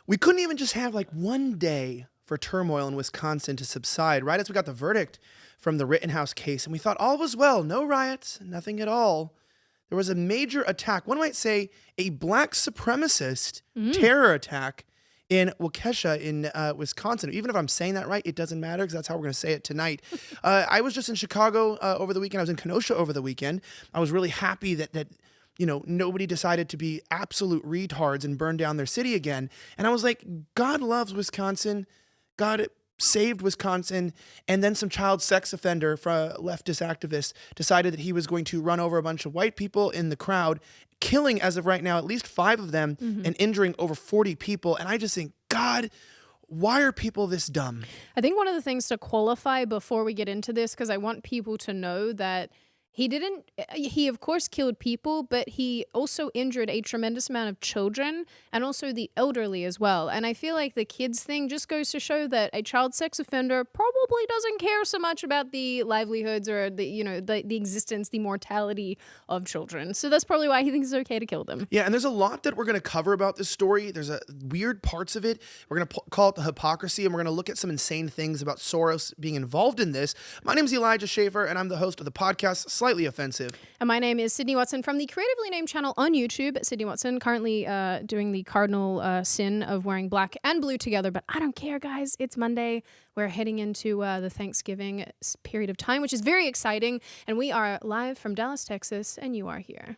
We couldn't even just have like one day for turmoil in Wisconsin to subside right as we got the verdict from the Rittenhouse case, and we thought all was well, no riots, nothing at all. There was a major attack, one might say a black supremacist terror attack in Waukesha in Wisconsin. Even if I'm saying that right, it doesn't matter because that's how we're going to say it tonight. I was just in Chicago over the weekend. I was in Kenosha over the weekend. I was really happy that nobody decided to be absolute retards and burn down their city again. And I was like, God loves Wisconsin. God saved Wisconsin. And then some child sex offender, leftist activist, decided that he was going to run over a bunch of white people in the crowd, killing, as of right now, at least 5 of them and injuring over 40 people. And I just think, God, why are people this dumb? I think one of the things to qualify before we get into this, because I want people to know that he of course killed people, but he also injured a tremendous amount of children and also the elderly as well. And I feel like the kids thing just goes to show that a child sex offender probably doesn't care so much about the livelihoods or the existence, the mortality of children. So that's probably why he thinks it's okay to kill them. Yeah, and there's a lot that we're going to cover about this story. There's weird parts of it. We're going to call it the hypocrisy, and we're going to look at some insane things about Soros being involved in this. My name is Elijah Schaefer, and I'm the host of the podcast Slightly Offensive. And my name is Sydney Watson from the creatively named channel on YouTube, Sydney Watson, currently doing the cardinal sin of wearing black and blue together. But I don't care, guys. It's Monday. We're heading into the Thanksgiving period of time, which is very exciting. And we are live from Dallas, Texas, and you are here.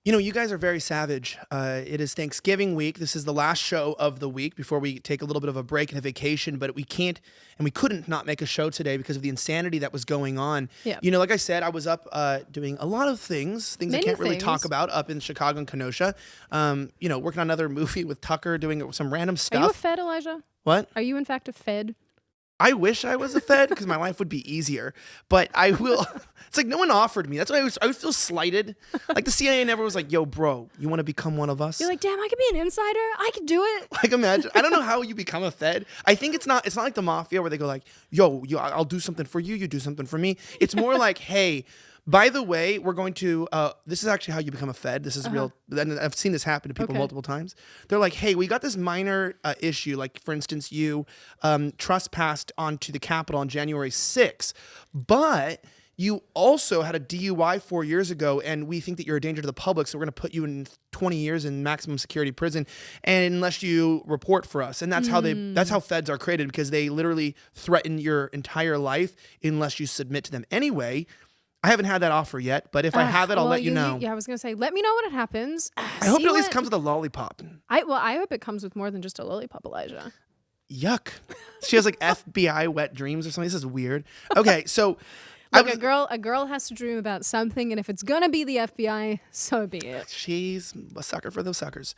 You guys are very savage. It is Thanksgiving week. This is the last show of the week before we take a little bit of a break and a vacation, but we can't and we couldn't not make a show today because of the insanity that was going on. Yeah. Like I said, I was up doing a lot of things I can't really talk about up in Chicago and Kenosha. Working on another movie with Tucker, doing some random stuff. Are you a Fed, Elijah? What? Are you in fact a Fed? I wish I was a Fed because my life would be easier, but I will. It's like no one offered me. That's why I would feel slighted. Like the CIA never was like, yo, bro, you want to become one of us? You're like, damn, I could be an insider. I could do it. Like imagine. I don't know how you become a Fed. I think it's not like the mafia where they go like, yo, I'll do something for you. You do something for me. It's more like, hey, by the way, we're going to, this is actually how you become a Fed. This is real. And I've seen this happen to people multiple times. They're like, hey, we got this minor issue. Like, for instance, you trespassed onto the Capitol on January 6th, but you also had a DUI 4 years ago, and we think that you're a danger to the public, so we're going to put you in 20 years in maximum security prison, and unless you report for us. And that's how Feds are created, because they literally threaten your entire life unless you submit to them. Anyway, I haven't had that offer yet, but if I have it, I'll let you know. Yeah, I was going to say, let me know when it happens. I hope it at least comes with a lollipop. I hope it comes with more than just a lollipop, Elijah. Yuck. She has like FBI wet dreams or something. This is weird. Okay, so Look, a girl has to dream about something, and if it's gonna be the FBI, so be it. She's a sucker for those suckers.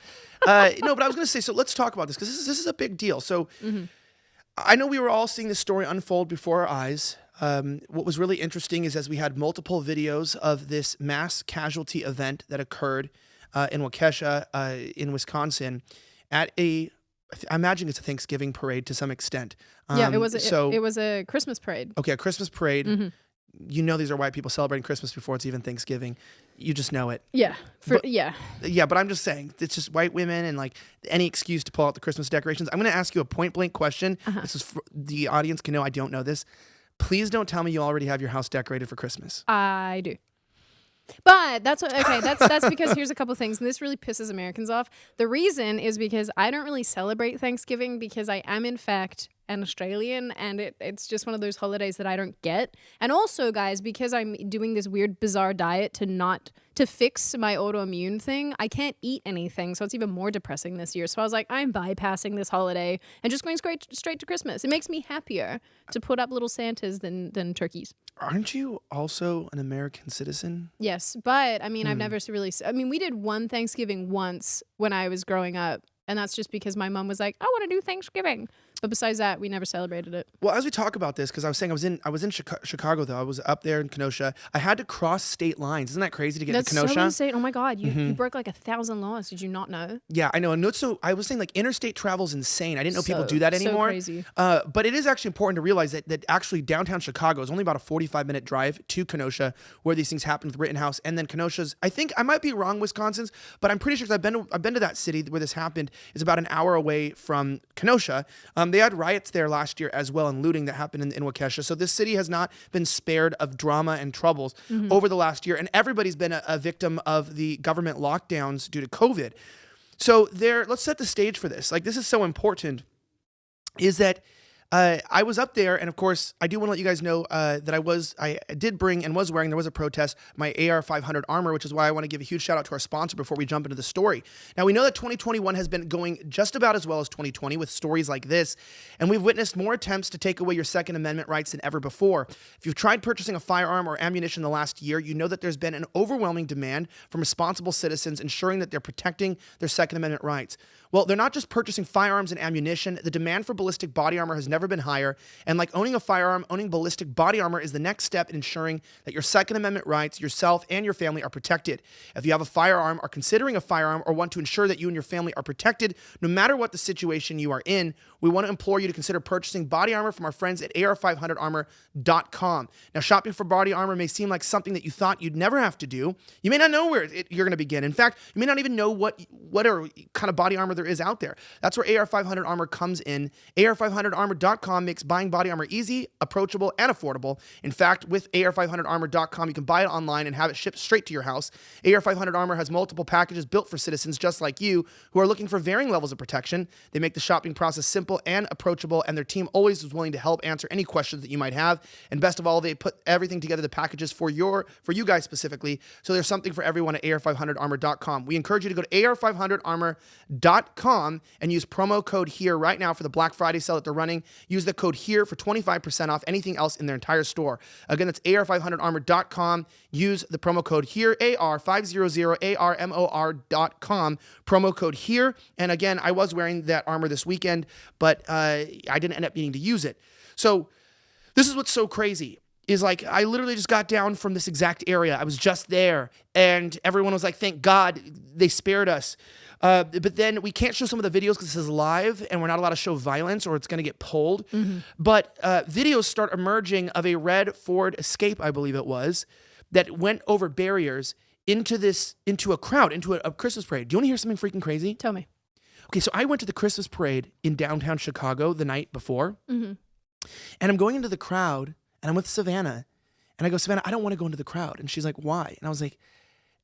No, but I was gonna say, so let's talk about this, because this is a big deal. So I know we were all seeing this story unfold before our eyes. What was really interesting is as we had multiple videos of this mass casualty event that occurred in Waukesha, in Wisconsin, at I imagine it's a Thanksgiving parade to some extent. Yeah, it was a Christmas parade. Okay, a Christmas parade. These are white people celebrating Christmas before it's even Thanksgiving. You just know it. Yeah. But I'm just saying, it's just white women and like any excuse to pull out the Christmas decorations. I'm going to ask you a point blank question. This is the audience can know I don't know this. Please don't tell me you already have your house decorated for Christmas. I do. But that's because here's a couple things, and this really pisses Americans off. The reason is because I don't really celebrate Thanksgiving because I am in fact an Australian, and it's just one of those holidays that I don't get. And also, guys, because I'm doing this weird bizarre diet to fix my autoimmune thing, I can't eat anything, so it's even more depressing this year. So I was like, I'm bypassing this holiday and just going straight to Christmas. It makes me happier to put up little Santas than turkeys. Aren't you also an American citizen? Yes, but I mean, I've never really. I mean, we did one Thanksgiving once when I was growing up, and that's just because my mom was like, I want to do Thanksgiving. But besides that, we never celebrated it. Well, as we talk about this, because I was saying I was in Chicago though. I was up there in Kenosha. I had to cross state lines. Isn't that crazy to get That's to Kenosha? so insane. Oh my God, you broke like 1,000 laws. Did you not know? Yeah, I know. And so I was saying like interstate travel is insane. I didn't know people So- do that so anymore. crazy. But it is actually important to realize that actually downtown Chicago is only about a 45-minute drive to Kenosha, where these things happen with Rittenhouse, and then Kenosha's. I think I might be wrong, Wisconsin's, but I'm pretty sure 'cause I've been to that city where this happened. Is about an hour away from Kenosha. They had riots there last year as well and looting that happened in Waukesha. So this city has not been spared of drama and troubles over the last year, and everybody's been a victim of the government lockdowns due to COVID. So let's set the stage for this. Like, this is so important, is that I was up there, and of course, I do want to let you guys know that I did bring and was wearing, there was a protest, my AR-500 armor, which is why I want to give a huge shout out to our sponsor before we jump into the story. Now, we know that 2021 has been going just about as well as 2020 with stories like this, and we've witnessed more attempts to take away your Second Amendment rights than ever before. If you've tried purchasing a firearm or ammunition in the last year, you know that there's been an overwhelming demand from responsible citizens ensuring that they're protecting their Second Amendment rights. Well, they're not just purchasing firearms and ammunition. The demand for ballistic body armor has never been higher. And like owning a firearm, owning ballistic body armor is the next step in ensuring that your Second Amendment rights, yourself and your family are protected. If you have a firearm, are considering a firearm, or want to ensure that you and your family are protected, no matter what the situation you are in, we want to implore you to consider purchasing body armor from our friends at AR500armor.com. Now, shopping for body armor may seem like something that you thought you'd never have to do. You may not know where you're going to begin. In fact, you may not even know what kind of body armor there is out there. That's where AR500 Armor comes in. AR500armor.com makes buying body armor easy, approachable, and affordable. In fact, with AR500armor.com, you can buy it online and have it shipped straight to your house. AR500 Armor has multiple packages built for citizens just like you who are looking for varying levels of protection. They make the shopping process simple and approachable, and their team always is willing to help answer any questions that you might have. And best of all, they put everything together, the packages for you guys specifically. So there's something for everyone at AR500armor.com. We encourage you to go to AR500armor.com and use promo code HERE right now for the Black Friday sale that they're running. Use the code HERE for 25% off anything else in their entire store. Again, that's AR500armor.com. Use the promo code HERE, AR500ARMOR.com, promo code HERE. And again, I was wearing that armor this weekend, but I didn't end up needing to use it. So this is what's so crazy. Is like, I literally just got down from this exact area. I was just there, and everyone was like, thank God they spared us. But then we can't show some of the videos because this is live, and we're not allowed to show violence or it's going to get pulled. But videos start emerging of a red Ford Escape, I believe it was, that went over barriers into a crowd, into a Christmas parade. Do you want to hear something freaking crazy? Tell me. Okay, so I went to the Christmas parade in downtown Chicago the night before, and I'm going into the crowd, and I'm with Savannah, and I go, Savannah, I don't want to go into the crowd. And she's like, why? And I was like,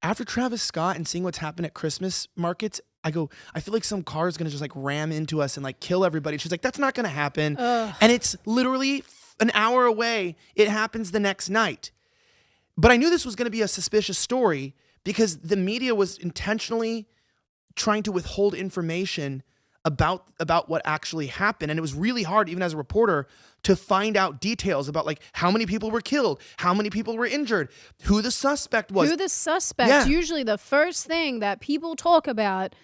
after Travis Scott and seeing what's happened at Christmas markets, I go, I feel like some car is going to just like ram into us and like kill everybody. She's like, that's not going to happen. And it's literally an hour away. It happens the next night. But I knew this was going to be a suspicious story because the media was intentionally trying to withhold information about what actually happened. And it was really hard, even as a reporter, to find out details about like how many people were killed, how many people were injured, who the suspect was. Yeah. Usually the first thing that people talk about,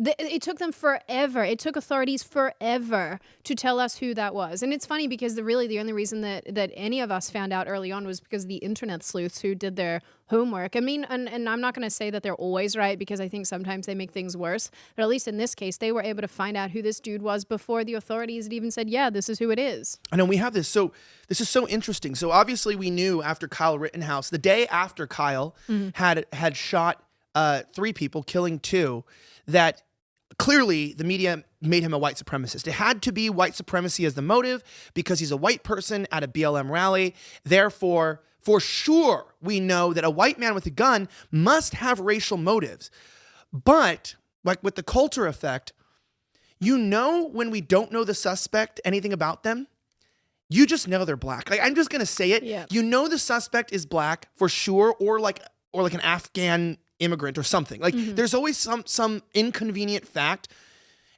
it took them forever. It took authorities forever to tell us who that was. And it's funny because the only reason that any of us found out early on was because the internet sleuths who did their homework. I mean, and I'm not going to say that they're always right because I think sometimes they make things worse. But at least in this case, they were able to find out who this dude was before the authorities had even said, yeah, this is who it is. I know we have this. So this is so interesting. So obviously we knew after Kyle Rittenhouse, the day after Kyle had shot 3 people, killing 2, that clearly the media made him a white supremacist. It had to be white supremacy as the motive because he's a white person at a BLM rally. Therefore, for sure, we know that a white man with a gun must have racial motives. But like with the Coulter effect, you know when we don't know the suspect, anything about them, you just know they're black. Like, I'm just going to say it. Yeah. You know the suspect is black for sure, or like an Afghan immigrant or something. Like there's always some inconvenient fact.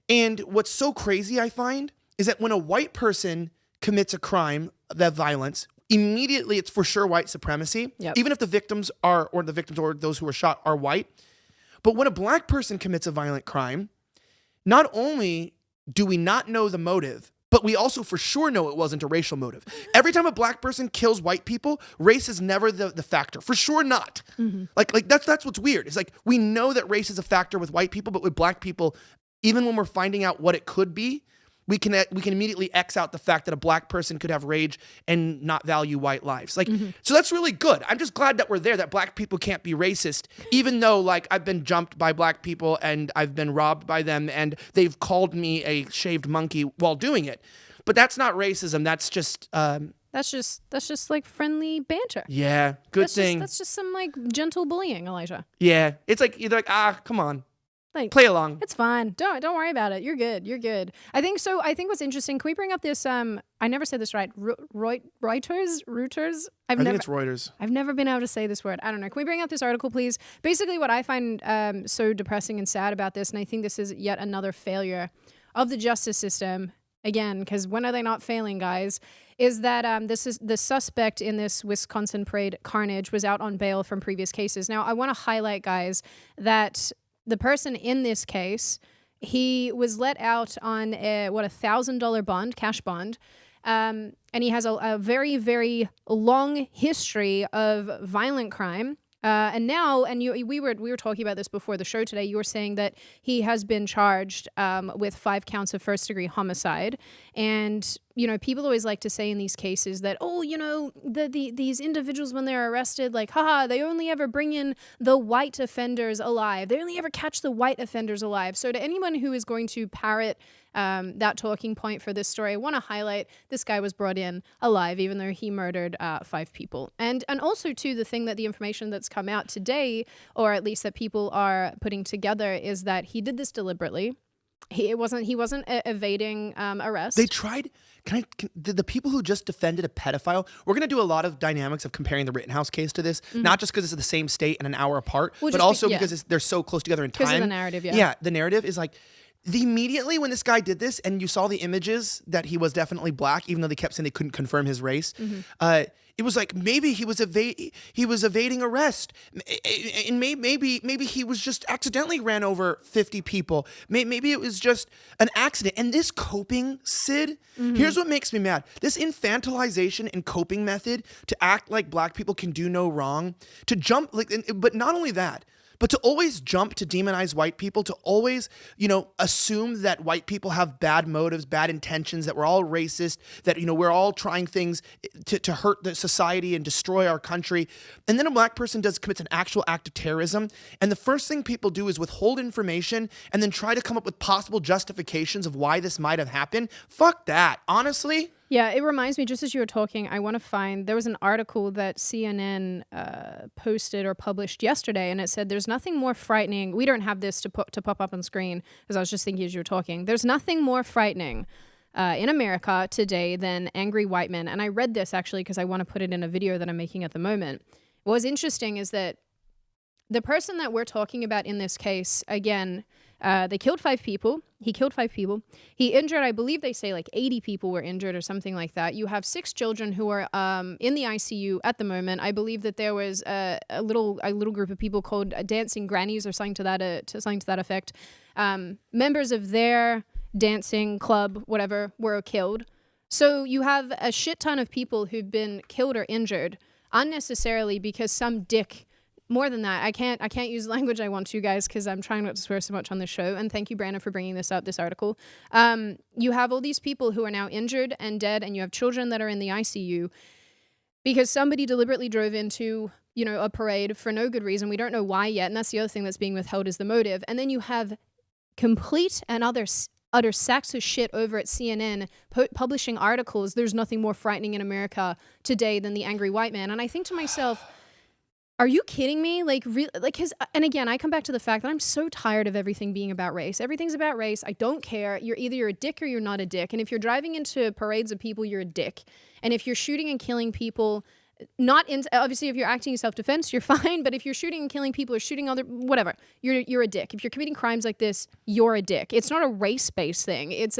And what's so crazy, I find, is that when a white person commits a crime, that violence, immediately it's for sure white supremacy. Yep. Even if the victims or those who were shot are white. But when a black person commits a violent crime, not only do we not know the motive, But we also for sure know it wasn't a racial motive. Every time a black person kills white people, race is never the factor. For sure not. Like that's what's weird. It's like we know that race is a factor with white people, but with black people, even when we're finding out what it could be, we can immediately X out the fact that a black person could have rage and not value white lives. Like, so that's really good. I'm just glad that we're there, that black people can't be racist, even though like I've been jumped by black people and I've been robbed by them and they've called me a shaved monkey while doing it. But that's not racism. That's just That's just like friendly banter. yeah, good thing. That's just some like gentle bullying, Elijah. Yeah, it's like you're like come on, Like play along. it's fine. Don't worry about it. You're good. You're good. I think so. I think what's interesting. Can we bring up this? I never said this right. Reuters. I think it's Reuters. I've never been able to say this word. I don't know. Can we bring up this article, please? Basically, what I find so depressing and sad about this, and I think this is yet another failure of the justice system. Again, because when are they not failing, guys? Is that this is the suspect in this Wisconsin parade carnage was out on bail from previous cases. Now, I want to highlight, guys, that the person in this case, he was let out on a $1,000 bond, cash bond, and he has a very, very long history of violent crime. And now, we were talking about this before the show today. You were saying that he has been charged with 5 counts of first-degree homicide, and people always like to say in these cases that these individuals when they're arrested, like, haha, they only ever bring in the white offenders alive. They only ever catch the white offenders alive. So to anyone who is going to parrot that talking point for this story, I want to highlight this guy was brought in alive, even though he murdered 5 people. And also, too, the information that's come out today, or at least that people are putting together, is that he did this deliberately. He wasn't evading arrest. They tried. The people who just defended a pedophile, we're going to do a lot of dynamics of comparing the Rittenhouse case to this, not just because it's the same state and an hour apart, but also because they're so close together in time. Because of the narrative, yeah. Yeah, the narrative is like, immediately when this guy did this and you saw the images that he was definitely black, even though they kept saying they couldn't confirm his race, it was like maybe he was evading arrest, and maybe he was just accidentally ran over 50 people. Maybe it was just an accident. And this coping, Sid, here's what makes me mad: this infantilization and coping method to act like black people can do no wrong, to jump but not only that. But to always jump to demonize white people, to always, assume that white people have bad motives, bad intentions, that we're all racist, that, we're all trying things to hurt the society and destroy our country. And then a black person commits an actual act of terrorism. And the first thing people do is withhold information and then try to come up with possible justifications of why this might have happened. Fuck that. Honestly. Yeah, it reminds me, just as you were talking, I want to find, there was an article that CNN posted or published yesterday, and it said there's nothing more frightening. We don't have this to pop up on screen, because I was just thinking as you were talking. There's nothing more frightening in America today than angry white men. And I read this actually because I want to put it in a video that I'm making at the moment. What was interesting is that the person that we're talking about in this case, again, they killed 5 people. He killed 5 people. He injured, I believe they say like 80 people were injured or something like that. You have 6 children who are in the ICU at the moment. I believe that there was a little group of people called dancing grannies or something to that effect. Members of their dancing club, whatever, were killed. So you have a shit ton of people who've been killed or injured unnecessarily because some dick. More than that, I can't use the language I want to, guys, because I'm trying not to swear so much on this show. And thank you, Brandon, for bringing this article. You have all these people who are now injured and dead, and you have children that are in the ICU because somebody deliberately drove into, a parade for no good reason. We don't know why yet, and that's the other thing that's being withheld is the motive. And then you have complete and utter sacks of shit over at CNN publishing articles. There's nothing more frightening in America today than the angry white man. And I think to myself, are you kidding me? And again, I come back to the fact that I'm so tired of everything being about race. Everything's about race. I don't care. You're a dick or you're not a dick. And if you're driving into parades of people, you're a dick. And if you're shooting and killing people, obviously if you're acting in self-defense, you're fine. But if you're shooting and killing people or shooting whatever, you're a dick. If you're committing crimes like this, you're a dick. It's not a race-based thing. It's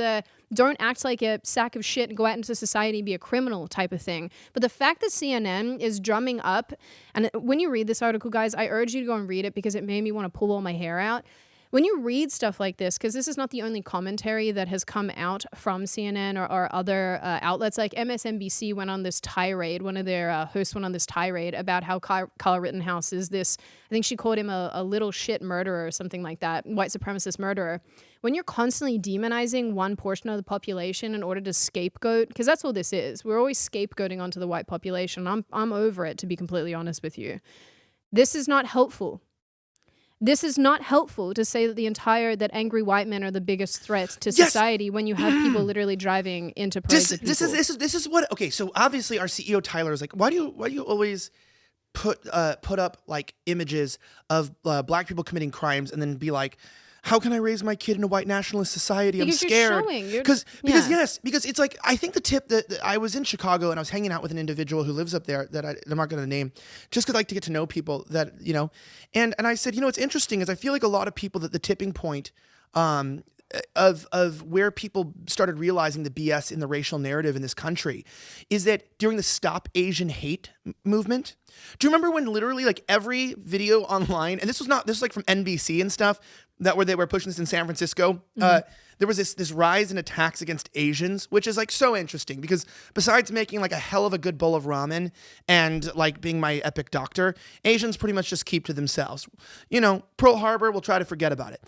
don't act like a sack of shit and go out into society and be a criminal type of thing. But the fact that CNN is drumming up, and when you read this article, guys, I urge you to go and read it because it made me want to pull all my hair out. when you read stuff like this, because this is not the only commentary that has come out from CNN or other outlets, like MSNBC went on this tirade, one of their hosts went on this tirade about how Kyle Rittenhouse is this, I think she called him a little shit murderer or something like that, white supremacist murderer. When you're constantly demonizing one portion of the population in order to scapegoat, because that's all this is, we're always scapegoating onto the white population. I'm over it, to be completely honest with you. This is not helpful. This is not helpful to say that angry white men are the biggest threat to society when you have people literally driving into parades of people. This is what, okay, so obviously our CEO Tyler is like, why do you always put up like images of black people committing crimes and then be like, how can I raise my kid in a white nationalist society? Because I'm scared. Because it's like, I think the tip that I was in Chicago and I was hanging out with an individual who lives up there that I'm not going to name, just because I like to get to know people that, you know, and I said, you know, what's interesting is I feel like a lot of people that the tipping point of where people started realizing the BS in the racial narrative in this country is that during the Stop Asian Hate movement. Do you remember when literally like every video online, and this was like from NBC and stuff, they were pushing this in San Francisco. There was this rise in attacks against Asians, which is like so interesting because besides making like a hell of a good bowl of ramen and like being my epic doctor, Asians pretty much just keep to themselves. You know, Pearl Harbor, we'll try to forget about it.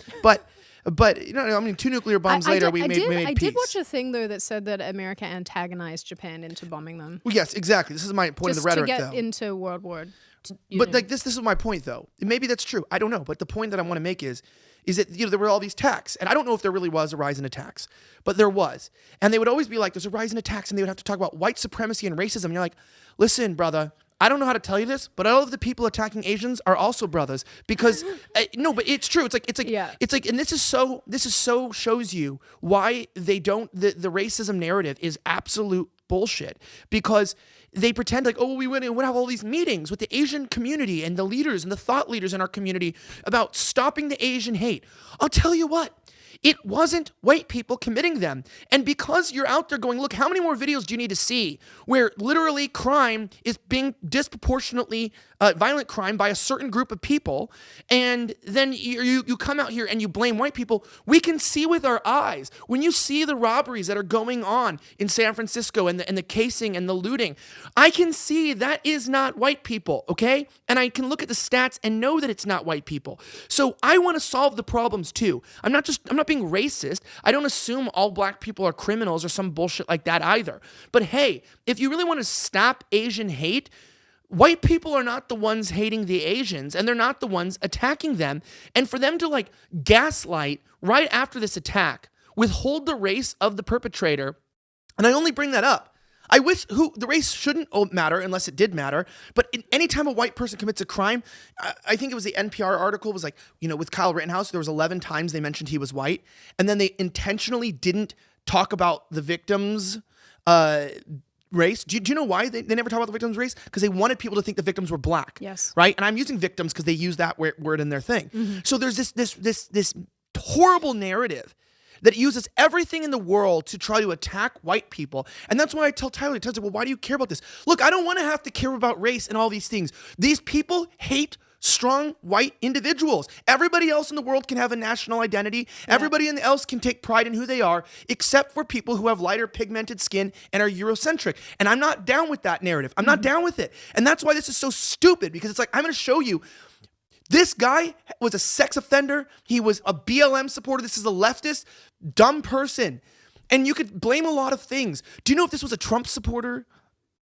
But you know, I mean, 2 nuclear bombs later, we made peace. I did watch a thing though that said that America antagonized Japan into bombing them. Well, yes, exactly. This is my point of the rhetoric, to get though. into World War. But like this is my point, though. Maybe that's true. I don't know. But the point that I want to make is that, you know, there were all these attacks, and I don't know if there really was a rise in attacks, but there was, and they would always be like, "There's a rise in attacks," and they would have to talk about white supremacy and racism. And you're like, "Listen, brother, I don't know how to tell you this, but all of the people attacking Asians are also brothers because no, but it's true. It's like, and this is so shows you why they don't. The racism narrative is absolute bullshit because they pretend like, oh, we went and have all these meetings with the Asian community and the leaders and the thought leaders in our community about stopping the Asian hate. I'll tell you what. It wasn't white people committing them. And because you're out there going, look, how many more videos do you need to see where literally crime is being disproportionately violent crime by a certain group of people, and then you come out here and you blame white people? We can see with our eyes. When you see the robberies that are going on in San Francisco and the casing and the looting, I can see that is not white people, okay? And I can look at the stats and know that it's not white people. So I want to solve the problems too. I'm not being racist. I don't assume all black people are criminals or some bullshit like that either. But hey, if you really want to stop Asian hate, white people are not the ones hating the Asians, and they're not the ones attacking them. And for them to like gaslight right after this attack, withhold the race of the perpetrator, and I only bring that up. I wish the race shouldn't matter unless it did matter. But anytime a white person commits a crime, I think it was the NPR article was like, you know, with Kyle Rittenhouse, there was 11 times they mentioned he was white. And then they intentionally didn't talk about the victim's race. Do you know why they never talk about the victim's race? Because they wanted people to think the victims were black. Yes. Right? And I'm using victims because they use that word in their thing. Mm-hmm. So there's this horrible narrative that uses everything in the world to try to attack white people. And that's why I tell Tyler, well, why do you care about this? Look, I don't want to have to care about race and all these things. These people hate strong white individuals. Everybody else in the world can have a national identity. Yeah. Everybody else can take pride in who they are, except for people who have lighter pigmented skin and are Eurocentric. And I'm not down with that narrative. I'm not down with it. And that's why this is so stupid, because it's like, I'm going to show you. This guy was a sex offender. He was a BLM supporter. This is a leftist, dumb person. And you could blame a lot of things. Do you know if this was a Trump supporter,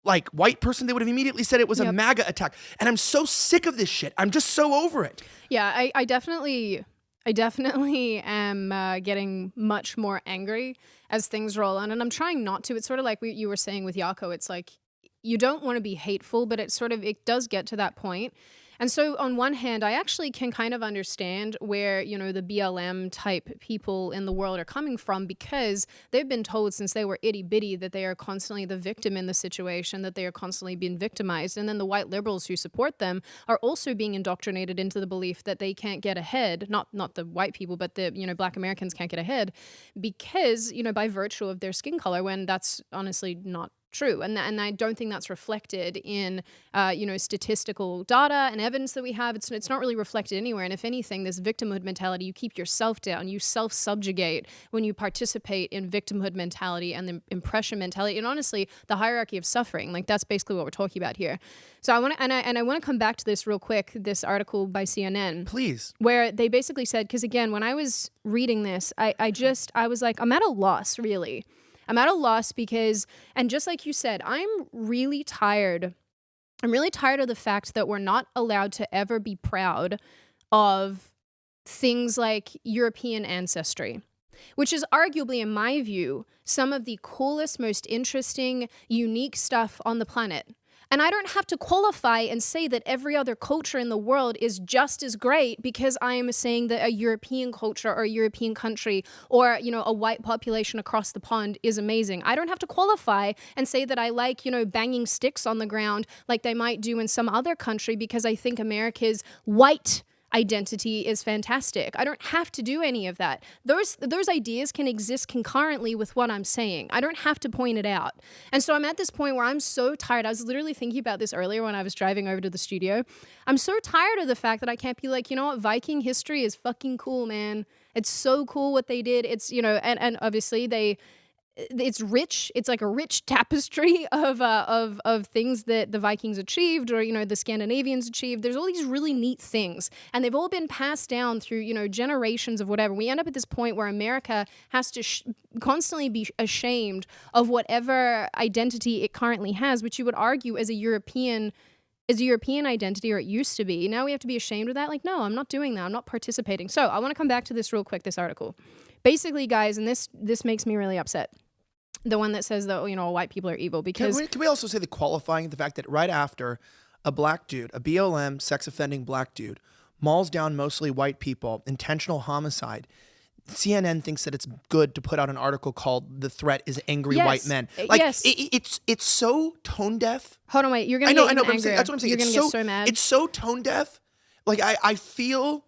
like white person, they would have immediately said it was a MAGA attack. And I'm so sick of this shit. I'm just so over it. Yeah, I definitely am getting much more angry as things roll on. And I'm trying not to. It's sort of like you were saying with Yako. It's like you don't want to be hateful, but it does get to that point. And so on one hand, I actually can kind of understand where, you know, the BLM type people in the world are coming from, because they've been told since they were itty bitty that they are constantly the victim in the situation, that they are constantly being victimized. And then the white liberals who support them are also being indoctrinated into the belief that they can't get ahead, not the white people, but the, you know, black Americans can't get ahead because, you know, by virtue of their skin color, when that's honestly not true, and I don't think that's reflected in statistical data and evidence that we have. It's not really reflected anywhere. And if anything, this victimhood mentality, you keep yourself down, you self-subjugate when you participate in victimhood mentality and the impression mentality, and honestly, the hierarchy of suffering. Like that's basically what we're talking about here. So I want to come back to this real quick. This article by CNN, please, where they basically said, because again, when I was reading this, I was like, I'm at a loss, really. I'm at a loss because, and just like you said, I'm really tired of the fact that we're not allowed to ever be proud of things like European ancestry, which is arguably, in my view, some of the coolest, most interesting, unique stuff on the planet. And I don't have to qualify and say that every other culture in the world is just as great because I am saying that a European culture or a European country or, a white population across the pond is amazing. I don't have to qualify and say that I like, banging sticks on the ground like they might do in some other country because I think America's white identity is fantastic. I don't have to do any of that. Those ideas can exist concurrently with what I'm saying. I don't have to point it out. And so I'm at this point where I'm so tired. I was literally thinking about this earlier when I was driving over to the studio. I'm so tired of the fact that I can't be like, you know what, Viking history is fucking cool, man. It's so cool what they did. It's, and obviously it's rich. It's like a rich tapestry of things that the Vikings achieved or, the Scandinavians achieved. There's all these really neat things, and they've all been passed down through, generations of whatever. We end up at this point where America has to constantly be ashamed of whatever identity it currently has, which you would argue as a European identity, or it used to be. Now we have to be ashamed of that. Like, no, I'm not doing that. I'm not participating. So I want to come back to this real quick, this article. Basically, guys, and this makes me really upset. The one that says that, white people are evil, because... Can we also say the qualifying, the fact that right after a black dude, a BLM sex-offending black dude, mauls down mostly white people, intentional homicide, CNN thinks that it's good to put out an article called "The Threat is Angry White Men." Like, yes. It's so tone deaf. Hold on, wait. You're gonna get even angrier. That's what I'm saying. You're gonna get so mad. It's so tone deaf. Like I feel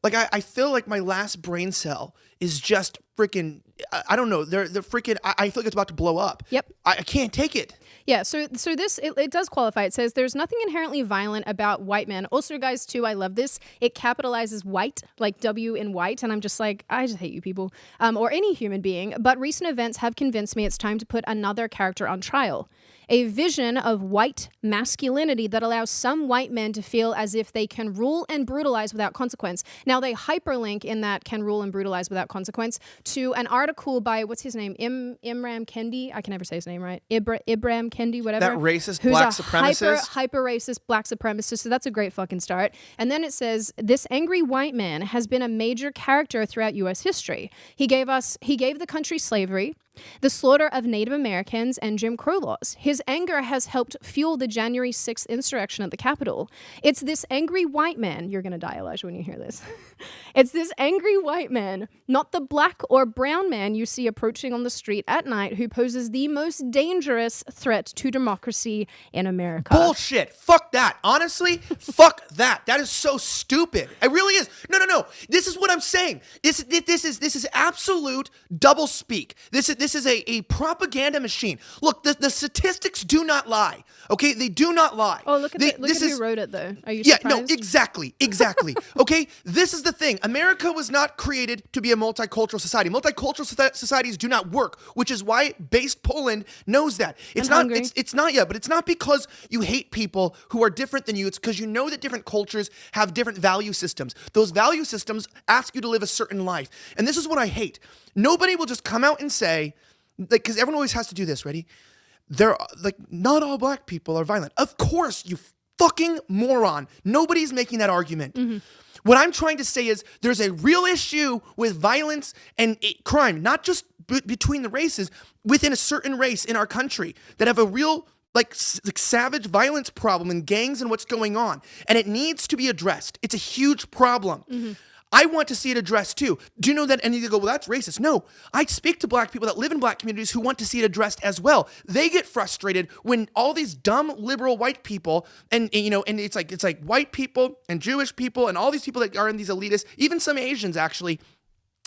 like my last brain cell is just freaking. I don't know. They're freaking. I feel like it's about to blow up. Yep. I can't take it. Yeah, so this, it does qualify. It says, there's nothing inherently violent about white men. Also, guys, too, I love this. It capitalizes white, like W in white, and I'm just like, I just hate you people, or any human being. But recent events have convinced me it's time to put another character on trial. A vision of white masculinity that allows some white men to feel as if they can rule and brutalize without consequence. Now, they hyperlink in that can rule and brutalize without consequence to an article by, what's his name? Imran Kendi. I can never say his name right. Ibram Kendi, whatever. That racist who's black a supremacist. Hyper racist black supremacist. So that's a great fucking start. And then it says, this angry white man has been a major character throughout U.S. history. He gave the country slavery, the slaughter of Native Americans, and Jim Crow laws. His anger has helped fuel the January 6th insurrection at the Capitol. It's this angry white man, you're going to die, Elijah, when you hear this. It's this angry white man, not the black or brown man you see approaching on the street at night, who poses the most dangerous threat to democracy in America. Bullshit. Fuck that. Honestly, fuck that. That is so stupid. It really is. No. This is what I'm saying. This is absolute double speak. This is a propaganda machine. Look, the statistics do not lie. Okay, they do not lie. Oh, look at who wrote it, though. Are you surprised? Yeah, no, exactly. Okay, this is the thing. America was not created to be a multicultural society. Multicultural societies do not work, which is why based Poland knows that. It's not. Hungary. It's not yet, but it's not because you hate people who are different than you. It's because you know that different cultures have different value systems. Those value systems ask you to live a certain life, and this is what I hate. Nobody will just come out and say, like, because everyone always has to do this. Ready? They're like, not all black people are violent. Of course, you fucking moron. Nobody's making that argument. Mm-hmm. What I'm trying to say is there's a real issue with violence and crime, not just between the races, within a certain race in our country that have a real like savage violence problem in gangs and what's going on. And it needs to be addressed. It's a huge problem. Mm-hmm. I want to see it addressed too. Do you know that? And you go, well, that's racist. No, I speak to black people that live in black communities who want to see it addressed as well. They get frustrated when all these dumb liberal white people and it's like white people and Jewish people and all these people that are in these elitists, even some Asians actually,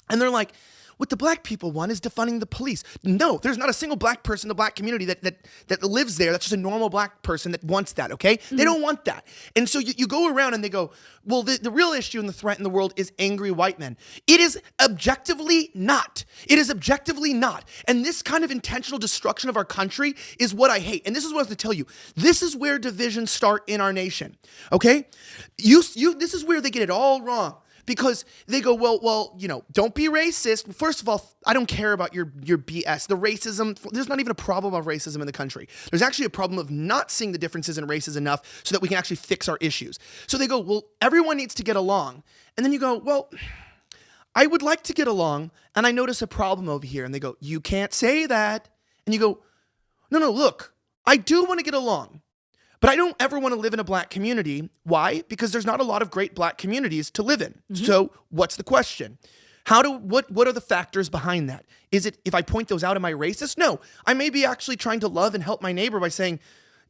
and they're like, what the black people want is defunding the police. No, there's not a single black person in the black community that lives there. That's just a normal black person that wants that, okay? They don't want that. And so you go around and they go, well, the real issue and the threat in the world is angry white men. It is objectively not. It is objectively not. And this kind of intentional destruction of our country is what I hate. And this is what I have to tell you. This is where divisions start in our nation, okay? This is where they get it all wrong. Because they go, well, don't be racist. First of all, I don't care about your BS. The racism, there's not even a problem of racism in the country. There's actually a problem of not seeing the differences in races enough so that we can actually fix our issues. So they go, well, everyone needs to get along. And then you go, well, I would like to get along, and I notice a problem over here. And they go, you can't say that. And you go, no, look, I do want to get along. But I don't ever want to live in a black community. Why? Because there's not a lot of great black communities to live in. Mm-hmm. So what's the question? What are the factors behind that? Is it, if I point those out, am I racist? No, I may be actually trying to love and help my neighbor by saying,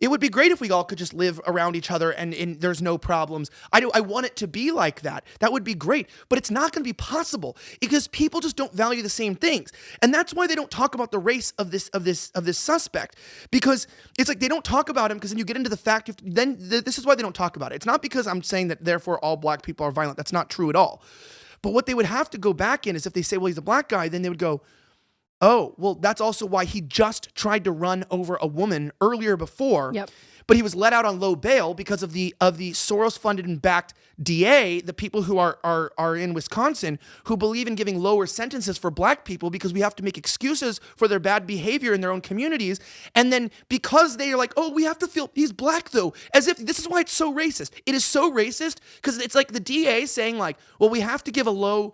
it would be great if we all could just live around each other and there's no problems. I want it to be like that. That would be great, but it's not going to be possible because people just don't value the same things. And that's why they don't talk about the race of this suspect, because it's like they don't talk about him because then you get into the fact this is why they don't talk about it. It's not because I'm saying that therefore all black people are violent. That's not true at all. But what they would have to go back in is if they say, well, he's a black guy, then they would go, oh, well, that's also why he just tried to run over a woman earlier before. Yep. But he was let out on low bail because of the Soros-funded and backed DA, the people who are in Wisconsin, who believe in giving lower sentences for black people because we have to make excuses for their bad behavior in their own communities. And then because they are like, oh, we have to feel he's black though, as if this is why it's so racist. It is so racist because it's like the DA saying like, well, we have to give a low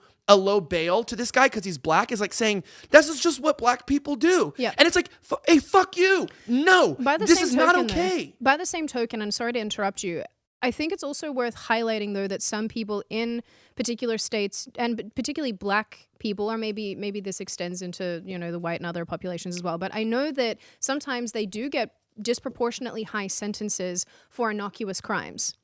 bail to this guy because he's black is like saying this is just what black people do. Yeah. And it's like, hey, fuck you. No, this is not okay. By the same token, I'm sorry to interrupt you, I think it's also worth highlighting, though, that some people in particular states, and particularly black people, or maybe this extends into, the white and other populations as well, but I know that sometimes they do get disproportionately high sentences for innocuous crimes.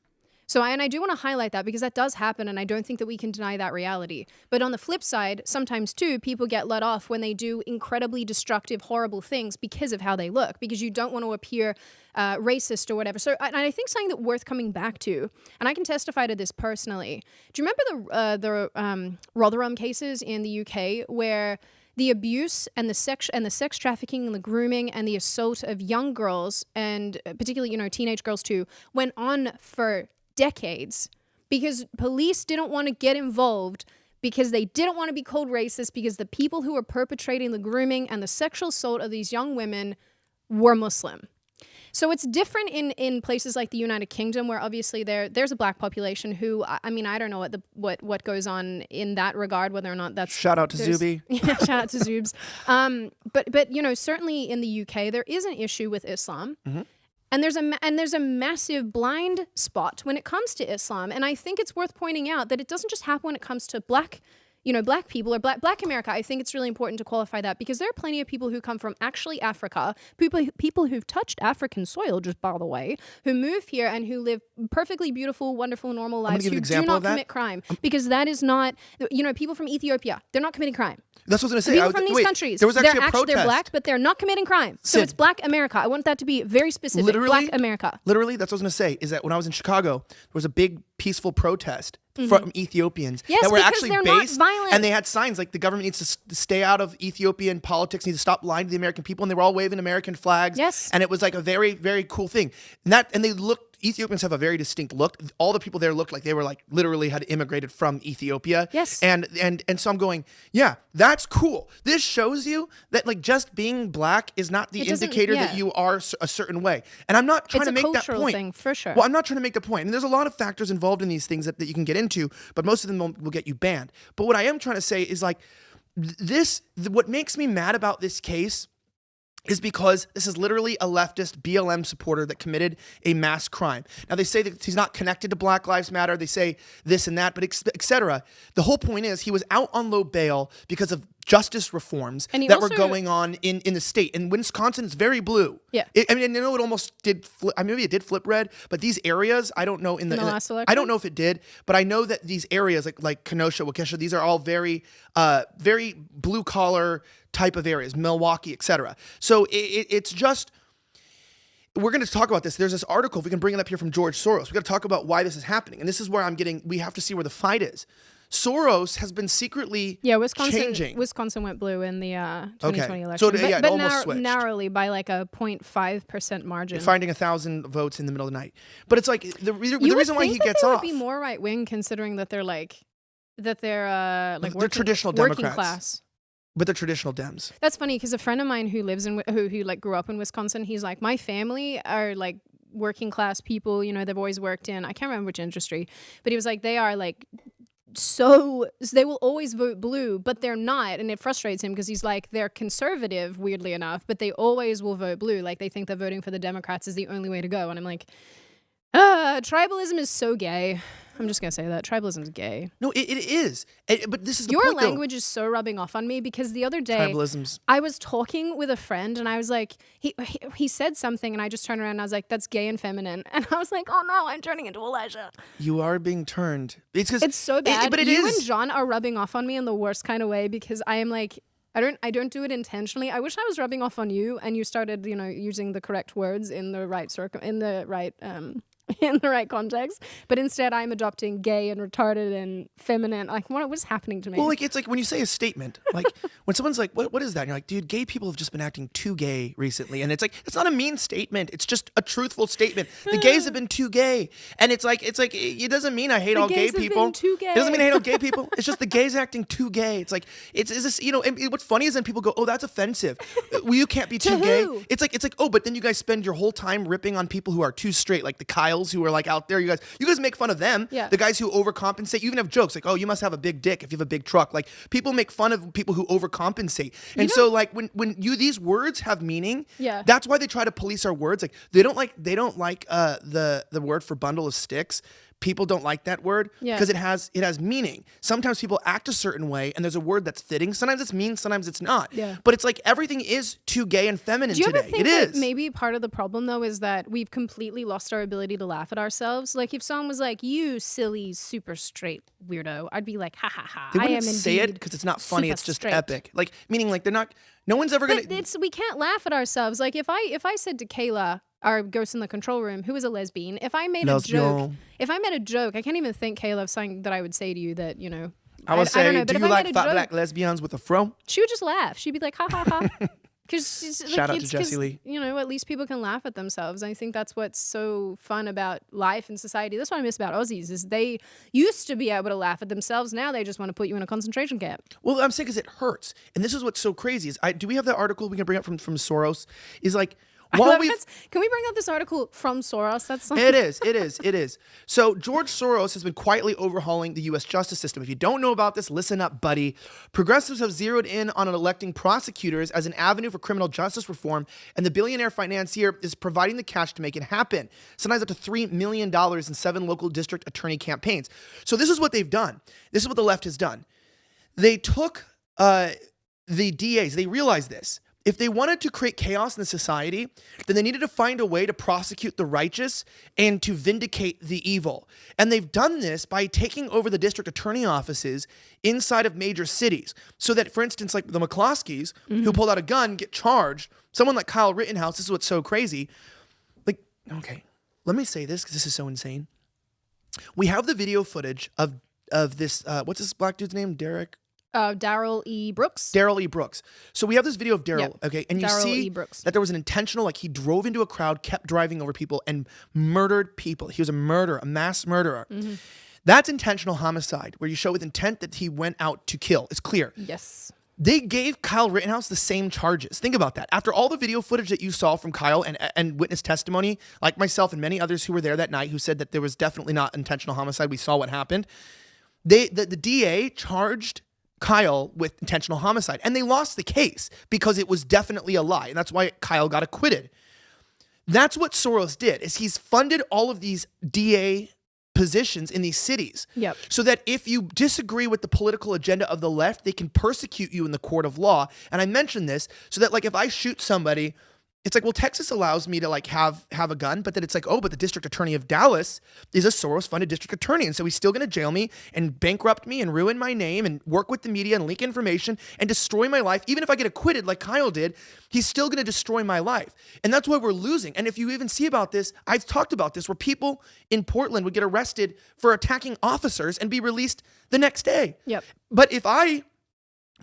So, I do want to highlight that because that does happen, and I don't think that we can deny that reality. But on the flip side, sometimes too, people get let off when they do incredibly destructive, horrible things because of how they look, because you don't want to appear racist or whatever. So, and I think something that worth coming back to, and I can testify to this personally. Do you remember the Rotherham cases in the UK where the abuse and the sex trafficking and the grooming and the assault of young girls, and particularly teenage girls too, went on for decades because police didn't want to get involved, because they didn't want to be called racist, because the people who were perpetrating the grooming and the sexual assault of these young women were Muslim. So it's different in places like the United Kingdom, where obviously there's a black population who, I don't know what goes on in that regard, whether or not that's... Shout out to Zuby. Yeah, shout out to Zoobs. But certainly in the UK, there is an issue with Islam. Mm-hmm. And there's a massive blind spot when it comes to Islam. And I think it's worth pointing out that it doesn't just happen when it comes to black people or black America. I think it's really important to qualify that, because there are plenty of people who come from actually Africa, people who've touched African soil, just by the way, who move here and who live perfectly beautiful, wonderful, normal lives, who do not commit crime. Because that is not, people from Ethiopia, they're not committing crime. That's what I was going to say. People from these countries, there was actually a protest. They're black, but they're not committing crime. So it's black America. I want that to be very specific. Black America. Literally, that's what I was going to say, is that when I was in Chicago, there was a big peaceful protest from Ethiopians that were actually based, and they had signs like the government needs to stay out of Ethiopian politics, needs to stop lying to the American people, and they were all waving American flags. Yes. And it was like a very, very cool thing. And they looked, Ethiopians have a very distinct look. All the people there looked like they were like literally had immigrated from Ethiopia. Yes. And so I'm going, yeah, that's cool. This shows you that like just being black is not the indicator that you are a certain way. And I'm not trying to make that point. It's a cultural thing, for sure. Well, I'm not trying to make the point. And there's a lot of factors involved in these things that you can get into, but most of them will get you banned. But what I am trying to say is like what makes me mad about this case is because this is literally a leftist BLM supporter that committed a mass crime. Now, they say that he's not connected to Black Lives Matter. They say this and that, but et cetera. The whole point is he was out on low bail because of justice reforms And he that were also- going on in the state. And Wisconsin is very blue. Yeah. I mean, I know it almost did flip. I mean, maybe it did flip red, but these areas, I don't know in the last election? I don't know if it did, but I know that these areas like Kenosha, Waukesha, these are all very very blue collar type of areas, Milwaukee, etc. So it's just, we're going to talk about this. There's this article, if we can bring it up here, from George Soros. We got to talk about why this is happening. And this is where we have to see where the fight is. Soros has been secretly changing. Wisconsin went blue in the 2020 election. So, yeah, it but almost switched. narrowly by like a 0.5% margin. Finding 1,000 votes in the middle of the night. But it's like the reason why he gets they off. would be more right wing, considering that they're They're working, traditional working Democrats. class. But they're traditional Dems. That's funny because a friend of mine who lives who like grew up in Wisconsin, he's like, my family are like working class people. You know, they've always worked in, I can't remember which industry, but he was like, they are like, so they will always vote blue, but they're not, and it frustrates him because he's like, they're conservative, weirdly enough, but they always will vote blue. Like they think that voting for the Democrats is the only way to go, and I'm like, tribalism is so gay. I'm just gonna say that tribalism is gay. No, it is. But this is the Your point, language is so rubbing off on me because the other day Tribalism's. I was talking with a friend and I was like, he said something and I just turned around and I was like, that's gay and feminine. And I was like, oh no, I'm turning into Elijah. You are being turned. It's so bad. But you and John are rubbing off on me in the worst kind of way because I am like, I don't do it intentionally. I wish I was rubbing off on you and you started, using the correct words in the right in the right context, but instead I'm adopting gay and retarded and feminine. Like, what is happening to me? Well, like, it's like when you say a statement, like when someone's like, what is that? And you're like, dude, gay people have just been acting too gay recently. And it's like, it's not a mean statement. It's just a truthful statement. The gays have been too gay. And it's like, it doesn't mean I hate all gay people. Too gay. It doesn't mean I hate all gay people. It's just the gays acting too gay. It's like, is this, and what's funny is then people go, oh, that's offensive. Well, you can't be too gay. It's like, oh, but then you guys spend your whole time ripping on people who are too straight, like the Kyles who are like out there. You guys make fun of them. Yeah. The guys who overcompensate. You even have jokes like, oh, you must have a big dick if you have a big truck. Like, people make fun of people who overcompensate. And so like when these words have meaning, yeah, that's why they try to police our words. Like they don't like the word for bundle of sticks. People don't like that word because it has meaning. Sometimes people act a certain way and there's a word that's fitting. Sometimes it's mean, sometimes it's not. Yeah. But it's like everything is too gay and feminine today. Do you ever think that maybe part of the problem though is that we've completely lost our ability to laugh at ourselves? Like if someone was like, you silly super straight weirdo, I'd be like, ha ha ha. They I wouldn't am say it because it's not funny, it's just straight. epic. Like meaning like they're not, no one's ever gonna. But we can't laugh at ourselves. Like if I said to Kayla, our ghost in the control room, who is a lesbian, if I made a joke, I can't even think, Kayla, of something that I would say to you that, I would say, don't know, do you like fat black lesbians with a fro? She would just laugh. She'd be like, ha ha ha. Because shout out to Jessie Lee. At least people can laugh at themselves. I think that's what's so fun about life and society. That's what I miss about Aussies is they used to be able to laugh at themselves. Now they just want to put you in a concentration camp. Well, I'm saying because it hurts, and this is what's so crazy is do we have that article we can bring up from Soros? Is like. Can we bring up this article from Soros? That's It is. So George Soros has been quietly overhauling the U.S. justice system. If you don't know about this, listen up, buddy. Progressives have zeroed in on electing prosecutors as an avenue for criminal justice reform, and the billionaire financier is providing the cash to make it happen, sometimes up to $3 million in 7 local district attorney campaigns. So this is what they've done. This is what the left has done. They took the DAs. They realized this. If they wanted to create chaos in the society, then they needed to find a way to prosecute the righteous and to vindicate the evil. And they've done this by taking over the district attorney offices inside of major cities. So that, for instance, like the McCloskeys, who pulled out a gun, get charged. Someone like Kyle Rittenhouse, this is what's so crazy. Like, okay, let me say this because this is so insane. We have the video footage of this, what's this black dude's name? Daryl E. Brooks. Daryl E. Brooks. So we have this video of Daryl, okay, and you Daryl see E. Brooks. that there was an intentional, like he drove into a crowd, kept driving over people, and murdered people. He was a murderer, a mass murderer. Mm-hmm. That's intentional homicide, where you show with intent that he went out to kill. It's clear. Yes. They gave Kyle Rittenhouse the same charges. Think about that. After all the video footage that you saw from Kyle and witness testimony, like myself and many others who were there that night who said that there was definitely not intentional homicide, we saw what happened. The DA charged Kyle with intentional homicide, and they lost the case because it was definitely a lie, and that's why Kyle got acquitted. That's what Soros did, is he's funded all of these DA positions in these cities. Yep. So that if you disagree with the political agenda of the left, they can persecute you in the court of law. And I mentioned this so that like if I shoot somebody, it's like, well, Texas allows me to like have a gun, but then it's like, oh, but the district attorney of Dallas is a Soros-funded district attorney. And so he's still going to jail me and bankrupt me and ruin my name and work with the media and leak information and destroy my life. Even if I get acquitted like Kyle did, he's still going to destroy my life. And that's why we're losing. And if you even see about this, I've talked about this, where people in Portland would get arrested for attacking officers and be released the next day. Yep. But if I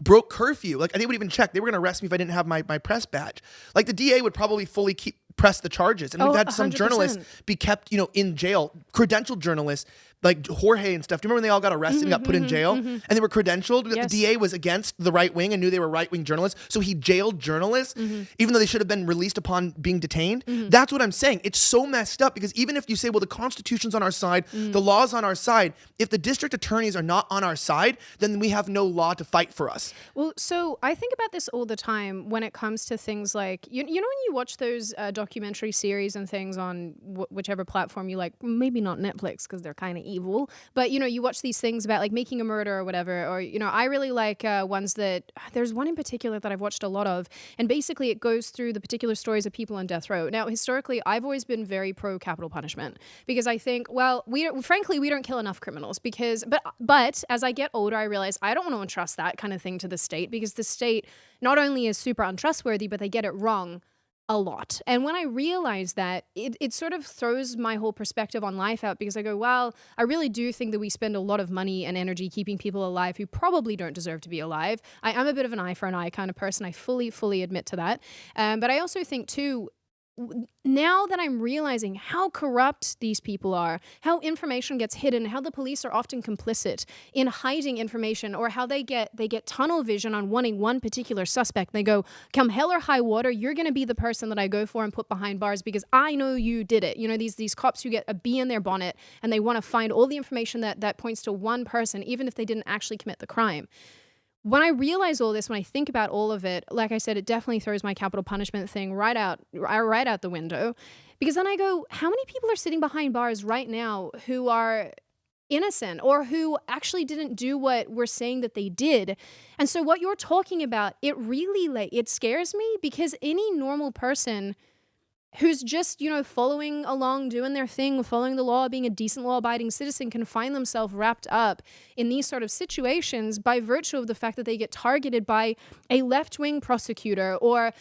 broke curfew, like they would even check. They were going to arrest me if I didn't have my press badge. Like the DA would probably fully press the charges. And we've had some 100%. journalists be kept, in jail, credentialed journalists like Jorge and stuff. Do you remember when they all got arrested and got put in jail? And they were credentialed? Yes. The DA was against the right wing and knew they were right-wing journalists. So he jailed journalists, even though they should have been released upon being detained. That's what I'm saying. It's so messed up because even if you say, well, the Constitution's on our side, the law's on our side, if the district attorneys are not on our side, then we have no law to fight for us. Well, so I think about this all the time when it comes to things like, you know, when you watch those documentary series and things on whichever platform you like, maybe not Netflix because they're kind of evil, but, you watch these things about like Making a Murder or whatever, or, I really like ones that, there's one in particular that I've watched a lot of, and basically it goes through the particular stories of people on death row. Now, historically, I've always been very pro capital punishment because I think, well, we don't kill enough criminals but as I get older, I realize I don't want to entrust that kind of thing to the state because the state not only is super untrustworthy, but they get it wrong a lot. And when I realize that, it sort of throws my whole perspective on life out because I go, well, I really do think that we spend a lot of money and energy keeping people alive who probably don't deserve to be alive. I am a bit of an eye for an eye kind of person. I fully admit to that. But I also think too, now that I'm realizing how corrupt these people are, how information gets hidden, how the police are often complicit in hiding information, or how they get tunnel vision on wanting one particular suspect. They go, come hell or high water, you're going to be the person that I go for and put behind bars because I know you did it. These cops who get a bee in their bonnet and they want to find all the information that points to one person, even if they didn't actually commit the crime. When I realize all this, when I think about all of it, like I said, it definitely throws my capital punishment thing right out the window. Because then I go, how many people are sitting behind bars right now who are innocent or who actually didn't do what we're saying that they did? And so what you're talking about, it really, it scares me because any normal person who's just, following along, doing their thing, following the law, being a decent law-abiding citizen can find themselves wrapped up in these sort of situations by virtue of the fact that they get targeted by a left-wing prosecutor or,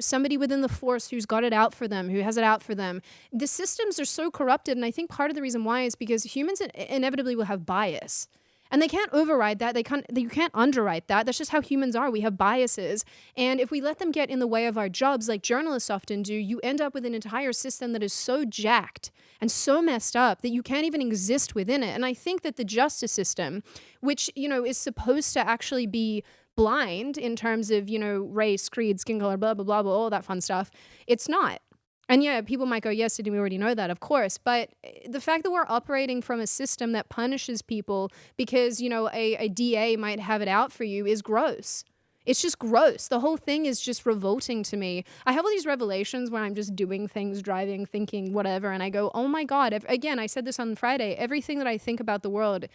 somebody within the force who's got it out for them, who has it out for them. The systems are so corrupted, and I think part of the reason why is because humans inevitably will have bias. And they can't override that. You can't underwrite that. That's just how humans are. We have biases. And if we let them get in the way of our jobs, like journalists often do, you end up with an entire system that is so jacked and so messed up that you can't even exist within it. And I think that the justice system, which, is supposed to actually be blind in terms of, race, creed, skin color, blah, blah, blah, blah, all that fun stuff, it's not. And yeah, people might go, yes, didn't we already know that? Of course. But the fact that we're operating from a system that punishes people because, a DA might have it out for you is gross. It's just gross. The whole thing is just revolting to me. I have all these revelations when I'm just doing things, driving, thinking, whatever. And I go, oh my God. Again, I said this on Friday. Everything that I think about the world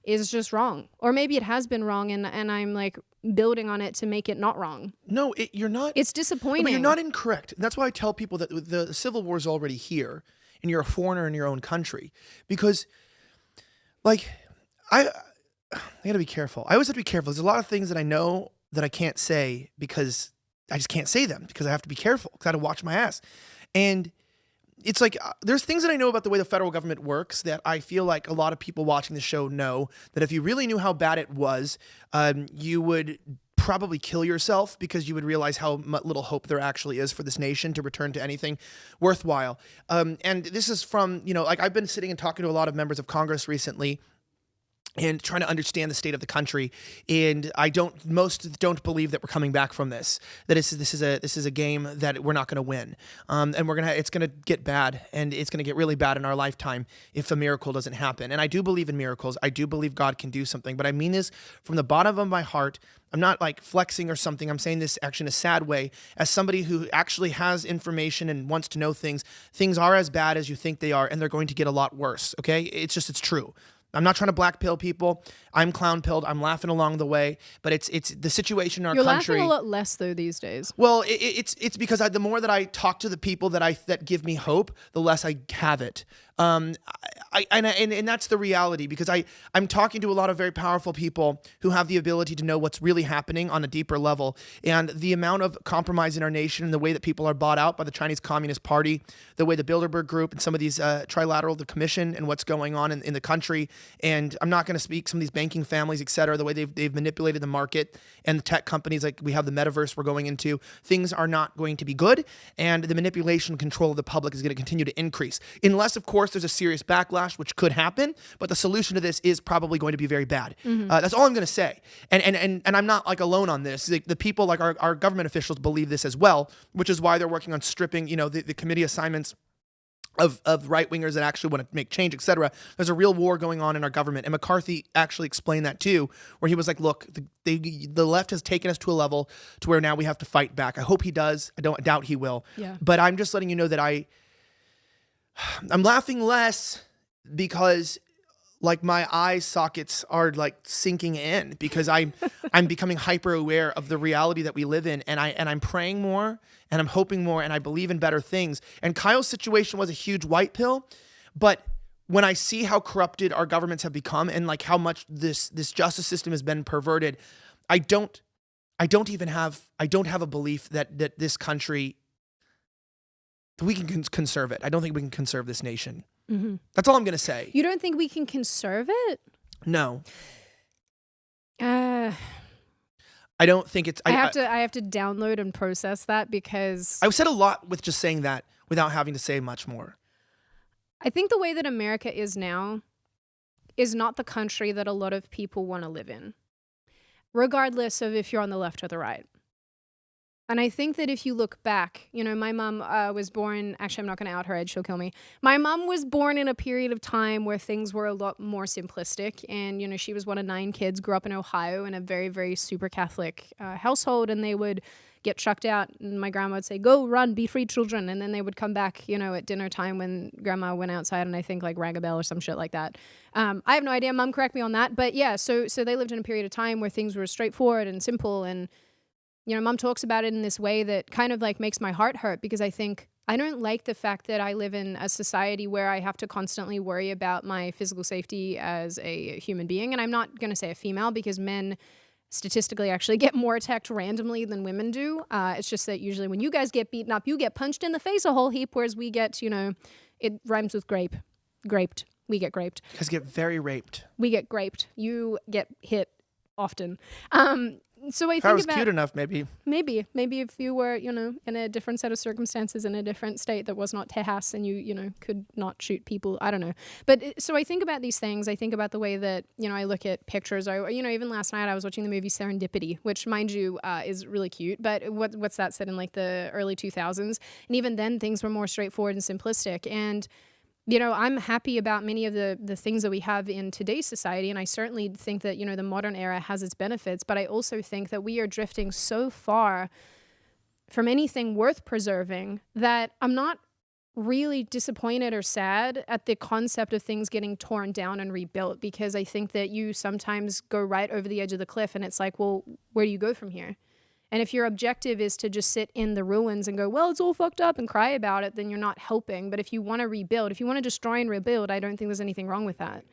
is just wrong. Or maybe it has been wrong and I'm like building on it to make it not wrong. No, you're not. It's disappointing. But you're not incorrect. That's why I tell people that the Civil War is already here and you're a foreigner in your own country. Because, I got to be careful. I always have to be careful. There's a lot of things that I know that I can't say because I just can't say them because I have to be careful because I have to watch my ass. And it's like there's things that I know about the way the federal government works that I feel like a lot of people watching the show know that if you really knew how bad it was, you would probably kill yourself because you would realize how little hope there actually is for this nation to return to anything worthwhile. And this is from, I've been sitting and talking to a lot of members of Congress recently. and trying to understand the state of the country. And most don't believe that we're coming back from this. That this is a game that we're not going to win, and it's going to get bad, and it's going to get really bad in our lifetime if a miracle doesn't happen. And I do believe in miracles. I do believe God can do something. But I mean this from the bottom of my heart. I'm not like flexing or something. I'm saying this actually in a sad way. As somebody who actually has information and wants to know things, things are as bad as you think they are, and they're going to get a lot worse. Okay, it's true. I'm not trying to black pill people. I'm clown pilled. I'm laughing along the way, but it's the situation in our country. You're laughing a lot less though these days. Well, it's because the more that I talk to the people that give me hope, the less I have it. And that's the reality, because I'm talking to a lot of very powerful people who have the ability to know what's really happening on a deeper level, and the amount of compromise in our nation and the way that people are bought out by the Chinese Communist Party, the way the Bilderberg Group and some of these trilateral, the commission, and what's going on in the country. And I'm not going to speak some of these banking families, et cetera, the way they've manipulated the market and the tech companies, like we have the metaverse we're going into. Things are not going to be good, and the manipulation and control of the public is going to continue to increase. Unless, of course, there's a serious backlash, which could happen, but the solution to this is probably going to be very bad. That's all I'm going to say. And I'm not like alone on this. The people like our government officials believe this as well, which is why they're working on stripping, the committee assignments of right-wingers that actually want to make change, et cetera. There's a real war going on in our government. And McCarthy actually explained that too, where he was like, look, the left has taken us to a level to where now we have to fight back. I hope he does. I doubt he will. Yeah. But I'm just letting you know that I'm laughing less because like my eye sockets are like sinking in, because I'm becoming hyper aware of the reality that we live in, and I'm praying more, and I'm hoping more, and I believe in better things. And Kyle's situation was a huge white pill, but when I see how corrupted our governments have become and like how much this justice system has been perverted, I don't have a belief that this country, we can conserve it. I don't think we can conserve this nation. Mm-hmm. That's all I'm going to say. You don't think we can conserve it? No. I don't think it's... I have to download and process that, because... I've said a lot with just saying that without having to say much more. I think the way that America is now is not the country that a lot of people want to live in, regardless of if you're on the left or the right. And I think that if you look back, my mom was born, actually I'm not going to out her age, she'll kill me. My mom was born in a period of time where things were a lot more simplistic. And, she was one of 9 kids, grew up in Ohio in a very, very super Catholic household. And they would get chucked out, and my grandma would say, go run, be free children. And then they would come back, at dinner time when grandma went outside and I think like rang a bell or some shit like that. I have no idea. Mom, correct me on that. But yeah, so they lived in a period of time where things were straightforward and simple, and Mom talks about it in this way that kind of like makes my heart hurt, because I don't like the fact that I live in a society where I have to constantly worry about my physical safety as a human being. And I'm not going to say a female, because men statistically actually get more attacked randomly than women do. It's just that usually when you guys get beaten up, you get punched in the face a whole heap, whereas we get, it rhymes with graped. We get graped. You guys get very raped. We get graped. You get hit often. So if I was cute enough, maybe if you were, in a different set of circumstances, in a different state that was not Tejas, and you could not shoot people. I don't know. But so I think about these things. I think about the way that, I look at pictures. Or, even last night I was watching the movie Serendipity, which, mind you, is really cute. But what's that, set in like the early 2000s? And even then things were more straightforward and simplistic. And I'm happy about many of the things that we have in today's society, and I certainly think that, the modern era has its benefits, but I also think that we are drifting so far from anything worth preserving that I'm not really disappointed or sad at the concept of things getting torn down and rebuilt, because I think that you sometimes go right over the edge of the cliff, and it's like, well, where do you go from here? And if your objective is to just sit in the ruins and go, well, it's all fucked up, and cry about it, then you're not helping. But if you want to rebuild, if you want to destroy and rebuild, I don't think there's anything wrong with that.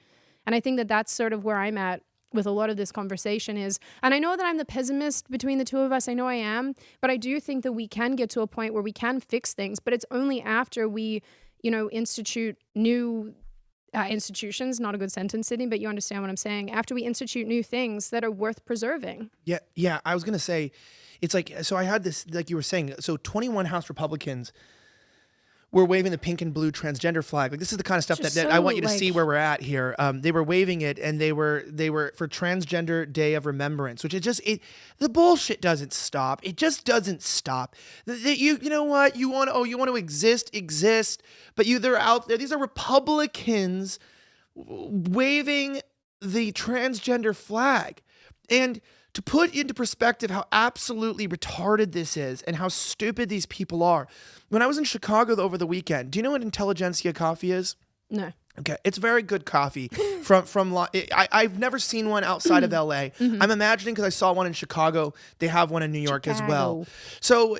And I think that that's sort of where I'm at with a lot of this conversation is, and I know that I'm the pessimist between the two of us, I know I am, but I do think that we can get to a point where we can fix things, but it's only after we, institute new institutions, not a good sentence, Sydney, but you understand what I'm saying. After we institute new things that are worth preserving. Yeah. I was going to say, it's like, so I had this, like you were saying, so 21 House Republicans were waving the pink and blue transgender flag. Like, this is the kind of stuff that, Just that I so, want you to like- see where we're at here. They were waving it, and they were for Transgender Day of Remembrance, which the bullshit doesn't stop. It just doesn't stop. You know what? You want to exist, but they're out there. These are Republicans waving the transgender flag. And to put into perspective how absolutely retarded this is and how stupid these people are, when I was in Chicago over the weekend, do you know what Intelligentsia coffee is? No. Okay, it's very good coffee. I've never seen one outside of LA. I'm imagining because I saw one in Chicago. They have one in New York as well. Chicago. So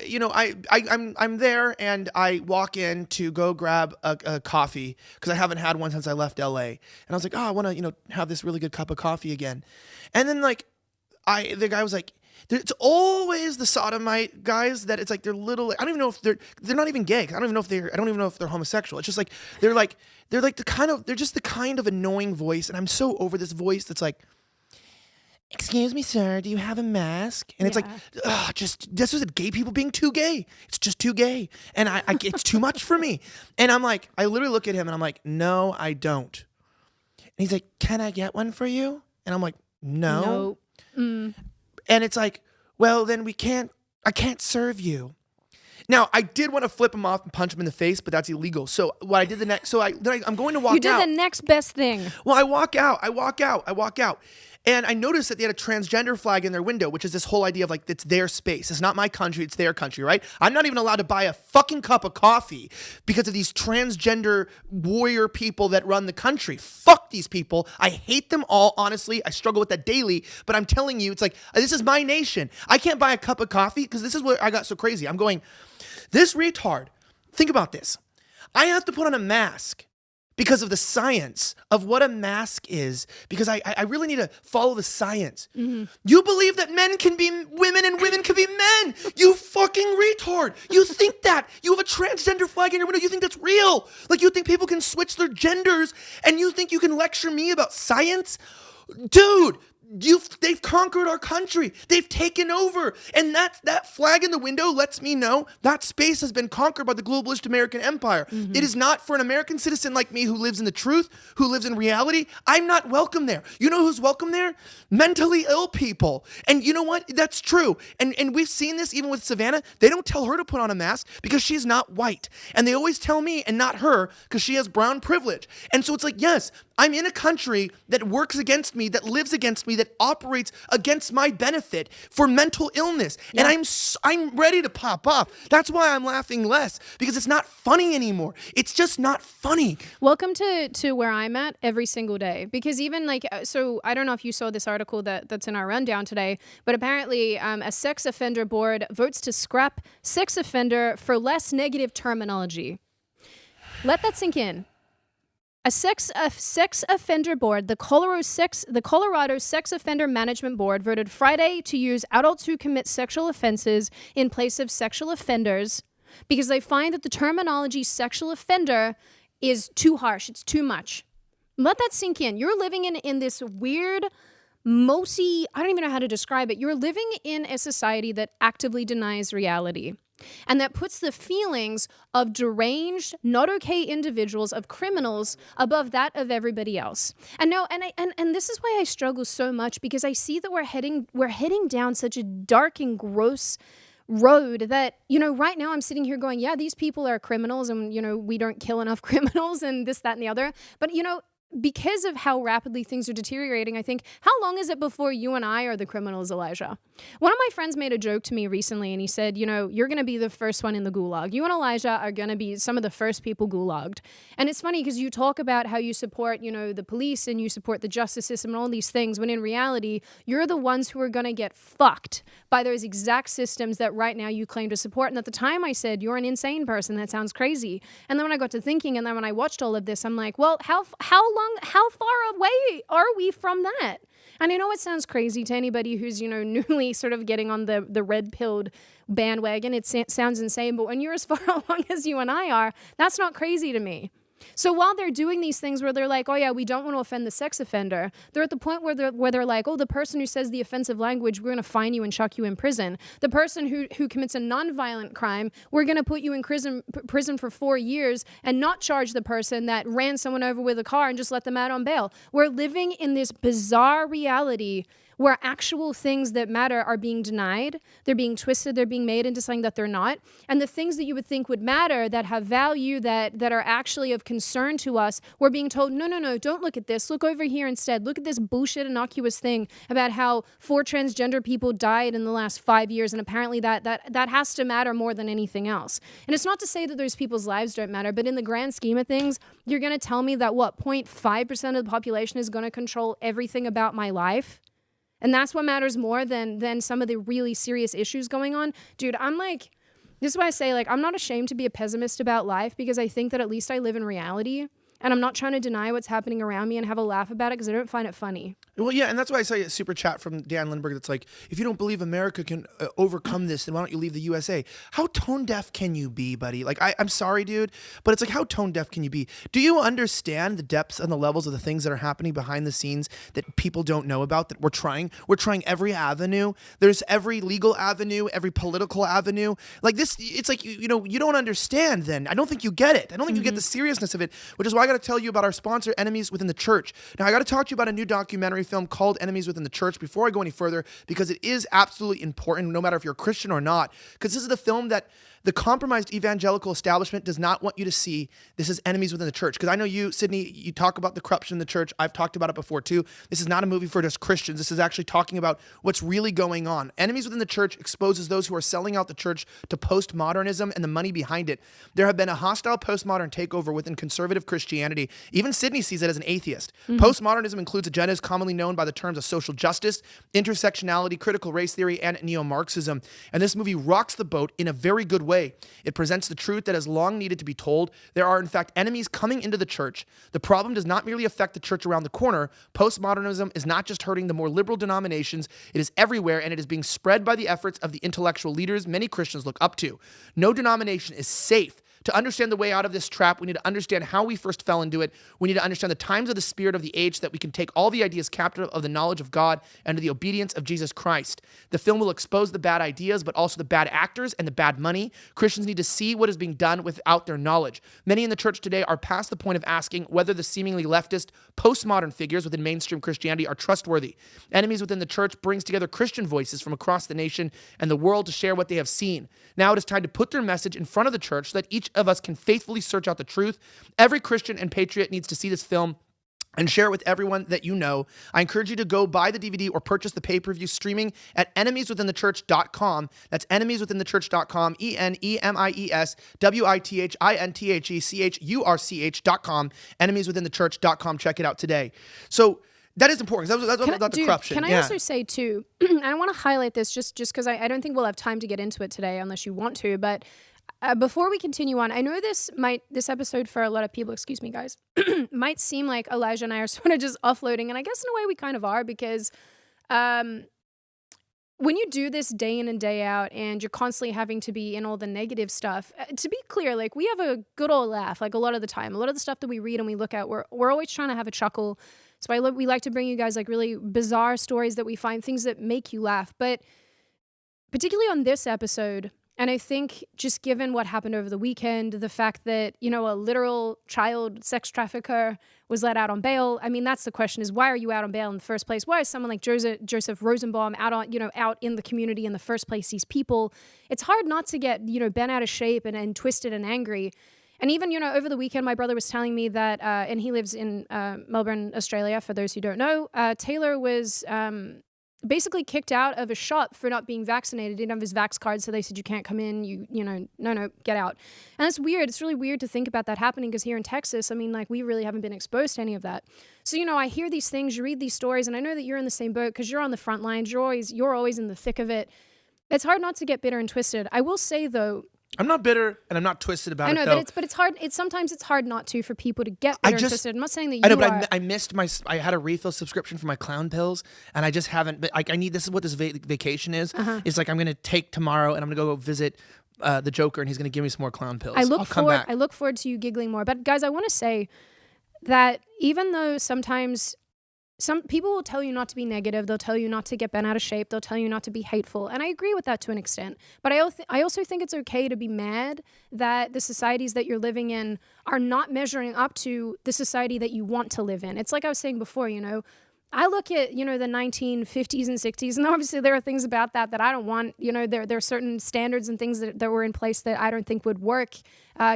I'm there and I walk in to go grab a coffee because I haven't had one since I left LA. And I was like, I want to have this really good cup of coffee again. And then the guy was like, it's always the sodomite guys that it's like they're little. I don't even know if they're not even gay. I don't even know if they're homosexual. It's just like they're just the kind of annoying voice. And I'm so over this voice that's like, excuse me, sir, do you have a mask? And it's like, this is gay people being too gay. It's just too gay. And it's too much for me. And I'm like, I literally look at him and I'm like, no, I don't. And he's like, can I get one for you? And I'm like, no. Nope. And it's like, well, then I can't serve you. Now, I did want to flip him off and punch him in the face, but that's illegal. So what I did I'm going to walk out. You did the next best thing. Well, I walk out. And I noticed that they had a transgender flag in their window, which is this whole idea of like, it's their space. It's not my country, it's their country, right? I'm not even allowed to buy a fucking cup of coffee because of these transgender warrior people that run the country. Fuck these people. I hate them all, honestly. I struggle with that daily, but I'm telling you, it's like, this is my nation. I can't buy a cup of coffee because this is where I got so crazy. I'm going, this retard, think about this. I have to put on a mask because of the science of what a mask is, because I really need to follow the science. Mm-hmm. You believe that men can be women and women can be men. You fucking retard. You think that. You have a transgender flag in your window. You think that's real. Like, you think people can switch their genders and you think you can lecture me about science? Dude, they've conquered our country. They've taken over. And that flag in the window lets me know that space has been conquered by the globalist American empire. Mm-hmm. It is not for an American citizen like me who lives in the truth, who lives in reality. I'm not welcome there. You know who's welcome there? Mentally ill people. And you know what? That's true. And we've seen this even with Savannah. They don't tell her to put on a mask because she's not white. And they always tell me and not her because she has brown privilege. And so it's like, yes, I'm in a country that works against me, that lives against me, that operates against my benefit for mental illness. Yeah. And I'm ready to pop off. That's why I'm laughing less, because it's not funny anymore. It's just not funny. Welcome to where I'm at every single day. Because even so I don't know if you saw this article that's in our rundown today, but apparently a sex offender board votes to scrap sex offender for less negative terminology. Let that sink in. A sex offender board, the Colorado Sex Offender Management Board, voted Friday to use adults who commit sexual offenses in place of sexual offenders because they find that the terminology sexual offender is too harsh. It's too much. Let that sink in. You're living in this weird, mosey, I don't even know how to describe it. You're living in a society that actively denies reality. And that puts the feelings of deranged, not okay individuals, of criminals, above that of everybody else. And no, and this is why I struggle so much, because I see that we're heading down such a dark and gross road that, right now I'm sitting here going, yeah, these people are criminals and, we don't kill enough criminals and this, that, and the other. But, because of how rapidly things are deteriorating, I think, how long is it before you and I are the criminals, Elijah? One of my friends made a joke to me recently, and he said, you're going to be the first one in the gulag. You and Elijah are going to be some of the first people gulagged. And it's funny because you talk about how you support, the police and you support the justice system and all these things, when in reality, you're the ones who are going to get fucked by those exact systems that right now you claim to support. And at the time I said, you're an insane person. That sounds crazy. And then when I got to thinking, and then when I watched all of this, I'm like, well, how far away are we from that? And I know it sounds crazy to anybody who's, newly sort of getting on the red-pilled bandwagon. It sounds insane, but when you're as far along as you and I are, that's not crazy to me. So while they're doing these things where they're like, oh yeah, we don't want to offend the sex offender, they're at the point where they're like, oh, the person who says the offensive language, we're going to fine you and chuck you in prison. The person who commits a nonviolent crime, we're going to put you in prison for 4 years and not charge the person that ran someone over with a car and just let them out on bail. We're living in this bizarre reality where actual things that matter are being denied, they're being twisted, they're being made into something that they're not. And the things that you would think would matter, that have value, that are actually of concern to us, we're being told, no, don't look at this. Look over here instead. Look at this bullshit innocuous thing about how 4 transgender people died in the last 5 years, and apparently that has to matter more than anything else. And it's not to say that those people's lives don't matter, but in the grand scheme of things, you're going to tell me that, 0.5% of the population is going to control everything about my life? And that's what matters more than some of the really serious issues going on. Dude, I'm like, this is why I say, like, I'm not ashamed to be a pessimist about life, because I think that at least I live in reality. And I'm not trying to deny what's happening around me and have a laugh about it, because I don't find it funny. Well, yeah, and that's why I say a super chat from Dan Lindbergh that's like, if you don't believe America can overcome this, then why don't you leave the USA? How tone deaf can you be, buddy? Like, I'm sorry, dude, but it's like, how tone deaf can you be? Do you understand the depths and the levels of the things that are happening behind the scenes that people don't know about, that we're trying every avenue? There's every legal avenue, every political avenue. Like this, it's like, you don't understand then. I don't think you get it. I don't think you get the seriousness of it, which is why I got to tell you about our sponsor, Enemies Within the Church. Now, I got to talk to you about a new documentary film called Enemies Within the Church before I go any further, because it is absolutely important, no matter if you're a Christian or not, because this is the film that the compromised evangelical establishment does not want you to see. This is Enemies Within the Church. Because I know you, Sydney, you talk about the corruption in the church. I've talked about it before too. This is not a movie for just Christians. This is actually talking about what's really going on. Enemies Within the Church exposes those who are selling out the church to postmodernism and the money behind it. There have been a hostile postmodern takeover within conservative Christianity. Even Sydney sees it as an atheist. Postmodernism includes agendas commonly known by the terms of social justice, intersectionality, critical race theory, and neo-Marxism. And this movie rocks the boat in a very good way. It presents the truth that has long needed to be told. There are, in fact, enemies coming into the church. The problem does not merely affect the church around the corner. Postmodernism is not just hurting the more liberal denominations. It is everywhere, and it is being spread by the efforts of the intellectual leaders many Christians look up to. No denomination is safe. To understand the way out of this trap, we need to understand how we first fell into it. We need to understand the times of the spirit of the age, so that we can take all the ideas captive of the knowledge of God and to the obedience of Jesus Christ. The film will expose the bad ideas, but also the bad actors and the bad money. Christians need to see what is being done without their knowledge. Many in the church today are past the point of asking whether the seemingly leftist, postmodern figures within mainstream Christianity are trustworthy. Enemies Within the Church brings together Christian voices from across the nation and the world to share what they have seen. Now it is time to put their message in front of the church, so that each of us can faithfully search out the truth. Every Christian and patriot needs to see this film and share it with everyone that you know. I encourage you to go buy the DVD or purchase the pay-per-view streaming at enemieswithinthechurch.com. That's enemieswithinthechurch.com, enemieswithinthechurch.com, enemieswithinthechurch.com. Check it out today. So that is important. That's about the corruption. Can I also say too, and I want to highlight this just because I don't think we'll have time to get into it today unless you want to, but before we continue on, I know this episode for a lot of people, excuse me guys, might seem like Elijah and I are sort of just offloading, and I guess in a way we kind of are, because when you do this day in and day out and you're constantly having to be in all the negative stuff, to be clear, like, we have a good old laugh, like, a lot of the time. A lot of the stuff that we read and we look at, we're always trying to have a chuckle. So we like to bring you guys like really bizarre stories that we find, things that make you laugh. But particularly on this episode, and I think just given what happened over the weekend, the fact that, a literal child sex trafficker was let out on bail. I mean, that's the question, is why are you out on bail in the first place? Why is someone like Joseph Rosenbaum out in the community in the first place? These people, it's hard not to get, bent out of shape and twisted and angry. And even, over the weekend, my brother was telling me that, and he lives in Melbourne, Australia, for those who don't know, Taylor was basically kicked out of a shop for not being vaccinated. He didn't have his vax card, so they said, you can't come in, no, get out. And it's weird. It's really weird to think about that happening, because here in Texas, I mean, like, we really haven't been exposed to any of that. So, I hear these things, you read these stories, and I know that you're in the same boat because you're on the front lines. You're always in the thick of it. It's hard not to get bitter and twisted. I will say, though, I'm not bitter and I'm not twisted about it. I know, but it's hard. Sometimes it's hard not to, for people to get bitter and twisted. I'm not saying that you are. I missed I had a refill subscription for my clown pills, and I just haven't. But this is what this vacation is. It's like, I'm going to take tomorrow and I'm going to go visit the Joker, and he's going to give me some more clown pills. I I'll come back. look forward to you giggling more. But guys, I want to say that even though sometimes some people will tell you not to be negative, they'll tell you not to get bent out of shape, they'll tell you not to be hateful, and I agree with that to an extent. But I also think it's okay to be mad that the societies that you're living in are not measuring up to the society that you want to live in. It's like I was saying before, I look at, the 1950s and 60s, and obviously there are things about that I don't want. There are certain standards and things that were in place that I don't think would work,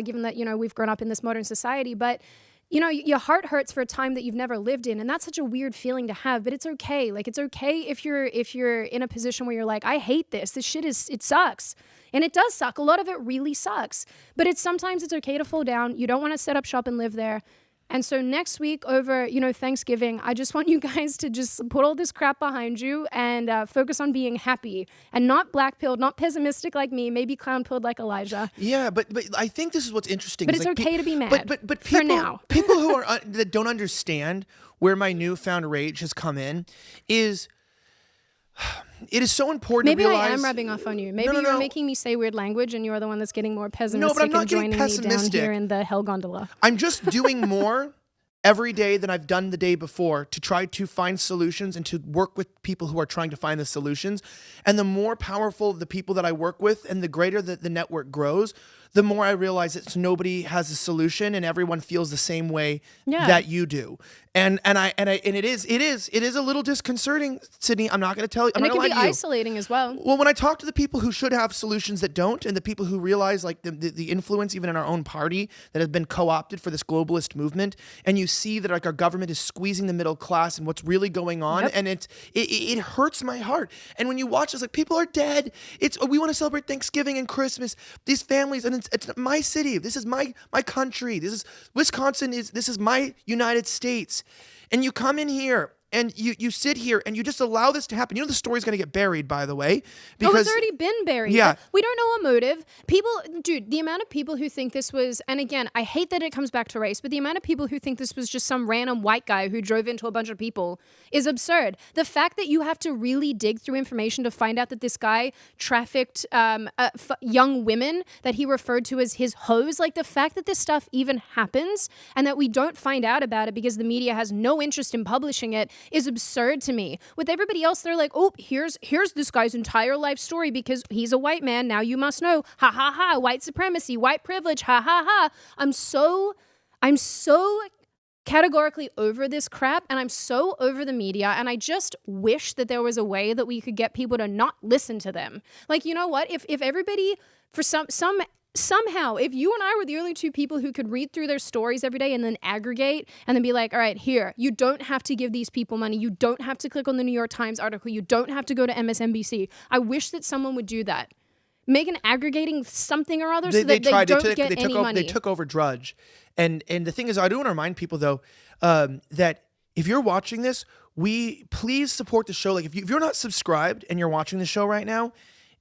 given that, we've grown up in this modern society. But your heart hurts for a time that you've never lived in, and that's such a weird feeling to have, but it's okay. Like, it's okay if you're in a position where you're like, I hate this. This shit it sucks. And it does suck. A lot of it really sucks. But sometimes it's okay to fall down. You don't want to set up shop and live there. And so next week over, Thanksgiving, I just want you guys to just put all this crap behind you and focus on being happy and not black-pilled, not pessimistic like me, maybe clown-pilled like Elijah. Yeah, but I think this is what's interesting. But it's okay to be mad. But for now. People who are that don't understand where my newfound rage has come in is. It is so important Maybe to realize... I am rubbing off on you. Maybe you're making me say weird language and you're the one that's getting more pessimistic but I'm not and joining getting me down here in the hell gondola. I'm just doing more every day than I've done the day before to try to find solutions and to work with people who are trying to find the solutions. And the more powerful the people that I work with and the greater the network grows, the more I realize that nobody has a solution and everyone feels the same way that you do. And it is a little disconcerting, Sydney. I'm not going to tell you. And it can be isolating as well. Well, when I talk to the people who should have solutions that don't, and the people who realize like the influence even in our own party that has been co-opted for this globalist movement, and you see that like our government is squeezing the middle class and what's really going on, and it hurts my heart. And when you watch this, like people are dead. We want to celebrate Thanksgiving and Christmas. These families, and it's my city. This is my country. This is Wisconsin. This is my United States. And you come in here and you sit here and you just allow this to happen. The story's going to get buried, by the way. Because it's already been buried. Yeah. We don't know a motive. The amount of people who think this was, and again, I hate that it comes back to race, but the amount of people who think this was just some random white guy who drove into a bunch of people is absurd. The fact that you have to really dig through information to find out that this guy trafficked young women that he referred to as his hoes, like the fact that this stuff even happens and that we don't find out about it because the media has no interest in publishing it is absurd to me. With everybody else, they're like, oh, here's this guy's entire life story because he's a white man. Now you must know. Ha ha ha. White supremacy, white privilege. Ha ha ha. I'm so categorically over this crap, and I'm so over the media, and I just wish that there was a way that we could get people to not listen to them. Like, you know what? If everybody, for somehow, if you and I were the only two people who could read through their stories every day and then aggregate and then be like, all right, here, you don't have to give these people money. You don't have to click on the New York Times article. You don't have to go to MSNBC. I wish that someone would do that. Make an aggregating something or other so that they don't get any money. They took over Drudge. And the thing is, I do want to remind people, though, that if you're watching this, please support the show. Like, if you're not subscribed and you're watching the show right now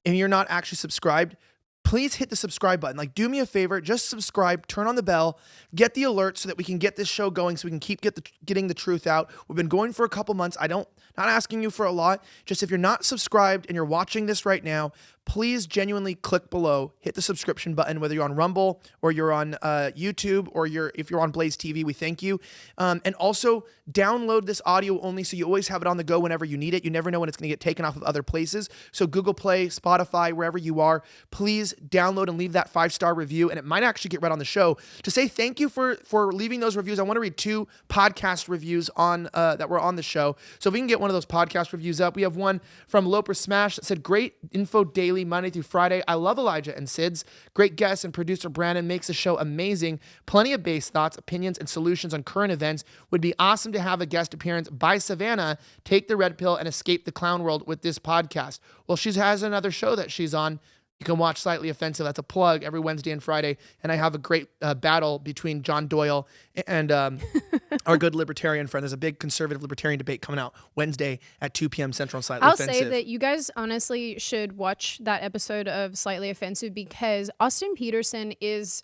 and you're not actually subscribed, please hit the subscribe button. Like, do me a favor, just subscribe, turn on the bell, get the alert so that we can get this show going, so we can keep getting the truth out. We've been going for a couple months. Not asking you for a lot. Just if you're not subscribed and you're watching this right now, please genuinely click below, hit the subscription button, whether you're on Rumble or you're on YouTube or if you're on Blaze TV, we thank you. And also download this audio only so you always have it on the go whenever you need it. You never know when it's going to get taken off of other places. So Google Play, Spotify, wherever you are, please download and leave that 5-star review. And it might actually get read on the show. To say thank you for leaving those reviews, I want to read 2 podcast reviews on that were on the show. So if we can get one of those podcast reviews up, we have one from Loper Smash that said, great info daily, Monday through Friday. I love Elijah and Sids. Great guest and producer Brandon makes the show amazing. Plenty of base thoughts, opinions, and solutions on current events. Would be awesome to have a guest appearance by Savannah take the red pill and escape the clown world with this podcast. Well, she has another show that she's on. You can watch Slightly Offensive. That's a plug every Wednesday and Friday. And I have a great battle between John Doyle and our good libertarian friend. There's a big conservative libertarian debate coming out Wednesday at 2 p.m. Central on Slightly Offensive. I'll say that you guys honestly should watch that episode of Slightly Offensive because Austin Peterson is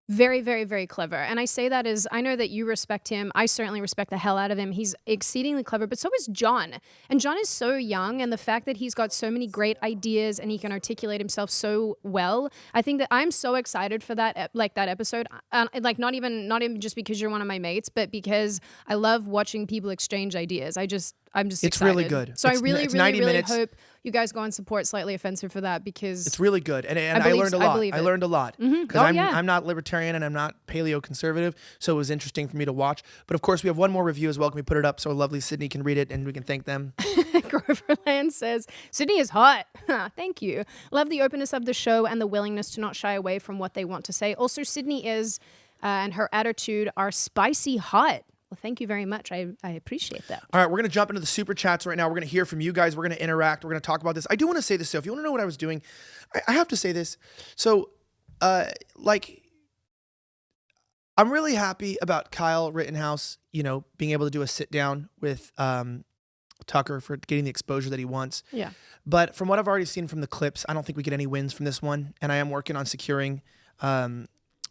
Very, very, very clever. And I say that as I know that you respect him. I certainly respect the hell out of him. He's exceedingly clever, but so is John. And John is so young. And the fact that he's got so many great ideas and he can articulate himself so well, I think that I'm so excited for that, that episode. Like not even just because you're one of my mates, but because I love watching people exchange ideas. I'm just It's excited. really good. So I It's really 90 minutes. hope you guys go and support Slightly Offensive for that because It's really good, and I believe- learned a I lot. believe I it. learned a lot because Oh, yeah. I'm not libertarian and I'm not paleo conservative, so it was interesting for me to watch. But of course, we have one more review as well. Can we put it up so lovely Sydney can read it and we can thank them? Groverland says, Sydney is hot. Thank you. Love the openness of the show and the willingness to not shy away from what they want to say. Also, Sydney is, and her attitude are spicy hot. Well, thank you very much. I appreciate that. All right, we're going to jump into the super chats right now. We're going to hear from you guys. We're going to interact. We're going to talk about this. I do want to say this, though. If you want to know what I was doing, I have to say this. So, I'm really happy about Kyle Rittenhouse, being able to do a sit down with Tucker for getting the exposure that he wants. Yeah. But from what I've already seen from the clips, I don't think we get any wins from this one. And I am working on securing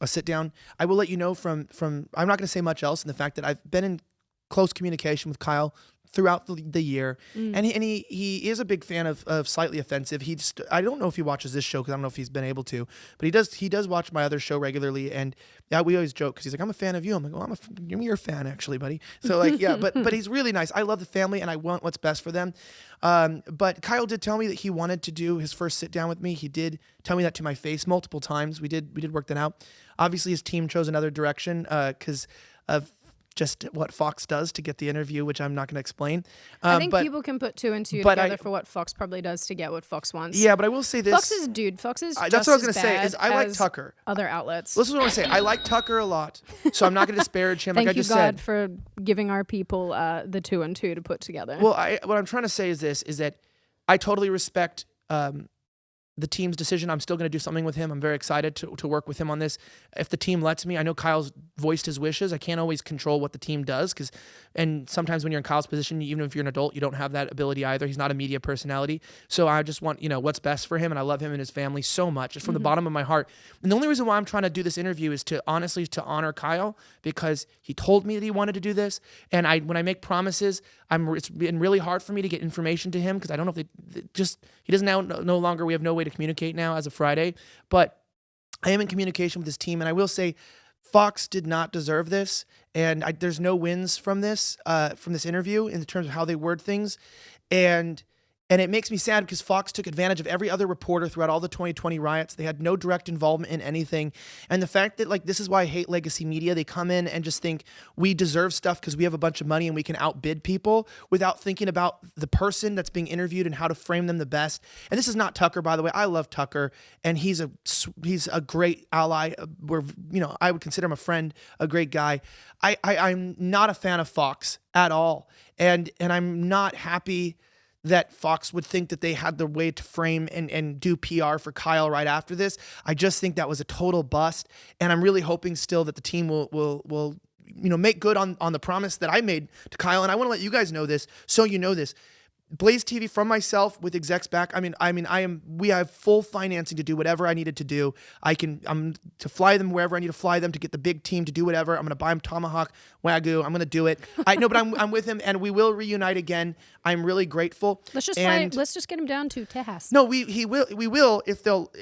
a sit down. I will let you know from I'm not going to say much else in the fact that I've been in close communication with Kyle throughout the year, and he is a big fan of Slightly Offensive. I don't know if he watches this show because I don't know if he's been able to, but he does watch my other show regularly, and we always joke because he's like, I'm a fan of you. I'm like, well, you're a fan actually, buddy. So like, yeah, but he's really nice. I love the family and I want what's best for them. But Kyle did tell me that he wanted to do his first sit down with me. He did tell me that to my face multiple times. We did work that out. Obviously, his team chose another direction because of just what Fox does to get the interview, which I'm not going to explain. I think people can put two and two together for what Fox probably does to get what Fox wants. Yeah, but I will say this. Fox is just that's what I was going to say. Is I like Tucker. Other outlets. This is what I want to say. I like Tucker a lot, so I'm not going to disparage him. Thank like I you, just God, said. for giving our people the two and two to put together. Well, what I'm trying to say is this: is that I totally respect the team's decision. I'm still going to do something with him. I'm very excited to work with him on this. If the team lets me, I know Kyle's voiced his wishes. I can't always control what the team does and sometimes when you're in Kyle's position, even if you're an adult, you don't have that ability either. He's not a media personality. So I just want, what's best for him. And I love him and his family so much, just from the bottom of my heart. And the only reason why I'm trying to do this interview is to honor Kyle, because he told me that he wanted to do this. And when I make promises, it's been really hard for me to get information to him because I don't know if he doesn't now no longer, we have no way to communicate now as of Friday, but I am in communication with his team. And I will say Fox did not deserve this. And there's no wins from this interview in terms of how they word things. And it makes me sad because Fox took advantage of every other reporter throughout all the 2020 riots. They had no direct involvement in anything. And the fact that, this is why I hate legacy media. They come in and just think we deserve stuff because we have a bunch of money and we can outbid people without thinking about the person that's being interviewed and how to frame them the best. And this is not Tucker, by the way. I love Tucker, and he's a great ally. I would consider him a friend, a great guy. I'm not a fan of Fox at all. And I'm not happy that Fox would think that they had the way to frame and do PR for Kyle right after this. I just think that was a total bust. And I'm really hoping still that the team will make good on the promise that I made to Kyle. And I want to let you guys know this, so you know this. Blaze TV, from myself with execs back. We have full financing to do whatever I needed to do. I'm to fly them wherever I need to fly them, to get the big team to do whatever. I'm going to buy them Tomahawk Wagyu. I'm going to do it. I know, but I'm with him, and we will reunite again. I'm really grateful. Let's just get him down to Tejas. No, we will if they'll.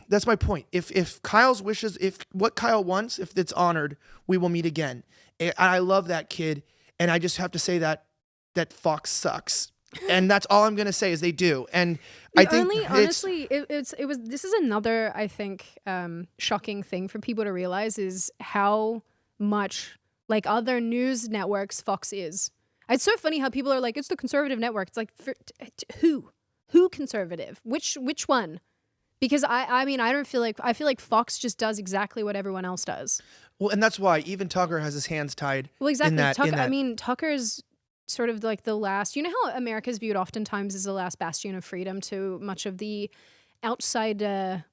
That's my point. If Kyle's wishes, if what Kyle wants, if it's honored, we will meet again. And I love that kid, and I just have to say that Fox sucks. And that's all I'm going to say is they do. And I think honestly, this is another, I think, shocking thing for people to realize is how much like other news networks Fox is. It's so funny how people are like, it's the conservative network. It's like, who conservative? Which one? Because I feel like Fox just does exactly what everyone else does. Well, and that's why even Tucker has his hands tied. Well, exactly. In that. Tucker's sort of like the last, how America's viewed oftentimes as the last bastion of freedom to much of the outside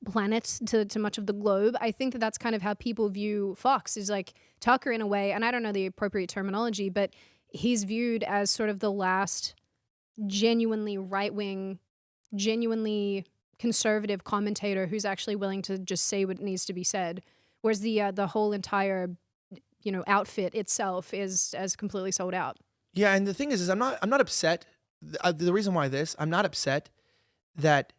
planet, to much of the globe. I think that's kind of how people view Fox, is like Tucker in a way, and I don't know the appropriate terminology, but he's viewed as sort of the last genuinely right-wing, genuinely conservative commentator who's actually willing to just say what needs to be said. whereas the whole entire outfit itself is as completely sold out. Yeah, and the thing is I'm not upset. The reason why I'm not upset that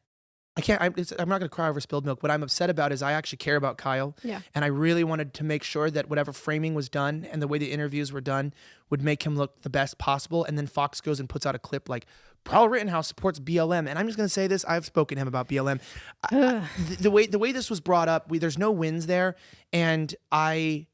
I'm not going to cry over spilled milk. What I'm upset about is I actually care about Kyle. Yeah. And I really wanted to make sure that whatever framing was done and the way the interviews were done would make him look the best possible. And then Fox goes and puts out a clip like, Kyle Rittenhouse supports BLM. And I'm just going to say this. I've spoken to him about BLM. The way this was brought up, there's no wins there. And I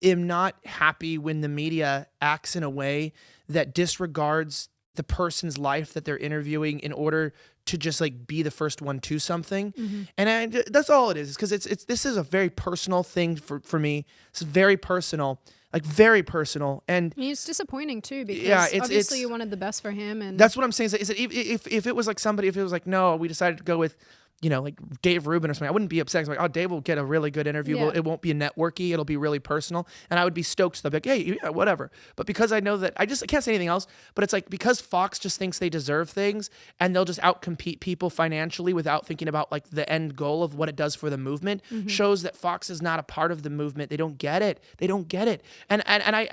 am not happy when the media acts in a way that disregards the person's life that they're interviewing in order to just like be the first one to something. Mm-hmm. And that's all it is because this is a very personal thing for me. It's very personal, like very personal. And it's disappointing too because obviously you wanted the best for him. And that's what I'm saying. Is that if it was like somebody, if it was like, no, we decided to go with, like Dave Rubin or something, I wouldn't be upset. Like, oh, Dave will get a really good interview. Yeah. It won't be a networky. It'll be really personal. And I would be stoked. So they'll be like, hey, yeah, whatever. But because I know that I can't say anything else, but it's like, because Fox just thinks they deserve things and they'll just outcompete people financially without thinking about like the end goal of what it does for the movement, shows that Fox is not a part of the movement. They don't get it. They don't get it. And I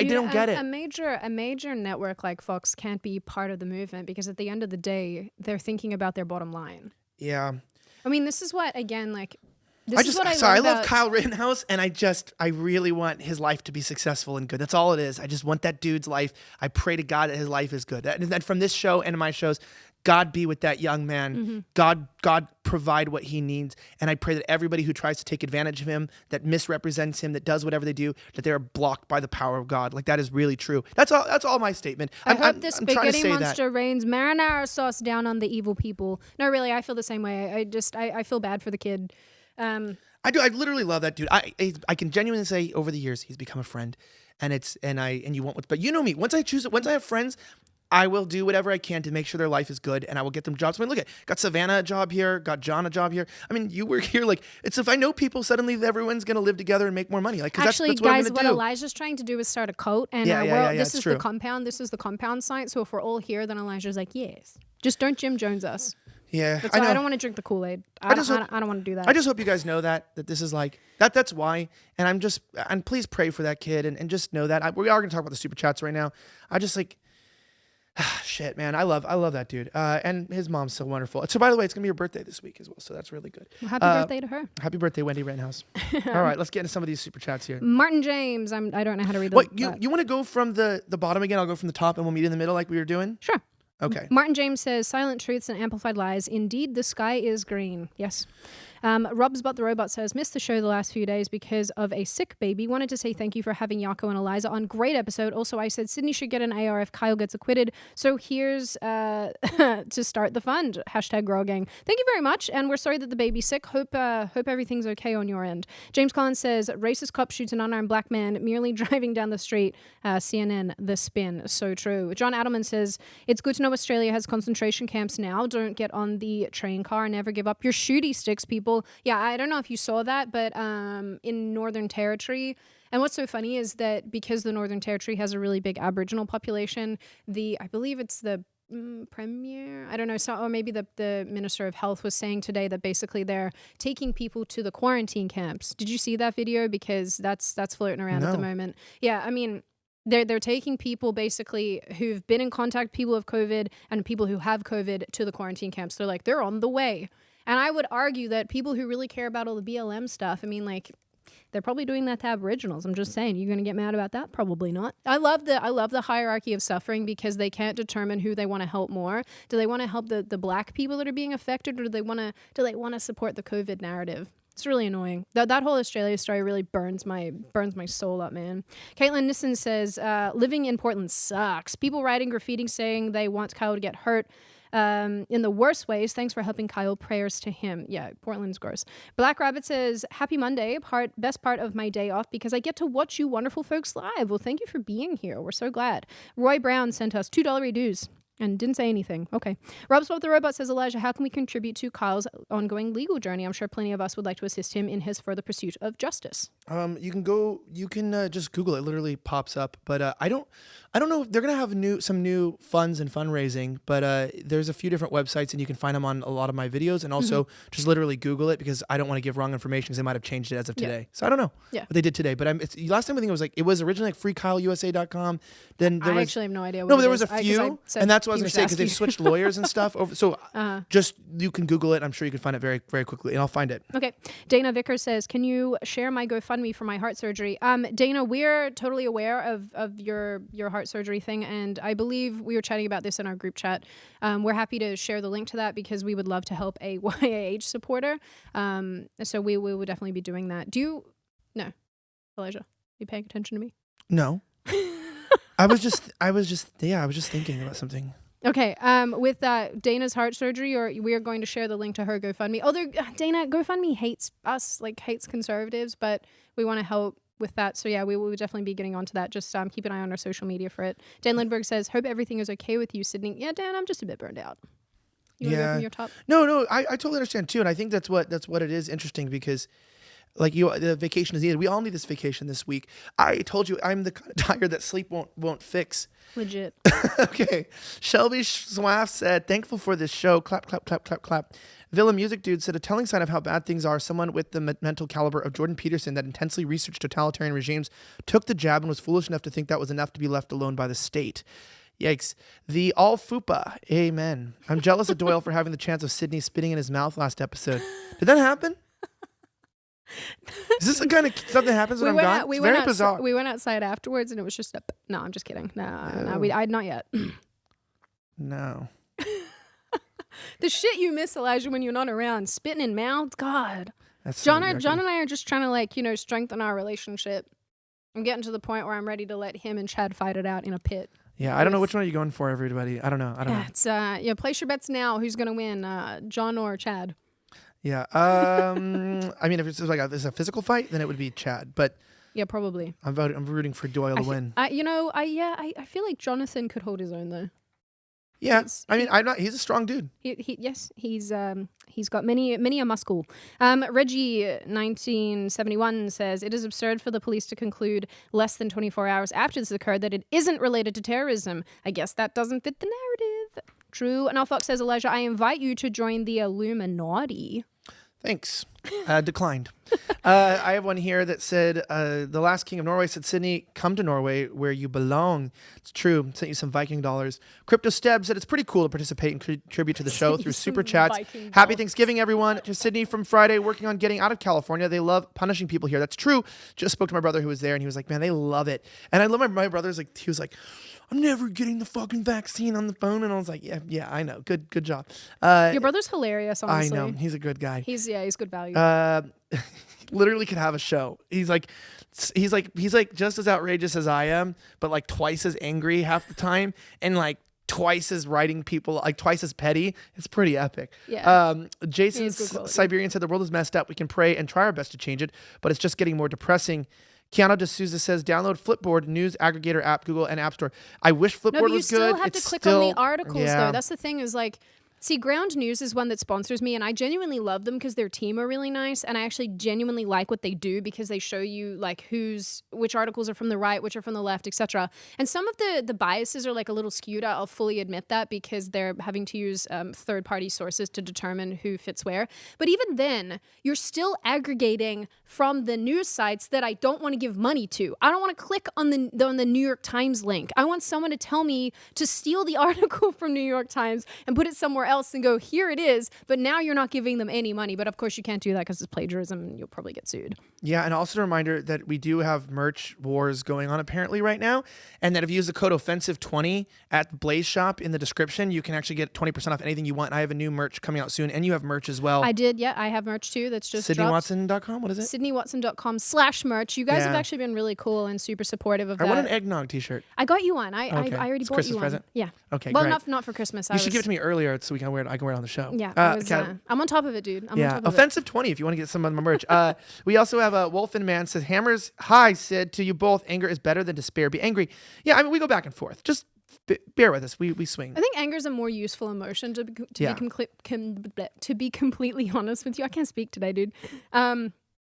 don't get it. A major network like Fox can't be part of the movement because at the end of the day, they're thinking about their bottom line. Yeah. I mean, this is what, again, like, I love Kyle Rittenhouse, and I really want his life to be successful and good. That's all it is. I just want that dude's life. I pray to God that his life is good. And then from this show and my shows, God be with that young man. God provide what he needs. And I pray that everybody who tries to take advantage of him, that misrepresents him, that does whatever they do, that they are blocked by the power of God. Like, that is really true. That's all my statement. I hope this spaghetti monster rains marinara sauce down on the evil people. No, really, I feel the same way. I feel bad for the kid. I do. I literally love that dude. I can genuinely say over the years he's become a friend, and you want what, but you know me. Once I have friends, I will do whatever I can to make sure their life is good, and I will get them jobs. I mean, look got Savannah a job here, got John a job here. I mean, you work here. Like, it's if I know people, suddenly everyone's gonna live together and make more money. Like, actually, that's guys, what what Elijah's trying to do is start a cult, and this is the compound. This is the compound site. So if we're all here, then Elijah's like, yes, just don't Jim Jones us. Yeah, that's why I don't want to drink the Kool-Aid. I don't want to do that. I just hope you guys know that this is like that. That's why. And please pray for that kid and just know that we are going to talk about the super chats right now. I just like, shit, man. I love that dude. And his mom's so wonderful. So by the way, it's going to be your birthday this week as well. So that's really good. Well, happy birthday to her. Happy birthday, Wendy Rittenhouse. All right, let's get into some of these super chats here. Martin James. I don't know how to read them. What you want to go from the bottom again? I'll go from the top and we'll meet in the middle like we were doing. Sure. Okay. Martin James says, silent truths and amplified lies. Indeed, the sky is green. Yes. Rob's But the Robot says, missed the show the last few days because of a sick baby. Wanted to say thank you for having Yako and Eliza on. Great episode. Also, I said Sydney should get an AR if Kyle gets acquitted. So here's to start the fund. Hashtag Girl Gang. Thank you very much. And we're sorry that the baby's sick. Hope everything's okay on your end. James Collins says, racist cop shoots an unarmed black man merely driving down the street. CNN, The Spin. So true. John Adelman says, it's good to know Australia has concentration camps now. Don't get on the train car. Never give up your shooty sticks, people. Yeah, I don't know if you saw that, but in Northern Territory, and what's so funny is that because the Northern Territory has a really big Aboriginal population, I believe it's the Premier, I don't know, or maybe the Minister of Health was saying today that basically they're taking people to the quarantine camps. Did you see that video? Because that's floating around at the moment. Yeah, I mean, they're taking people basically who've been in contact with people with COVID and people who have COVID to the quarantine camps. They're like, they're on the way. And I would argue that people who really care about all the BLM stuff, I mean, like, they're probably doing that to Aboriginals. I'm just saying, you're going to get mad about that? Probably not. I love the hierarchy of suffering because they can't determine who they want to help more. Do they want to help the black people that are being affected, or do they want to support the COVID narrative? It's really annoying. That whole Australia story really burns my soul up, man. Caitlin Nissen says, living in Portland sucks. People writing graffiti saying they want Kyle to get hurt. In the worst ways. Thanks for helping Kyle. Prayers to him. Yeah, Portland's gross. Black Rabbit says, happy Monday. Best part of my day off because I get to watch you wonderful folks live. Well, thank you for being here. We're so glad. Roy Brown sent us $2 dues. And didn't say anything. Okay. Rob Spot the Robot says, Elijah, how can we contribute to Kyle's ongoing legal journey? I'm sure plenty of us would like to assist him in his further pursuit of justice. You can just Google it. It literally pops up. But I don't know. They're going to have some new funds and fundraising, but there's a few different websites and you can find them on a lot of my videos, and also just literally Google it, because I don't want to give wrong information because they might have changed it as of today. So I don't know what they did today, but last time I think it was originally like freekyleusa.com. Then there I was, actually have no idea what no, it there was is. a few, and that's what I was going to say, because they've switched lawyers and stuff over. So just, you can Google it. I'm sure you can find it very, very quickly, and I'll find it. Okay. Dana Vickers says, can you share my GoFundMe for my heart surgery? Dana, we're totally aware of your heart surgery thing, and I believe we were chatting about this in our group chat. We're happy to share the link to that because we would love to help a YAH supporter. So we will definitely be doing that. No, Elijah, you paying attention to me? No. I was just thinking about something. Okay. With Dana's heart surgery, we are going to share the link to her GoFundMe. Although Dana, GoFundMe hates us, hates conservatives, but we want to help with that. So yeah, we will definitely be getting onto that. Just keep an eye on our social media for it. Dan Lindbergh says, hope everything is okay with you, Sydney. Yeah, Dan, I'm just a bit burned out. You want to go from your top? No, I totally understand too, and I think that's what it is interesting, because the vacation is needed. We all need this vacation this week. I told you I'm the kind of tired that sleep won't fix. Legit. Okay. Shelby Swaff said, thankful for this show. Clap, clap, clap, clap, clap. Villa Music Dude said, a telling sign of how bad things are, someone with the mental caliber of Jordan Peterson that intensely researched totalitarian regimes took the jab and was foolish enough to think that was enough to be left alone by the state. Yikes. The all fupa. Amen. I'm jealous of Doyle for having the chance of Sydney spitting in his mouth last episode. Did that happen? Is this the kind of stuff that happens when I'm gone? It's very bizarre. We went outside afterwards and it was just no, I'm just kidding. No, not yet. No. The shit you miss, Elijah, when you're not around. Spitting in mouths, God. That's John and I are just trying to strengthen our relationship. I'm getting to the point where I'm ready to let him and Chad fight it out in a pit. Yeah, I don't know which one are you going for, everybody. I don't know. It's place your bets now. Who's gonna win, John or Chad? Yeah. I mean, if it's it's a physical fight, then it would be Chad. But yeah, probably. I'm rooting for Doyle to win. I feel like Jonathan could hold his own though. Yeah, he's a strong dude. He's got many a muscle. Reggie 1971 says it is absurd for the police to conclude less than 24 hours after this occurred that it isn't related to terrorism. I guess that doesn't fit the narrative. True. And Fox says, Elijah, I invite you to join the Illuminati. Thanks. Declined. I have one here that said, the last king of Norway said, Sydney, come to Norway where you belong. It's true. Sent you some Viking dollars. Crypto Steb said, it's pretty cool to participate and contribute to the show through super chats. Happy Thanksgiving, everyone. To Sydney from Friday, working on getting out of California. They love punishing people here. That's true. Just spoke to my brother who was there, and he was like, man, they love it. And I love my brother's like, he was like, I'm never getting the fucking vaccine on the phone. And I was like, yeah, I know. Good job. Your brother's hilarious, honestly. I know. He's a good guy. He's good value. Literally could have a show. He's like just as outrageous as I am, but like twice as angry half the time, and like twice as writing people, like twice as petty. It's pretty epic. Yeah. Jason Siberian said the world is messed up. We can pray and try our best to change it, but it's just getting more depressing. Keanu D'Souza says, download Flipboard, news aggregator app, Google and App Store. I wish Flipboard was good. You still have to click on the articles, though. That's the thing is see, Ground News is one that sponsors me, and I genuinely love them because their team are really nice, and I actually genuinely like what they do because they show you which articles are from the right, which are from the left, etc. And some of the biases are a little skewed. I'll fully admit that because they're having to use third-party sources to determine who fits where. But even then, you're still aggregating from the news sites that I don't want to give money to. I don't want to click on the New York Times link. I want someone to tell me to steal the article from New York Times and put it somewhere else and go, here it is, but now you're not giving them any money. But of course you can't do that because it's plagiarism and you'll probably get sued. Yeah, and also a reminder that we do have merch wars going on apparently right now, and that if you use the code offensive20 at Blaze Shop in the description, you can actually get 20% off anything you want. I have a new merch coming out soon, and you have merch as well. I did, yeah. I have merch too. That's just SydneyWatson.com. What is it? SydneyWatson.com/merch. You guys have actually been really cool and super supportive of that. I want an eggnog t-shirt. I got you one. I already bought Christmas you one. present? Yeah. Okay, well, great. not for Christmas. You should give it to me earlier so I can wear it on the show. Yeah, I'm on top of it, dude. I'm on top of Offensive 20 if you want to get some of my merch. We also have a Wolf and Man says, Hammers, hi, Sid, to you both. Anger is better than despair. Be angry. Yeah, I mean, we go back and forth. Just bear with us. We swing. I think anger is a more useful emotion to be completely honest with you. I can't speak today, dude.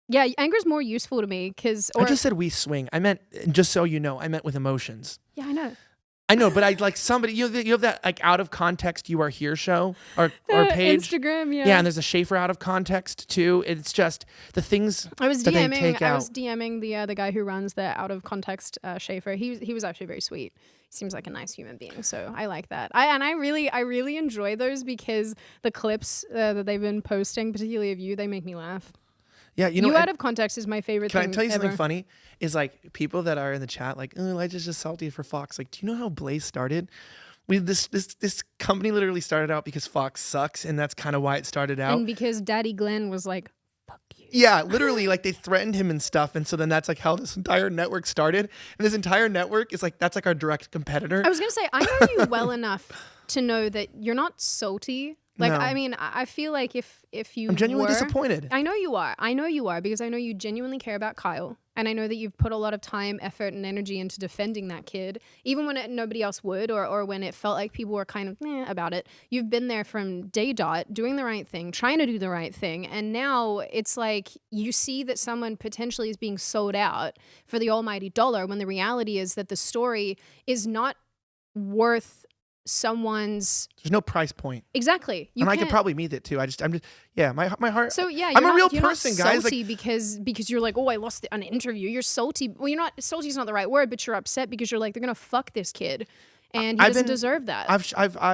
Yeah, anger is more useful to me because. I just said we swing. I meant, just so you know, I meant with emotions. Yeah, I know. I know, but I like somebody. You have that like out of context. You are here show or page. Instagram, yeah. Yeah, and there's a Schaefer out of context too. It's just the things I was that DMing. they take out. I was DMing the guy who runs the out of context Schaefer. He was actually very sweet. He seems like a nice human being, so I like that. I really enjoy those because the clips that they've been posting, particularly of you, they make me laugh. Yeah, you know, you out of context is my favorite thing. Can I tell you ever. something funny? Is like people that are in the chat, like, oh, Elijah's just salty for Fox. Like, do you know how Blaze started? This company literally started out because Fox sucks, and that's kind of why it started out. And because Daddy Glenn was like, fuck you. Yeah, literally, like they threatened him and stuff, and so then that's like how this entire network started. And this entire network is like that's like our direct competitor. I was gonna say I know you well enough to know that you're not salty. Like, No. I mean, I feel like if you I'm genuinely were, disappointed. I know you are. I know you are because I know you genuinely care about Kyle. And I know that you've put a lot of time, effort, and energy into defending that kid, even when nobody else would or when it felt like people were kind of about it. You've been there from day dot, doing the right thing, trying to do the right thing. And now it's like you see that someone potentially is being sold out for the almighty dollar when the reality is that the story is not worth someone's There's no price point, exactly. and I could probably meet it too. I'm just yeah, my heart. So yeah, I'm you're a real you're person, not guys. salty because you're like, oh, I lost an interview. You're salty. Well, you're not. Salty is not the right word, but you're upset because you're like, they're gonna fuck this kid, and he doesn't deserve that.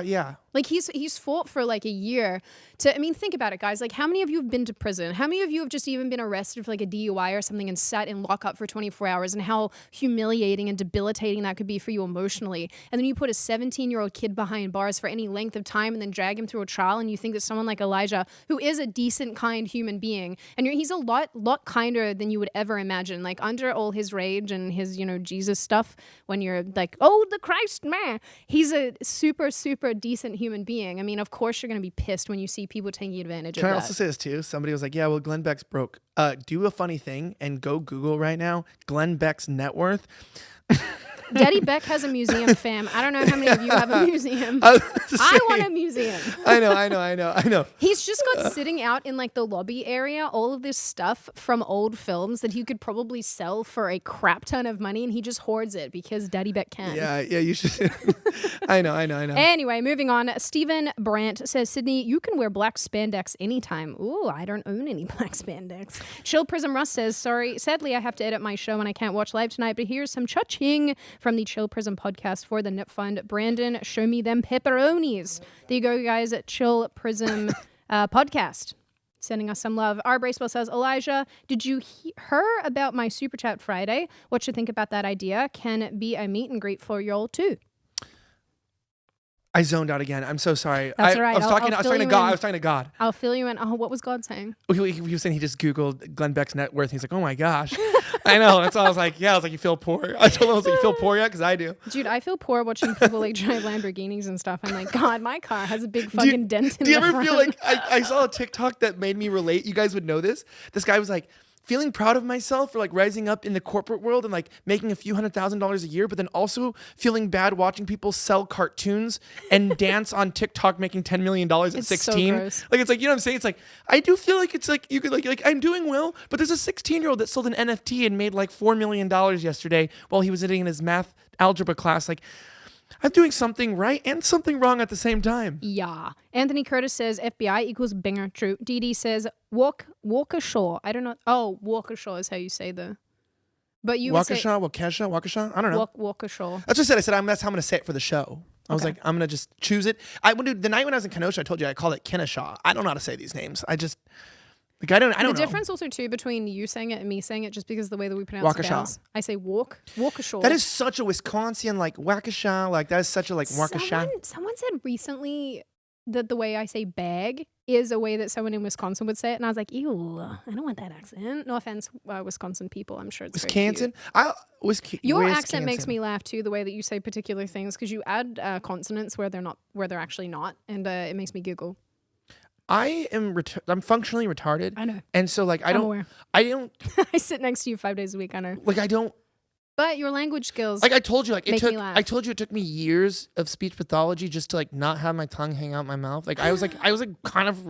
Yeah. Like he's fought for like a year to. I mean, think about it, guys. Like, how many of you have been to prison? How many of you have just even been arrested for like a DUI or something and sat in lockup for 24 hours? And how humiliating and debilitating that could be for you emotionally. And then you put a 17-year-old kid behind bars for any length of time and then drag him through a trial. And you think that someone like Elijah, who is a decent, kind human being, and he's a lot kinder than you would ever imagine. Like under all his rage and his Jesus stuff, when you're like, oh, the Christ man, he's a super decent human being. I mean, of course you're going to be pissed when you see people taking advantage of that. Can I also say this too? Somebody was like, yeah, well, Glenn Beck's broke. Do a funny thing and go Google right now, Glenn Beck's net worth. Daddy Beck has a museum, fam. I don't know how many of you have a museum. I want a museum. I know. He's just got sitting out in like the lobby area all of this stuff from old films that he could probably sell for a crap ton of money, and he just hoards it because Daddy Beck can. Yeah, you should. I know. Anyway, moving on. Stephen Brandt says, Sydney, you can wear black spandex anytime. Ooh, I don't own any black spandex. Chill Prism Russ says, sorry, sadly I have to edit my show and I can't watch live tonight, but here's some cha-ching from the Chill Prism podcast for the Nip Fund. Brandon, show me them pepperonis. There you go, guys, at Chill Prism podcast. Sending us some love. R. Bracewell says, Elijah, did you hear about my Super Chat Friday? What you think about that idea? Can be a meet and greet for y'all too. I zoned out again. I'm so sorry. That's all right. I was talking to God. I'll fill you in. Oh, what was God saying? He was saying he just Googled Glenn Beck's net worth. He's like, oh my gosh. I know. That's all I was like, yeah. I was like, you feel poor? I told him, I was like, you feel poor yet? Because I do. Dude, I feel poor watching people like drive Lamborghinis and stuff. I'm like, God, my car has a big fucking dent in the front. Do you ever feel like, I saw a TikTok that made me relate. You guys would know this. This guy was like, feeling proud of myself for like rising up in the corporate world and like making a few $100,000 a year, but then also feeling bad watching people sell cartoons and dance on TikTok making $10 million at 16. So gross. Like, it's like, you know what I'm saying? It's like, I do feel like it's like, you could like I'm doing well, but there's a 16-year-old that sold an NFT and made like $4 million yesterday while he was sitting in his math algebra class. Like, I'm doing something right and something wrong at the same time. Yeah. Anthony Curtis says FBI equals banger. True. DD says Waukesha. I don't know. Oh, Waukesha is how you say the. But you Waukesha? I don't know. Waukesha. That's what I said. That's how I'm going to say it for the show. I was like, I'm going to just choose it. The night when I was in Kenosha, I told you I called it Kennesaw. I don't know how to say these names. I don't know. The difference also too between you saying it and me saying it, just because of the way that we pronounce vowels. I say Waukesha. That is such a Wisconsin like Waukesha. Like that is such a like Waukesha. Someone said recently that the way I say bag is a way that someone in Wisconsin would say it, and I was like, ew, I don't want that accent. No offense, Wisconsin people. I'm sure it's Wisconsin. Your accent makes me laugh too. The way that you say particular things, because you add consonants where they're actually not, and it makes me giggle. I'm functionally retarded. I know. And so like I don't I sit next to you 5 days a week. I know. Like I don't But your language skills. Like I told you, like Make me laugh. I told you it took me years of speech pathology just to like not have my tongue hang out my mouth. Like I was like kind of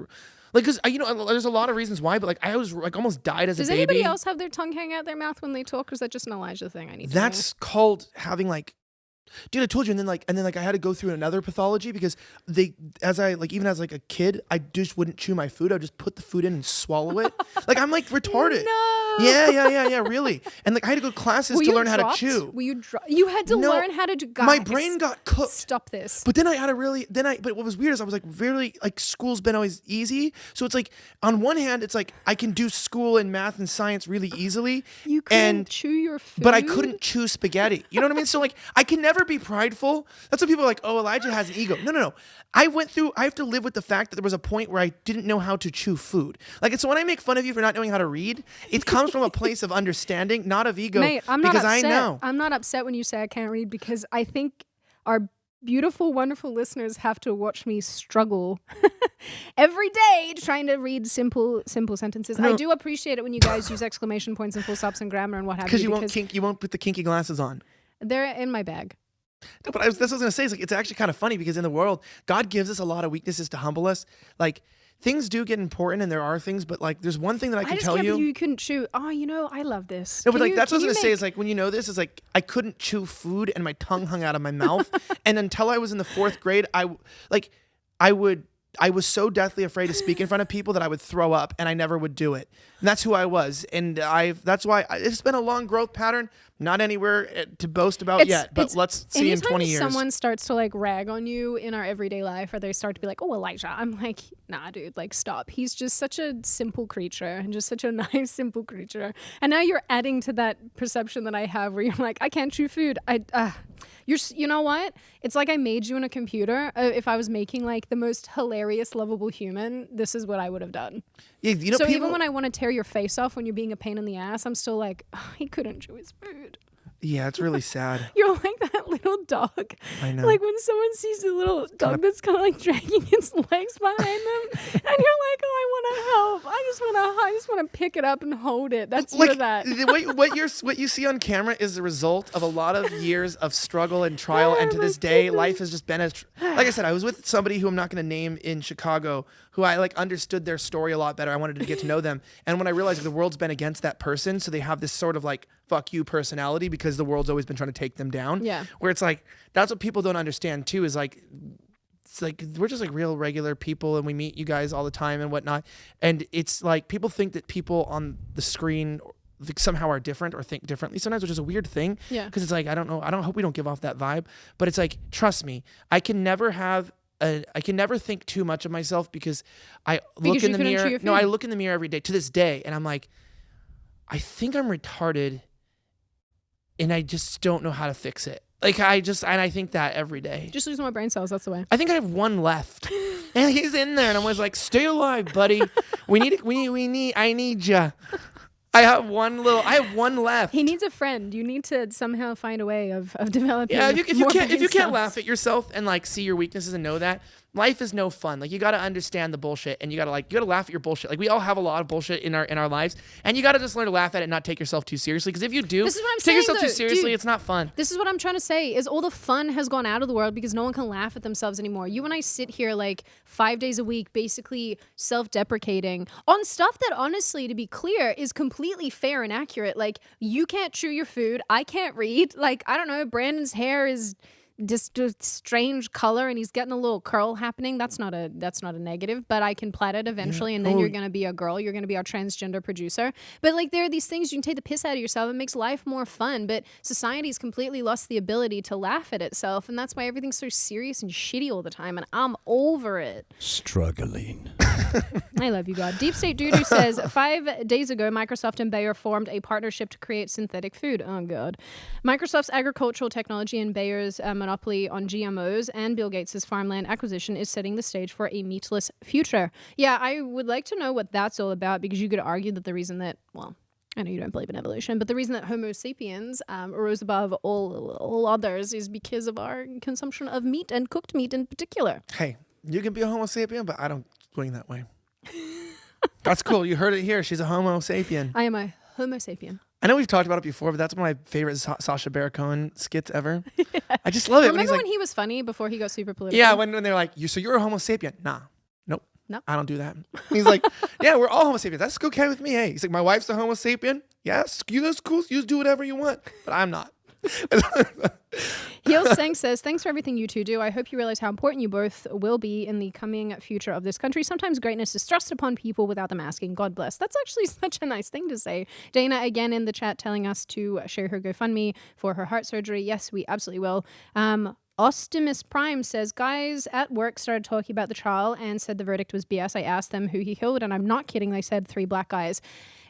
like, cause there's a lot of reasons why, but like I was like almost died as Does a baby. anybody else have their tongue hang out their mouth when they talk, or is that just an Elijah thing? I need to know? That's called having like, dude, I told you, and then like I had to go through another pathology because even as like a kid, I just wouldn't chew my food. I would just put the food in and swallow it. Like I'm like retarded. No. Yeah, really. And like I had to go to classes to learn how to chew. Were you you had to learn how to do. Guys, my brain got cooked. Stop this. But then I had to but what was weird is I was like really like school's been always easy. So it's like on one hand, it's like I can do school and math and science really easily. You couldn't chew your food. But I couldn't chew spaghetti. You know what I mean? So like I can never be prideful. That's what people are like, oh, Elijah has an ego. No. I have to live with the fact that there was a point where I didn't know how to chew food. Like it's when I make fun of you for not knowing how to read, it comes from a place of understanding, not of ego. Mate, I'm not because upset. I know. I'm not upset when you say I can't read, because I think our beautiful, wonderful listeners have to watch me struggle every day trying to read simple sentences. No. I do appreciate it when you guys use exclamation points and full stops and grammar and what have you. Because you won't put the kinky glasses on. They're in my bag. No, but that's what I was gonna say. Is like it's actually kind of funny because in the world, God gives us a lot of weaknesses to humble us. Like things do get important, and there are things, but like there's one thing that I can tell you. You couldn't chew. Oh, I love this. No, but like that's what I was gonna say is like when you know this is like I couldn't chew food and my tongue hung out of my mouth, and until I was in the 4th grade, I was so deathly afraid to speak in front of people that I would throw up, and I never would do it. And that's who I was, and that's why it's been a long growth pattern. Not anywhere to boast about yet, but let's see in 20 years. Anytime someone starts to like rag on you in our everyday life, or they start to be like, "Oh, Elijah," I'm like, "Nah, dude, like stop. He's just such a simple creature, and just such a nice, simple creature." And now you're adding to that perception that I have, where you're like, "I can't chew food." You know what? It's like I made you in a computer. If I was making like the most hilarious, lovable human, this is what I would have done. Yeah, so even when I want to tear your face off when you're being a pain in the ass, I'm still like, oh, he couldn't chew his food. Yeah, it's really sad. You're like that little dog. I know. Like when someone sees a little dog that's kind of like dragging its legs behind them, and you're like, "Oh, I want to help. I just want to pick it up and hold it." That's like that. what you see on camera is the result of a lot of years of struggle and trial. And to this day, life has just been like I said. I was with somebody who I'm not going to name in Chicago, who I like understood their story a lot better. I wanted to get to know them, and when I realized the world's been against that person, so they have this sort of like fuck you personality because the world's always been trying to take them down. Yeah. Where it's like, that's what people don't understand too, is like, it's like, we're just like real regular people and we meet you guys all the time and whatnot. And it's like, people think that people on the screen somehow are different or think differently sometimes, which is a weird thing. Yeah. Cause it's like, I don't know. I don't hope we don't give off that vibe, but it's like, trust me, I can never think too much of myself because I look in the mirror. No, I look in the mirror every day to this day and I'm like, I think I'm retarded. And I just don't know how to fix it. Like I think that every day. Just losing my brain cells. That's the way. I think I have one left, and he's in there, and I'm always like, "Stay alive, buddy. I need ya." I have one left. He needs a friend. You need to somehow find a way of developing. Yeah, if you can't cells. laugh at yourself and like see your weaknesses and know that, life is no fun. Like you got to understand the bullshit, and you got to laugh at your bullshit. Like we all have a lot of bullshit in our lives, and you got to just learn to laugh at it and not take yourself too seriously. Because if you do take yourself too seriously, it's not fun. This is what I'm trying to say: is all the fun has gone out of the world because no one can laugh at themselves anymore. You and I sit here like 5 days a week, basically self-deprecating on stuff that, honestly, to be clear, is completely fair and accurate. Like you can't chew your food, I can't read. Like I don't know, Brandon's hair is just a strange color and he's getting a little curl happening. That's not a negative, but I can plait it eventually, and then you're gonna be a girl. You're gonna be our transgender producer. But like there are these things you can take the piss out of yourself. It makes life more fun. But society's completely lost the ability to laugh at itself, and that's why everything's so serious and shitty all the time. And I'm over it. Struggling. I love you, God. Deep State Dude says 5 days ago, Microsoft and Bayer formed a partnership to create synthetic food. Oh, God. Microsoft's agricultural technology and Bayer's monopoly on GMOs and Bill Gates' farmland acquisition is setting the stage for a meatless future. Yeah, I would like to know what that's all about, because you could argue that the reason that, well, I know you don't believe in evolution, but the reason that Homo sapiens rose above all others is because of our consumption of meat, and cooked meat in particular. Hey, you can be a Homo sapien, but I don't swing that way. That's cool. You heard it here. She's a Homo sapien. I am a Homo sapien. I know we've talked about it before, but that's one of my favorite Sacha Baron Cohen skits ever. I just love it. Remember when when he was funny before he got super political? yeah, when they're like, so you're a Homo sapien? Nah, nope. Nope. I don't do that. He's like, yeah, we're all Homo sapiens. That's okay with me. Hey, he's like, my wife's a Homo sapien. Yes, you guys cool. You do whatever you want, but I'm not. Heel Sang says, thanks for everything you two do. I hope you realize how important you both will be in the coming future of this country. Sometimes greatness is thrust upon people without them asking. God bless. That's actually such a nice thing to say. Dana, again, in the chat, telling us to share her GoFundMe for her heart surgery. Yes, we absolutely will. Ostimus Prime says, guys at work started talking about the trial and said the verdict was BS. I asked them who he killed, and I'm not kidding. They said 3 black guys.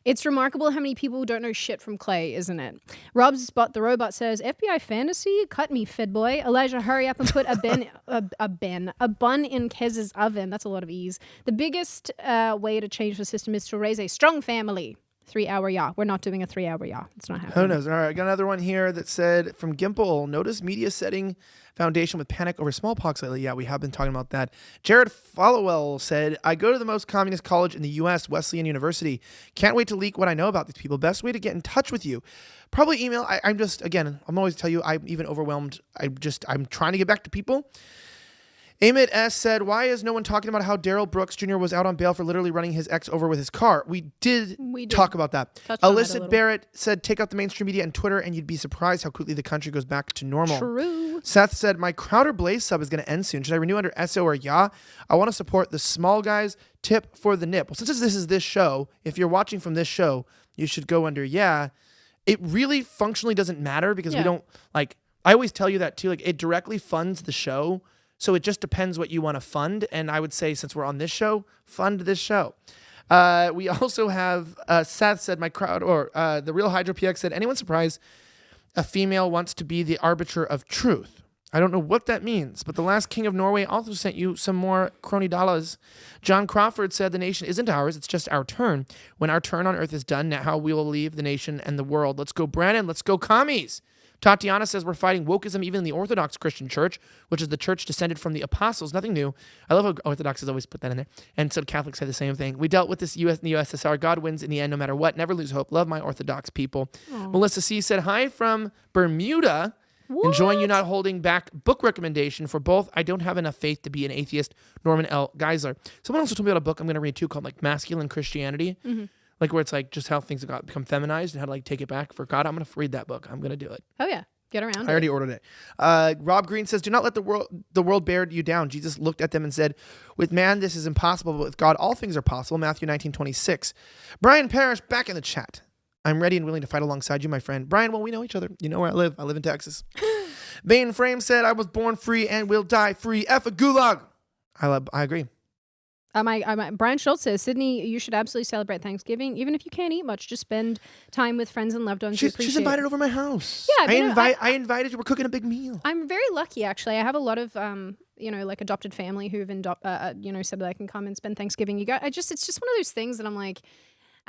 It's remarkable how many people don't know shit from Clay, isn't it? Rob's Spot the Robot says, FBI fantasy? Cut me, Fed boy. Elijah, hurry up and put a bun in Kez's oven. That's a lot of ease. The biggest way to change the system is to raise a strong family. 3-hour yaw. We're not doing a 3-hour yaw. It's not happening. Who knows? All right, I got another one here that said from Gimple, notice media setting foundation with panic over smallpox lately. Yeah, we have been talking about that. Jared Followell said, I go to the most communist college in the U.S., Wesleyan University. Can't wait to leak what I know about these people. Best way to get in touch with you. Probably email. I'm just, again, I'm always tell you, I'm even overwhelmed. I'm trying to get back to people. Amit S. said, why is no one talking about how Daryl Brooks Jr. was out on bail for literally running his ex over with his car? We did talk about that. Illicit Barrett said, take out the mainstream media and Twitter and you'd be surprised how quickly the country goes back to normal. True. Seth said, my Crowder Blaze sub is going to end soon. Should I renew under SO or YA? I want to support the small guys. Tip for the nip. Well, since this is this show, if you're watching from this show, you should go under YA. It really functionally doesn't matter because we don't, like, I always tell you that too. Like, it directly funds the show. So it just depends what you want to fund. And I would say, since we're on this show, fund this show. We also have Seth said, my crowd, or the Real Hydro PX said, anyone surprised a female wants to be the arbiter of truth? I don't know what that means, but the last king of Norway also sent you some more crony dollars. John Crawford said, the nation isn't ours. It's just our turn. When our turn on earth is done, now we will leave the nation and the world. Let's go, Brandon. Let's go, commies. Tatiana says we're fighting wokeism even in the Orthodox Christian Church, which is the church descended from the apostles. Nothing new. I love how Orthodoxes always put that in there. And so Catholics say the same thing. We dealt with this in the USSR. God wins in the end no matter what. Never lose hope. Love my Orthodox people. Aww. Melissa C. said, hi from Bermuda. What? Enjoying you not holding back book recommendation for both. I don't have enough faith to be an atheist. Norman L. Geisler. Someone also told me about a book I'm going to read too called like Masculine Christianity. Mm-hmm. Like where it's like just how things have become feminized and how to like take it back for God. I'm going to read that book. I'm going to do it. Oh yeah. Get around. I already ordered it. Rob Green says, do not let the world bear you down. Jesus looked at them and said, with man, this is impossible, but with God, all things are possible. Matthew 19:26. Brian Parrish back in the chat. I'm ready and willing to fight alongside you, my friend. Brian, well, we know each other. You know where I live. I live in Texas. Bane Frame said, I was born free and will die free. F a gulag. I agree. Brian Schultz says, Sydney, you should absolutely celebrate Thanksgiving. Even if you can't eat much, just spend time with friends and loved ones. She's invited over my house. Yeah, I invited you. We're cooking a big meal. I'm very lucky, actually. I have a lot of, like adopted family who've, said that I can come and spend Thanksgiving. It's just one of those things that I'm like,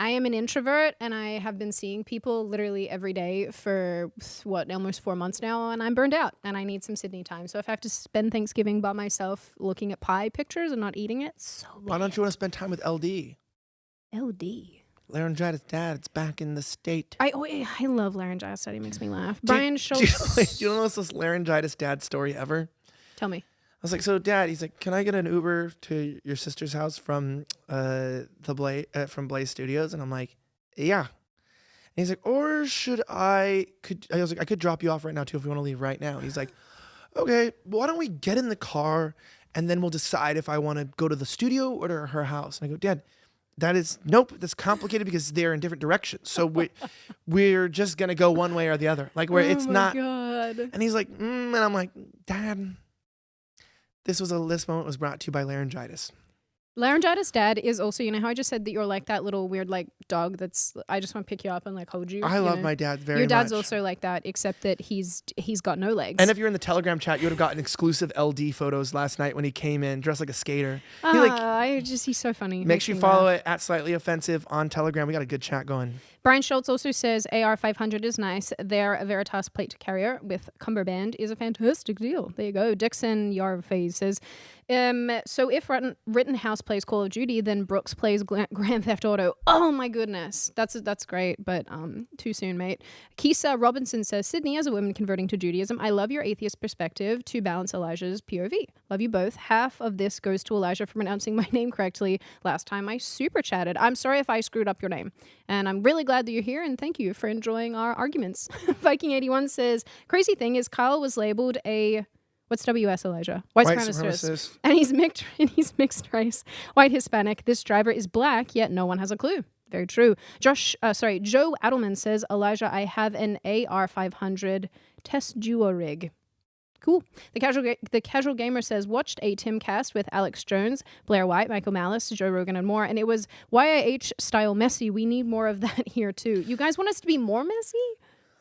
I am an introvert and I have been seeing people literally every day for almost 4 months now, and I'm burned out and I need some Sydney time. So if I have to spend Thanksgiving by myself looking at pie pictures and not eating it, so bad. Why don't you want to spend time with LD? LD. Laryngitis dad, it's back in the state. I love laryngitis dad. He makes me laugh. Brian Schultz. Do you know the most laryngitis dad story ever? Tell me. I was like, so Dad, he's like, can I get an Uber to your sister's house from from Blaze Studios? And I'm like, yeah. And he's like, or I was like, I could drop you off right now too if you want to leave right now. And he's like, okay, why don't we get in the car and then we'll decide if I want to go to the studio or to her house. And I go, Dad, that's complicated because they're in different directions. So we're just gonna go one way or the other. Like where it's not. God. And he's like, and I'm like, Dad. This moment was brought to you by laryngitis. Laryngitis dad is also, you know how I just said that you're like that little weird like dog that's, I just want to pick you up and like hold you. I love my dad very much. Your dad's also like that, except that he's got no legs. And if you're in the Telegram chat, you would have gotten exclusive LD photos last night when he came in dressed like a skater. He's so funny. Make sure you follow it at Slightly Offensive on Telegram. We got a good chat going. Brian Schultz also says AR-500 is nice. Their Veritas plate carrier with Cumberband is a fantastic deal. There you go. Dixon Yarfaze says, so if Rittenhouse plays Call of Duty, then Brooks plays Grand Theft Auto. Oh my goodness. That's great, but too soon, mate. Kisa Robinson says, Sydney, as a woman converting to Judaism, I love your atheist perspective to balance Elijah's POV. Love you both. Half of this goes to Elijah for pronouncing my name correctly last time I super chatted. I'm sorry if I screwed up your name. And I'm really glad that you're here, and thank you for enjoying our arguments. Viking81 says, crazy thing is Kyle was labeled a... What's WS, Elijah? White supremacist. And he's mixed race. White Hispanic. This driver is black, yet no one has a clue. Very true. Joe Adelman says, Elijah, I have an AR-500 test duo rig. Cool. The casual gamer says, watched a Tim cast with Alex Jones, Blair White, Michael Malice, Joe Rogan, and more. And it was YIH style messy. We need more of that here too. You guys want us to be more messy?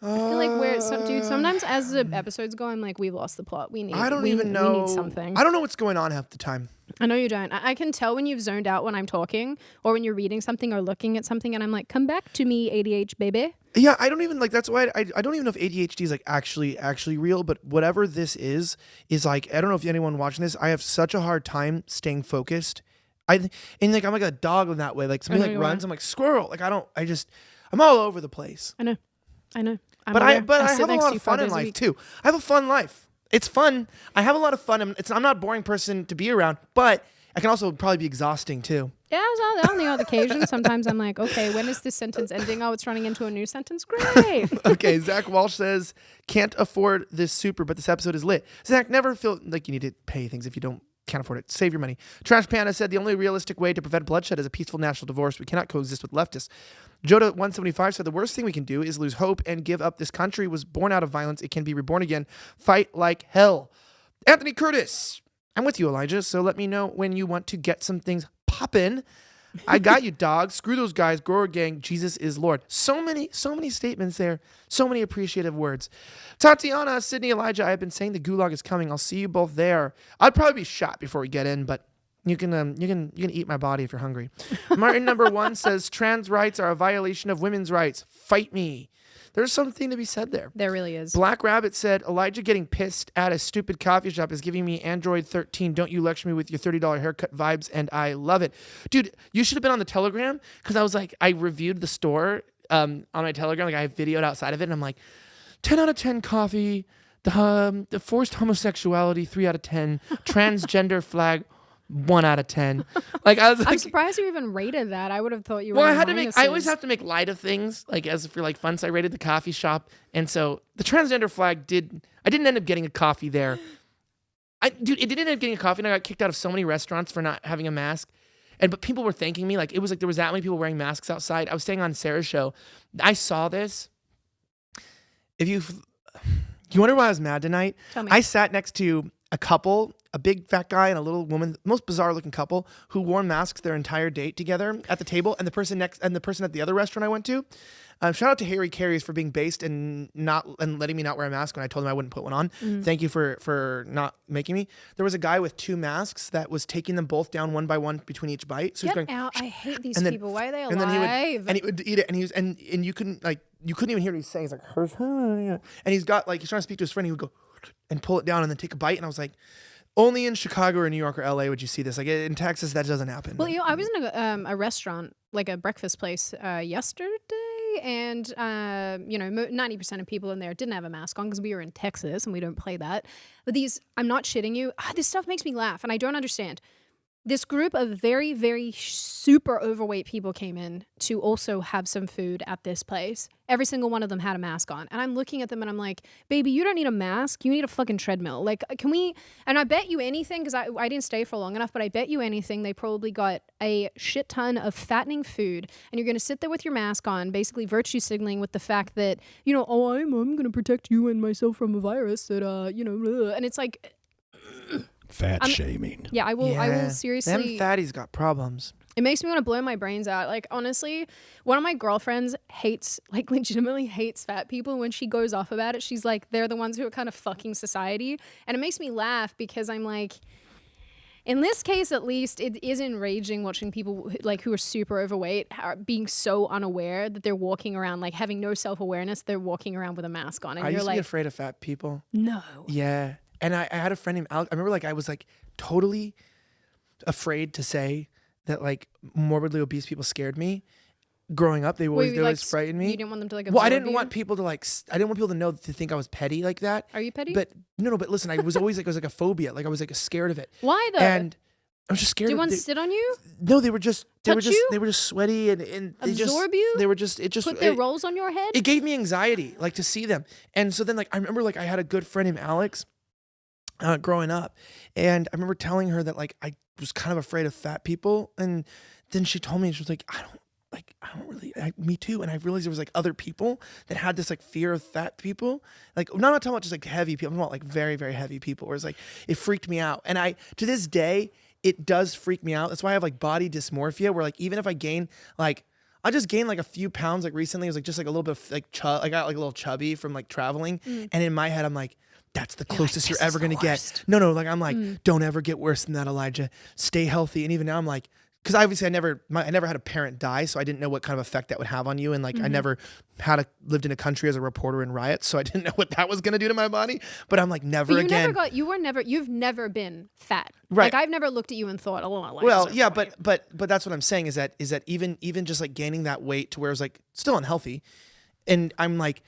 I feel like sometimes as the episodes go, I'm like, we've lost the plot. We need something. I don't know what's going on half the time. I know you don't. I can tell when you've zoned out when I'm talking or when you're reading something or looking at something and I'm like, come back to me, ADHD baby. Yeah, I don't even that's why I don't even know if ADHD is like actually real, but whatever this is like, I don't know if anyone watching this, I have such a hard time staying focused. I'm like a dog in that way. Like somebody like runs, I'm like squirrel. Like I'm all over the place. I know. But I have a lot of fun in life too. I have a fun life. It's fun. I have a lot of fun. I'm not a boring person to be around, but I can also probably be exhausting too. Yeah, on the odd occasion. Sometimes I'm like, okay, when is this sentence ending? Oh, it's running into a new sentence. Great. Okay, Zach Walsh says, can't afford this super, but this episode is lit. Zach, never feel like you need to pay things if you can't afford it. Save your money. Trash Panda said, the only realistic way to prevent bloodshed is a peaceful national divorce. We cannot coexist with leftists. Joda175 said, the worst thing we can do is lose hope and give up. This country was born out of violence. It can be reborn again. Fight like hell. Anthony Curtis, I'm with you, Elijah, so let me know when you want to get some things poppin'. I got you, dog. Screw those guys. Grower gang. Jesus is Lord. So many statements there. So many appreciative words. Tatiana, Sydney, Elijah, I have been saying the gulag is coming. I'll see you both there. I'd probably be shot before we get in, but you can eat my body if you're hungry. Martin number 1 says trans rights are a violation of women's rights. Fight me. There's something to be said there. There really is. Black Rabbit said, Elijah getting pissed at a stupid coffee shop is giving me Android 13. Don't you lecture me with your $30 haircut vibes, and I love it. Dude, you should have been on the Telegram, because I was like, I reviewed the store on my Telegram. Like, I videoed outside of it, and I'm like, 10 out of 10 coffee, the forced homosexuality, 3 out of 10, transgender flag, 1 out of 10. Like, I was like, I'm surprised you even rated that. I would have thought you were. Well, I always have to make light of things, like as if you're like fun. So I rated the coffee shop, and so the transgender flag I didn't end up getting a coffee there. It didn't end up getting a coffee, and I got kicked out of so many restaurants for not having a mask. But people were thanking me. Like, it was like there was that many people wearing masks outside. I was staying on Sarah's show. I saw this. If you wonder why I was mad tonight? Tell me. I sat next to a couple, a big fat guy and a little woman, most bizarre looking couple, who wore masks their entire date together at the table, and the person at the other restaurant I went to. Shout out to Harry Carries for being based and letting me not wear a mask when I told him I wouldn't put one on. Mm-hmm. Thank you for not making me. There was a guy with 2 masks that was taking them both down one by one between each bite. So Get he's going, out! I hate these people. Why are they alive? And he would eat it, and you couldn't even hear what he was saying. He's like, and he's trying to speak to his friend. He would go and pull it down and then take a bite, and I was like, only in Chicago or New York or LA would you see this. Like, in Texas, that doesn't happen. Well, I was in a restaurant, like a breakfast place, yesterday, and 90% of people in there didn't have a mask on because we were in Texas and we don't play that. But I'm not shitting you. This stuff makes me laugh, and I don't understand. This group of very, very super overweight people came in to also have some food at this place. Every single one of them had a mask on. And I'm looking at them and I'm like, baby, you don't need a mask. You need a fucking treadmill. Like, can we... And I bet you anything, because I didn't stay for long enough, but I bet you anything they probably got a shit ton of fattening food. And you're going to sit there with your mask on, basically virtue signaling with the fact that, I'm going to protect you and myself from a virus that, and it's like... Fat shaming. Yeah, I will seriously... Them fatties got problems. It makes me want to blow my brains out. Like, honestly, one of my girlfriends legitimately hates fat people. When she goes off about it, she's like, they're the ones who are kind of fucking society. And it makes me laugh because I'm like... In this case, at least, it is enraging watching people who are super overweight being so unaware that they're walking around like having no self-awareness. They're walking around with a mask on, and I you're used to like, be afraid of fat people. no. Yeah. And I had a friend named Alex. I remember like I was like totally afraid to say that like morbidly obese people scared me. Growing up, they always frightened me. You didn't want them to like Well, I absorb didn't you? want people to I didn't want people to know to think I was petty like that. Are you petty? But no, but listen, I was always like, it was like a phobia. Like I was like scared of it. Why though? And I was just scared Do of one it. sit on you? No, they were just Touch you? they were just sweaty and they Absorb you? They were just Put their rolls on your head? It gave me anxiety, like to see them. And so then like I remember like I had a good friend named Alex growing up, and I remember telling her that like I was kind of afraid of fat people, and then she told me, she was like, I don't really, me too. And I realized there was like other people that had this like fear of fat people. Like, I'm not talking about just like heavy people. I'm talking about like very, very heavy people where it's like, it freaked me out. And to this day, it does freak me out. That's why I have like body dysmorphia where like, even if I gain like, I just gained like a few pounds. Like recently it was like just like a little bit of like I got like a little chubby from like traveling. And in my head, I'm like, that's the closest you're ever going to get. No, like I'm like, don't ever get worse than that, Elijah. Stay healthy. And even now I'm like, because obviously I never had a parent die, so I didn't know what kind of effect that would have on you. And like I never lived in a country as a reporter in riots, so I didn't know what that was going to do to my body. But I'm like, never again. You've never been fat. Right. Like I've never looked at you and thought, oh, like well, yeah, but that's what I'm saying is that even just like gaining that weight to where it was like still unhealthy, and I'm like,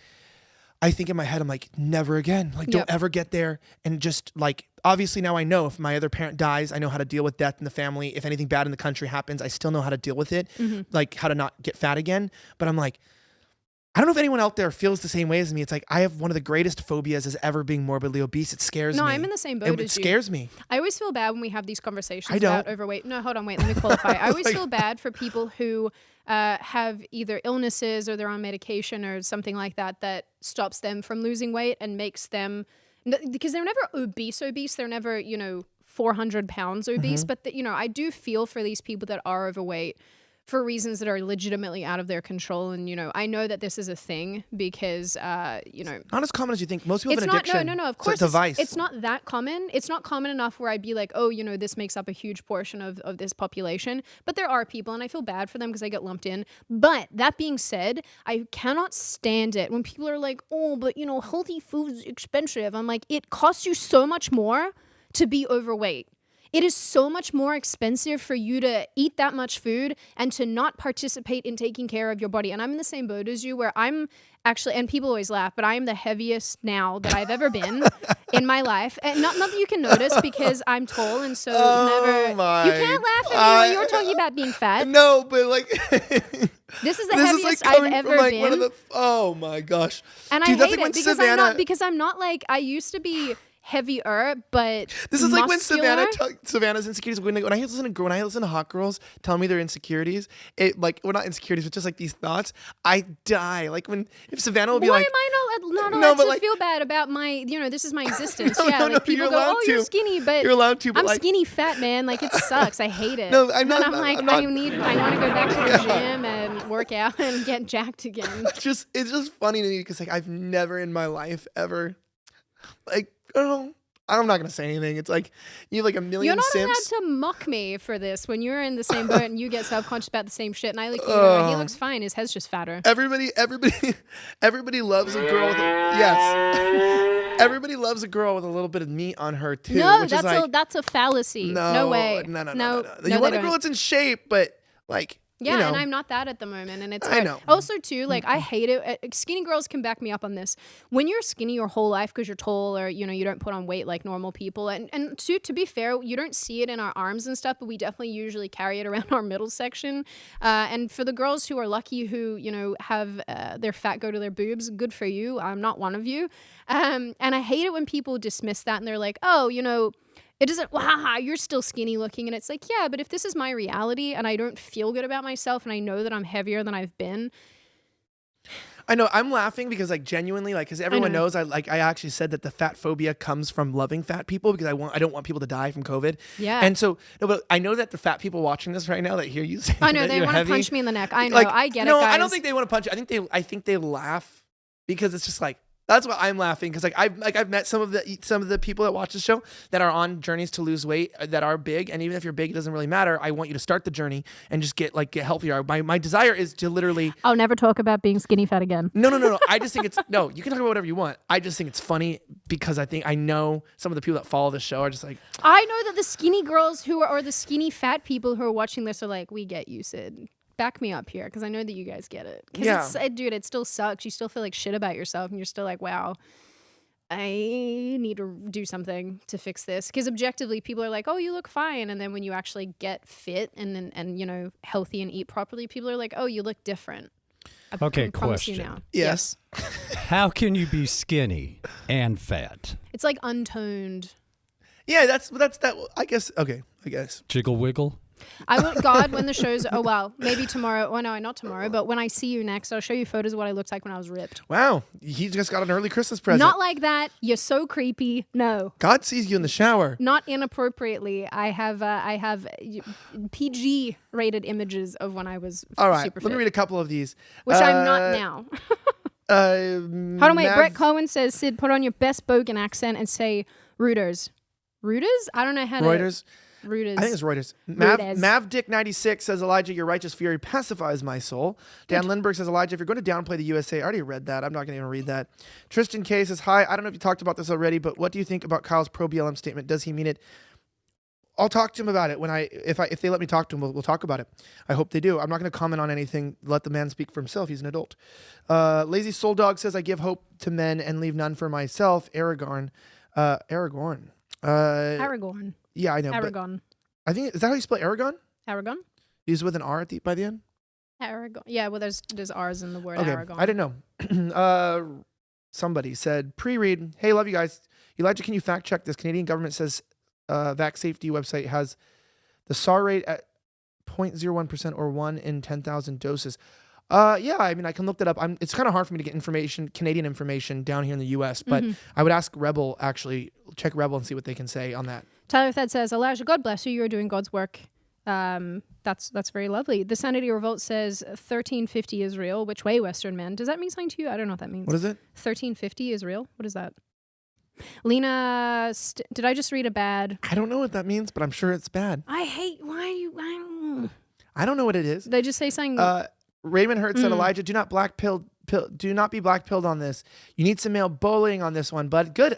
I think in my head, I'm like, never again. Like, don't ever get there. And just like, obviously now I know if my other parent dies, I know how to deal with death in the family. If anything bad in the country happens, I still know how to deal with it. Like how to not get fat again. But I'm like, I don't know if anyone out there feels the same way as me. It's like, I have one of the greatest phobias as ever being morbidly obese. It scares me. No, I'm in the same boat as you. It scares me. I always feel bad when we have these conversations I don't. about overweight. No, hold on, wait, let me qualify. I always feel bad for people who have either illnesses or they're on medication or something like that stops them from losing weight and makes them, because they're never obese. They're never, 400 pounds obese. But, I do feel for these people that are overweight for reasons that are legitimately out of their control. And, I know that this is a thing because, Not as common as you think. Most people have an addiction. No, of course. It's a vice. It's not that common. It's not common enough where I'd be like, oh, this makes up a huge portion of this population. But there are people, and I feel bad for them because I get lumped in. But that being said, I cannot stand it when people are like, oh, but, healthy food's expensive. I'm like, it costs you so much more to be overweight. It is so much more expensive for you to eat that much food and to not participate in taking care of your body. And I'm in the same boat as you where I'm actually, and people always laugh, but I am the heaviest now that I've ever been in my life. And not that you can notice because I'm tall and so you can't laugh at me when you're talking about being fat. No, but like this is the heaviest I've ever been. Oh my gosh. And dude, I hate it because I'm not like, I used to be heavier, but this is muscular. Like when Savannah's insecurities. When I listen to hot girls tell me their insecurities, not insecurities, but just like these thoughts, I die. Like if Savannah will be why like, am I not allowed to feel bad about my, this is my existence. People go, oh, you're skinny, but you're allowed to. But I'm skinny fat, man. Like it sucks. I hate it. No, I'm not. And I'm like, I want to go back to the gym and work out and get jacked again. It's just funny to me because like I've never in my life ever like. I'm not gonna say anything. It's like you have like a million. You're not simps. allowed to mock me for this when you're in the same boat and you get self-conscious about the same shit. And I look, he looks fine. His head's just fatter. Everybody loves a girl with yes. Everybody loves a girl with a little bit of meat on her too. No, which that's a fallacy. No way. No. You want a girl that's in shape, but like. Yeah, and I'm not that at the moment, and it's I know. Also too, like I hate it. Skinny girls can back me up on this. When you're skinny your whole life because you're tall, or you don't put on weight like normal people, and to be fair, you don't see it in our arms and stuff, but we definitely usually carry it around our middle section. And for the girls who are lucky, who have their fat go to their boobs, good for you. I'm not one of you. And I hate it when people dismiss that and they're like, oh, it doesn't, you're still skinny looking. And it's like, yeah, but if this is my reality and I don't feel good about myself and I know that I'm heavier than I've been. I know, I'm laughing because like genuinely, like, because everyone knows I actually said that the fat phobia comes from loving fat people because I don't want people to die from COVID. Yeah. And so, no, but I know that the fat people watching this right now that hear you say I know, they want to punch me in the neck. I know, I get it, guys. No, I don't think they want to punch you. I think they laugh because it's just like, That's why I'm laughing because I've met some of the people that watch the show that are on journeys to lose weight that are big, and even if you're big, it doesn't really matter. I want you to start the journey and just get healthier. My desire is to literally. I'll never talk about being skinny fat again. No. I just think it's no. You can talk about whatever you want. I just think it's funny because I know some of the people that follow the show are just like. I know that the skinny girls or the skinny fat people who are watching this are like, we get you, Sid. Back me up here because I know that you guys get it. Because dude, it still sucks. You still feel like shit about yourself and you're still like, wow, I need to do something to fix this. Because objectively, people are like, oh, you look fine. And then when you actually get fit and healthy and eat properly, people are like, oh, you look different. Okay, promise you question. now. Yes. How can you be skinny and fat? It's like untoned. Yeah, that's that. I guess. Okay, I guess. Jiggle wiggle? I want God when the show's, maybe tomorrow. Oh, no, not tomorrow. But when I see you next, I'll show you photos of what I looked like when I was ripped. Wow, he just got an early Christmas present. Not like that. You're so creepy. No. God sees you in the shower. Not inappropriately. I have PG rated images of when I was All right, super let me fit, read a couple of these. which I'm not now. Hold on, wait. Brett Cohen says, Sid, put on your best Bogan accent and say Reuters. Reuters? I don't know how Reuters. Reuters. I think it's Reuters. Reuters. Mavdick96 says, Elijah, your righteous fury pacifies my soul. Dan Lindbergh says, Elijah, if you're going to downplay the USA, I already read that. I'm not going to even read that. Tristan K says, hi, I don't know if you talked about this already, but what do you think about Kyle's pro-BLM statement? Does he mean it? I'll talk to him about it if they let me talk to him. We'll talk about it. I hope they do. I'm not going to comment on anything. Let the man speak for himself. He's an adult. Lazy Soul Dog says, I give hope to men and leave none for myself. Aragorn. Aragorn. Yeah, I know. Aragon. I think, is that how you spell Aragon? Aragon? Used with an R by the end? Aragon. Yeah, well, there's R's in the word Okay, Aragon. I didn't know. Somebody said, pre-read, hey, love you guys. Elijah, can you fact check this? Canadian government says Vac Safety website has the SAR rate at 0.01% or 1 in 10,000 doses. Yeah, I mean, I can look that up. It's kind of hard for me to get Canadian information down here in the U.S., but I would ask Rebel, actually, check Rebel and see what they can say on that. Tyler Thed says, Elijah, God bless you. You are doing God's work. That's very lovely. The Sanity Revolt says 1350 is real. Which way, Western men? Does that mean something to you? I don't know what that means. What is it? 1350 is real? What is that? Lena, did I just read a bad? I don't know what that means, but I'm sure it's bad. I hate, why are you, I don't know what it is. Did I just say something? Raymond Hurt said, Elijah, do not be black pilled on this. You need some male bullying on this one, but good.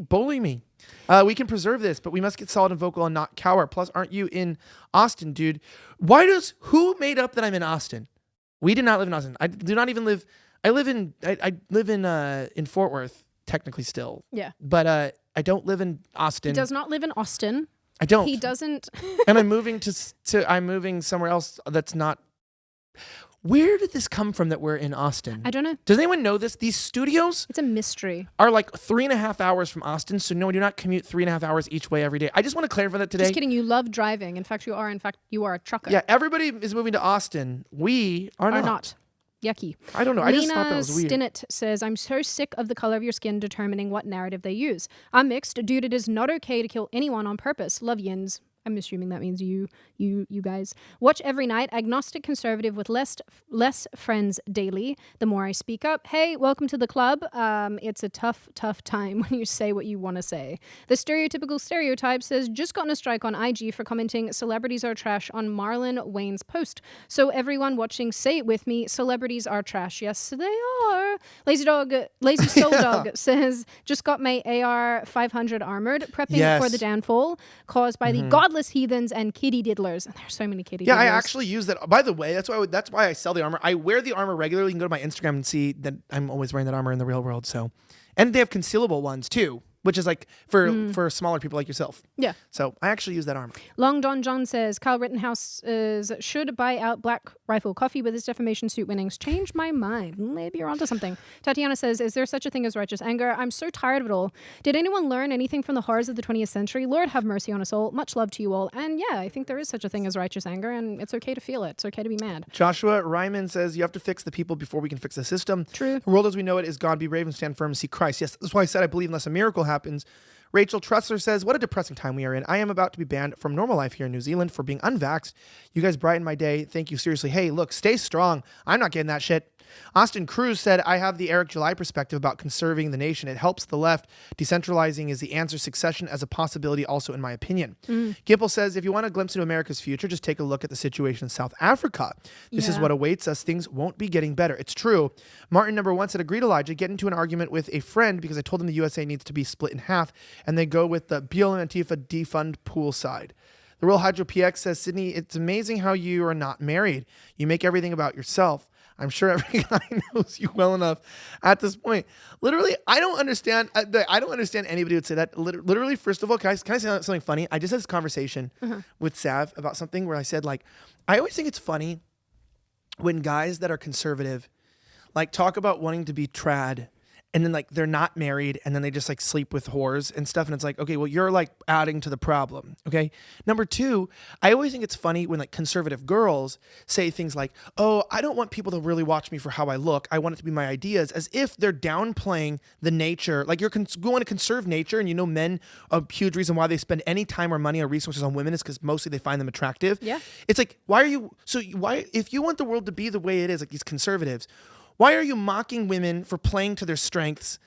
Bully me. We can preserve this, but we must get solid and vocal and not cower. Plus, aren't you in Austin, dude? Who made up that I'm in Austin? We did not live in Austin. I do not even live. I live in Fort Worth, technically still. Yeah. But I don't live in Austin. He does not live in Austin. I don't. He doesn't. And I'm moving I'm moving somewhere else that's not. Where did this come from that we're in Austin? I don't know. Does anyone know this? These studios It's a mystery. are like 3.5 hours from Austin, so no, do not commute 3.5 hours each way every day. I just want to clarify that today. Just kidding. You love driving. In fact, you are a trucker. Yeah, everybody is moving to Austin. We are Are not. not. Yucky. I don't know. I just thought that was weird. Stinnett says, I'm so sick of the color of your skin determining what narrative they use. I'm mixed. Dude, it is not okay to kill anyone on purpose. Love yins. I'm assuming that means you guys. Watch every night. Agnostic conservative with less friends daily. The more I speak up. Hey, welcome to the club. It's a tough time when you say what you want to say. The stereotypical stereotype says, just gotten a strike on IG for commenting celebrities are trash on Marlon Wayne's post. So everyone watching, say it with me. Celebrities are trash. Yes, they are. Lazy Soul Dog says, just got my AR 500 armored, prepping for the downfall caused by the godless heathens and kitty diddlers. And there's so many kitty diddlers. I actually use that. By the way, that's why I sell the armor. I wear the armor regularly. You can go to my Instagram and see that I'm always wearing that armor in the real world. So, and they have concealable ones too, which is like for smaller people like yourself. Yeah. So I actually use that armor. Long Don John says, Kyle Rittenhouse should buy out Black Rifle Coffee with his defamation suit winnings. Changed my mind. Maybe you're onto something. Tatiana says, is there such a thing as righteous anger? I'm so tired of it all. Did anyone learn anything from the horrors of the 20th century? Lord have mercy on us all. Much love to you all. And yeah, I think there is such a thing as righteous anger, and it's okay to feel it. It's okay to be mad. Joshua Ryman says, you have to fix the people before we can fix the system. True. The world as we know it is God. Be brave and stand firm and see Christ. Yes, that's why I said I believe unless a miracle happens. Rachel Trussler says, what a depressing time we are in. I am about to be banned from normal life here in New Zealand for being unvaxxed. You guys brighten my day. Thank you. Seriously. Hey, look, stay strong. I'm not getting that shit. Austin Cruz said, I have the Eric July perspective about conserving the nation. It helps the left. Decentralizing is the answer. Succession as a possibility also, in my opinion. Gipple says, if you want a glimpse into America's future, just take a look at the situation in South Africa. This is what awaits us. Things won't be getting better. It's true. Martin number 1 said, agreed, Elijah. Get into an argument with a friend because I told him the USA needs to be split in half, and they go with the BLM Antifa defund pool side. The Real Hydro PX says, Sydney, it's amazing how you are not married. You make everything about yourself. I'm sure every guy knows you well enough at this point. Literally, I don't understand. I don't understand anybody who would say that. Literally, first of all, can I say something funny? I just had this conversation with Sav about something where I said, like, I always think it's funny when guys that are conservative, like, talk about wanting to be trad, and then, like, they're not married, and then they just, like, sleep with whores and stuff. And it's like, okay, well, you're, like, adding to the problem, okay? Number 2, I always think it's funny when, like, conservative girls say things like, oh, I don't want people to really watch me for how I look. I want it to be my ideas, as if they're downplaying the nature. Like, you want to conserve nature, and you know men, a huge reason why they spend any time or money or resources on women is because mostly they find them attractive. Yeah. It's like, why, if you want the world to be the way it is, like these conservatives, why are you mocking women for playing to their strengths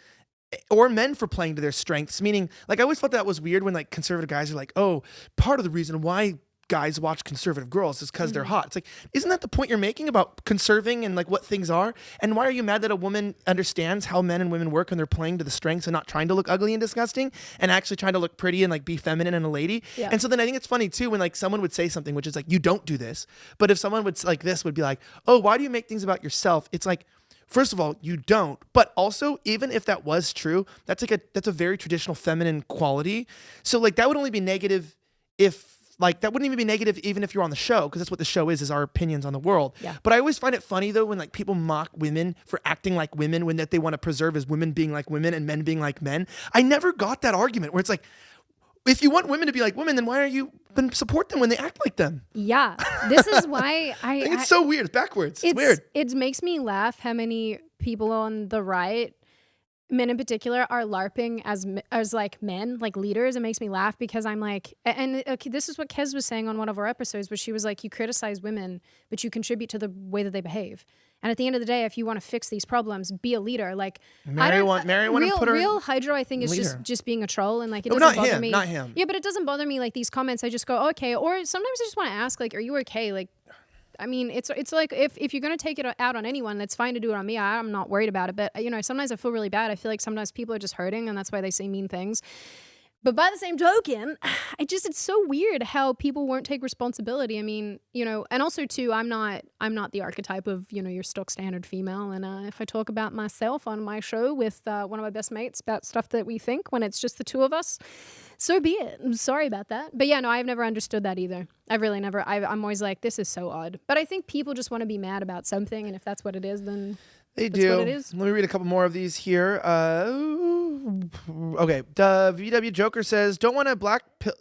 or men for playing to their strengths? Meaning, like, I always thought that was weird when, like, conservative guys are like, oh, part of the reason why guys watch conservative girls is because they're hot. It's like, isn't that the point you're making about conserving and, like, what things are? And why are you mad that a woman understands how men and women work and they're playing to the strengths and not trying to look ugly and disgusting and actually trying to look pretty and, like, be feminine and a lady? Yeah. And so then I think it's funny too when, like, someone would say something which is like, you don't do this. But if someone would, like, this would be like, oh, why do you make things about yourself? It's like, first of all, you don't. But also, even if that was true, that's a very traditional feminine quality. So, like, that would only be negative if, like, that wouldn't even be negative even if you're on the show, because that's what the show is our opinions on the world. Yeah. But I always find it funny, though, when, like, people mock women for acting like women when that they want to preserve as women being like women and men being like men. I never got that argument where it's like, if you want women to be like women, then why are you support them when they act like them? Yeah. This is why I think it's so weird. It's backwards. It's weird. It makes me laugh how many people on the right, men in particular, are LARPing as like men, like leaders. It makes me laugh because I'm like, and okay, this is what Kez was saying on one of our episodes, where she was like, you criticize women, but you contribute to the way that they behave. And at the end of the day, if you want to fix these problems, be a leader. Like, Mary put her real Hydro, I think, is leader. just being a troll, and like, it doesn't bother me. Not him. Yeah, but it doesn't bother me. Like, these comments, I just go, oh, okay. Or sometimes I just want to ask, like, are you okay? Like, I mean, it's like if you're gonna take it out on anyone, that's fine to do it on me. I'm not worried about it. But you know, sometimes I feel really bad. I feel like sometimes people are just hurting, and that's why they say mean things. But by the same token, it's so weird how people won't take responsibility. I mean, you know, and also too, I'm not the archetype of, you know, your stock standard female. And if I talk about myself on my show with one of my best mates about stuff that we think when it's just the two of us, so be it. I'm sorry about that. But yeah, no, I've never understood that either. I've really never. I'm always like, this is so odd. But I think people just want to be mad about something, and if that's what it is, then they that's do. what it is. Let me read a couple more of these here. Okay, the VW Joker says, don't want to black pill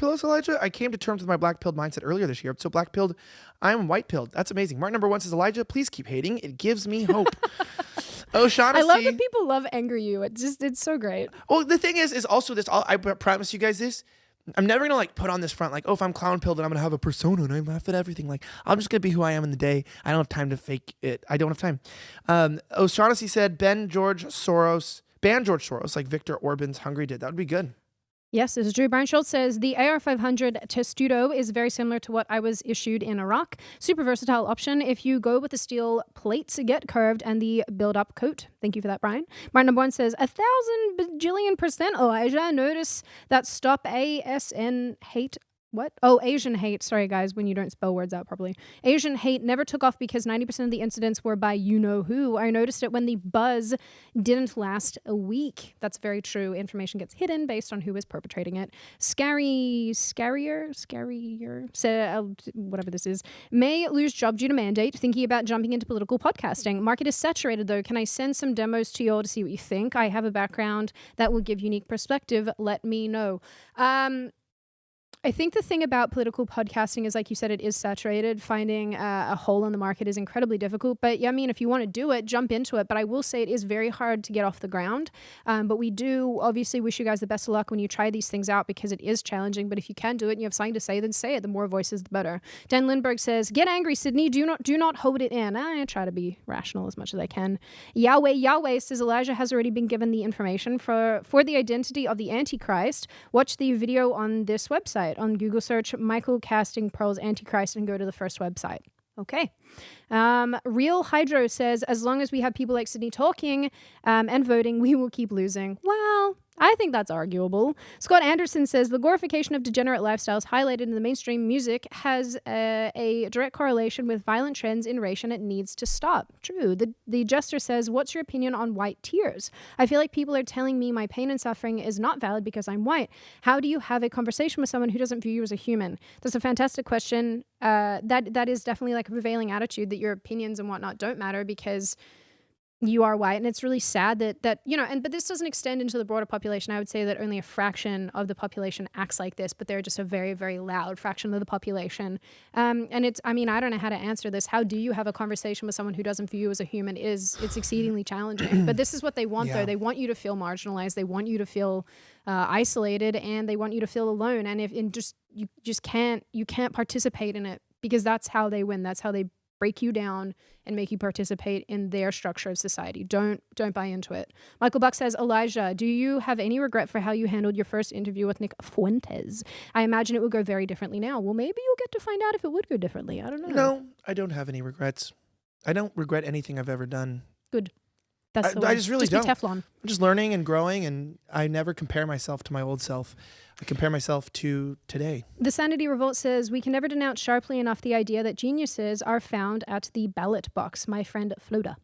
us, Elijah. I came to terms with my black pilled mindset earlier this year. So black pilled, I'm white pilled. That's amazing. Martin number 1 says, Elijah, please keep hating. It gives me hope. O'Shaughnessy. I love that people love anger you. It's so great. Well, the thing is also this. I promise you guys this. I'm never gonna like put on this front like, oh, if I'm clown pilled and I'm gonna have a persona and I laugh at everything. Like, I'm just gonna be who I am in the day. I don't have time to fake it. I don't have time. O'Shaughnessy said, ban George Soros, like Viktor Orban's Hungary did. That would be good. Yes, this is Drew. Brian Schultz says, the AR-500 Testudo is very similar to what I was issued in Iraq. Super versatile option. If you go with the steel plates, get curved, and the build-up coat. Thank you for that, Brian. Brian number 1 says, 1,000 bajillion%, Elijah. Notice that stop ASN hate. What? Oh, Asian hate. Sorry, guys, when you don't spell words out properly. Asian hate never took off because 90% of the incidents were by you-know-who. I noticed it when the buzz didn't last a week. That's very true. Information gets hidden based on who is perpetrating it. Scarier, so, whatever this is, may lose job due to mandate, thinking about jumping into political podcasting. Market is saturated, though. Can I send some demos to you all to see what you think? I have a background that will give unique perspective. Let me know. I think the thing about political podcasting is, like you said, it is saturated. Finding a hole in the market is incredibly difficult. But yeah, I mean, if you want to do it, jump into it. But I will say it is very hard to get off the ground. But we do obviously wish you guys the best of luck when you try these things out, because it is challenging. But if you can do it and you have something to say, then say it. The more voices, the better. Dan Lindbergh says, "Get angry, Sydney. Do not hold it in." I try to be rational as much as I can. Yahweh says Elijah has already been given the information for the identity of the Antichrist. Watch the video on this website. On Google search Michael Casting Pearl's Antichrist and go to the first website. Okay. Real Hydro says, as long as we have people like Sydney talking and voting, we will keep losing. Well, I think that's arguable. Scott Anderson says, the glorification of degenerate lifestyles highlighted in the mainstream music has a direct correlation with violent trends in race, and it needs to stop. True. The Jester says, what's your opinion on white tears? I feel like people are telling me my pain and suffering is not valid because I'm white. How do you have a conversation with someone who doesn't view you as a human? That's a fantastic question. That is definitely like a prevailing attitude that your opinions and whatnot don't matter because you are white. And it's really sad that but this doesn't extend into the broader population. I would say that only a fraction of the population acts like this, but they're just a very, very loud fraction of the population. And I don't know how to answer this. How do you have a conversation with someone who doesn't view you as a human? It's exceedingly challenging. But this is what they want, though. They want you to feel marginalized. They want you to feel isolated, and they want you to feel alone. And you can't participate in it, because that's how they win. That's how they break you down and make you participate in their structure of society. Don't buy into it. Michael Buck says, Elijah, do you have any regret for how you handled your first interview with Nick Fuentes? I imagine it would go very differently now. Well, maybe you'll get to find out if it would go differently. I don't know. No, I don't have any regrets. I don't regret anything I've ever done. Good. That's the I way. just really Be don't. Teflon. I'm just learning and growing, and I never compare myself to my old self. I compare myself to today. The Sanity Revolt says, we can never denounce sharply enough the idea that geniuses are found at the ballot box. My friend Floda.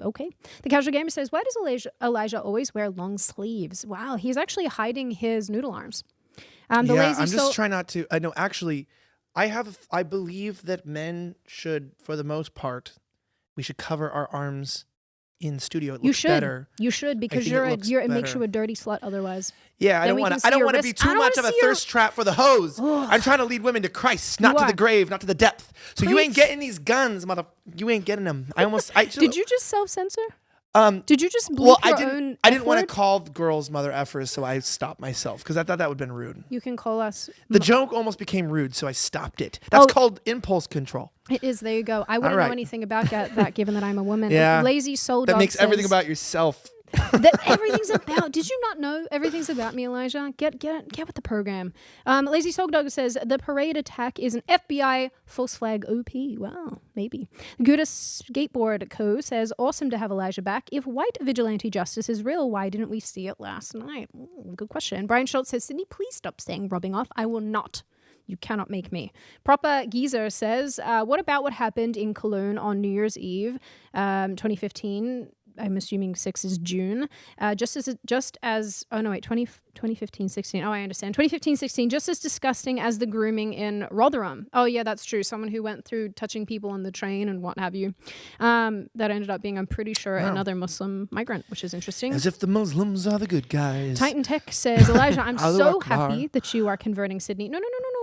Okay. The Casual Gamer says, why does Elijah always wear long sleeves? Wow, he's actually hiding his noodle arms. I'm just trying not to. No, actually, I believe that men should, for the most part, we should cover our arms in studio. It looks better. You should, because it makes you a dirty slut otherwise. Yeah, I don't want to be too much of a thirst trap for the hose. I'm trying to lead women to Christ, not to the grave, not to the depth. So you ain't getting these guns, you ain't getting them. Did you just self-censor? Did you just bleep your own I didn't want to call girls mother effers, so I stopped myself because I thought that would have been rude. You can call us. The joke almost became rude, so I stopped it. That's called impulse control. It is. There you go. I wouldn't know anything about that, given that I'm a woman. Yeah. Lazy Soul Dog That makes everything about yourself. That everything's about. Did you not know everything's about me, Elijah? Get with the program. Lazy Soul Dog says the parade attack is an FBI false flag OP. Wow, maybe. Gouda Skateboard Co says awesome to have Elijah back. If white vigilante justice is real, why didn't we see it last night? Good question. Brian Schultz says, Sydney, please stop saying rubbing off. I will not. You cannot make me. Proper Geezer says, what about what happened in Cologne on New Year's Eve, 2015? I'm assuming 6 is June. 2015, 16. Oh, I understand. 2015, 16, just as disgusting as the grooming in Rotherham. Oh, yeah, that's true. Someone who went through touching people on the train and what have you. That ended up being, I'm pretty sure, another Muslim migrant, which is interesting. As if the Muslims are the good guys. Titan Tech says, Elijah, I'm so happy that you are converting Sydney. No.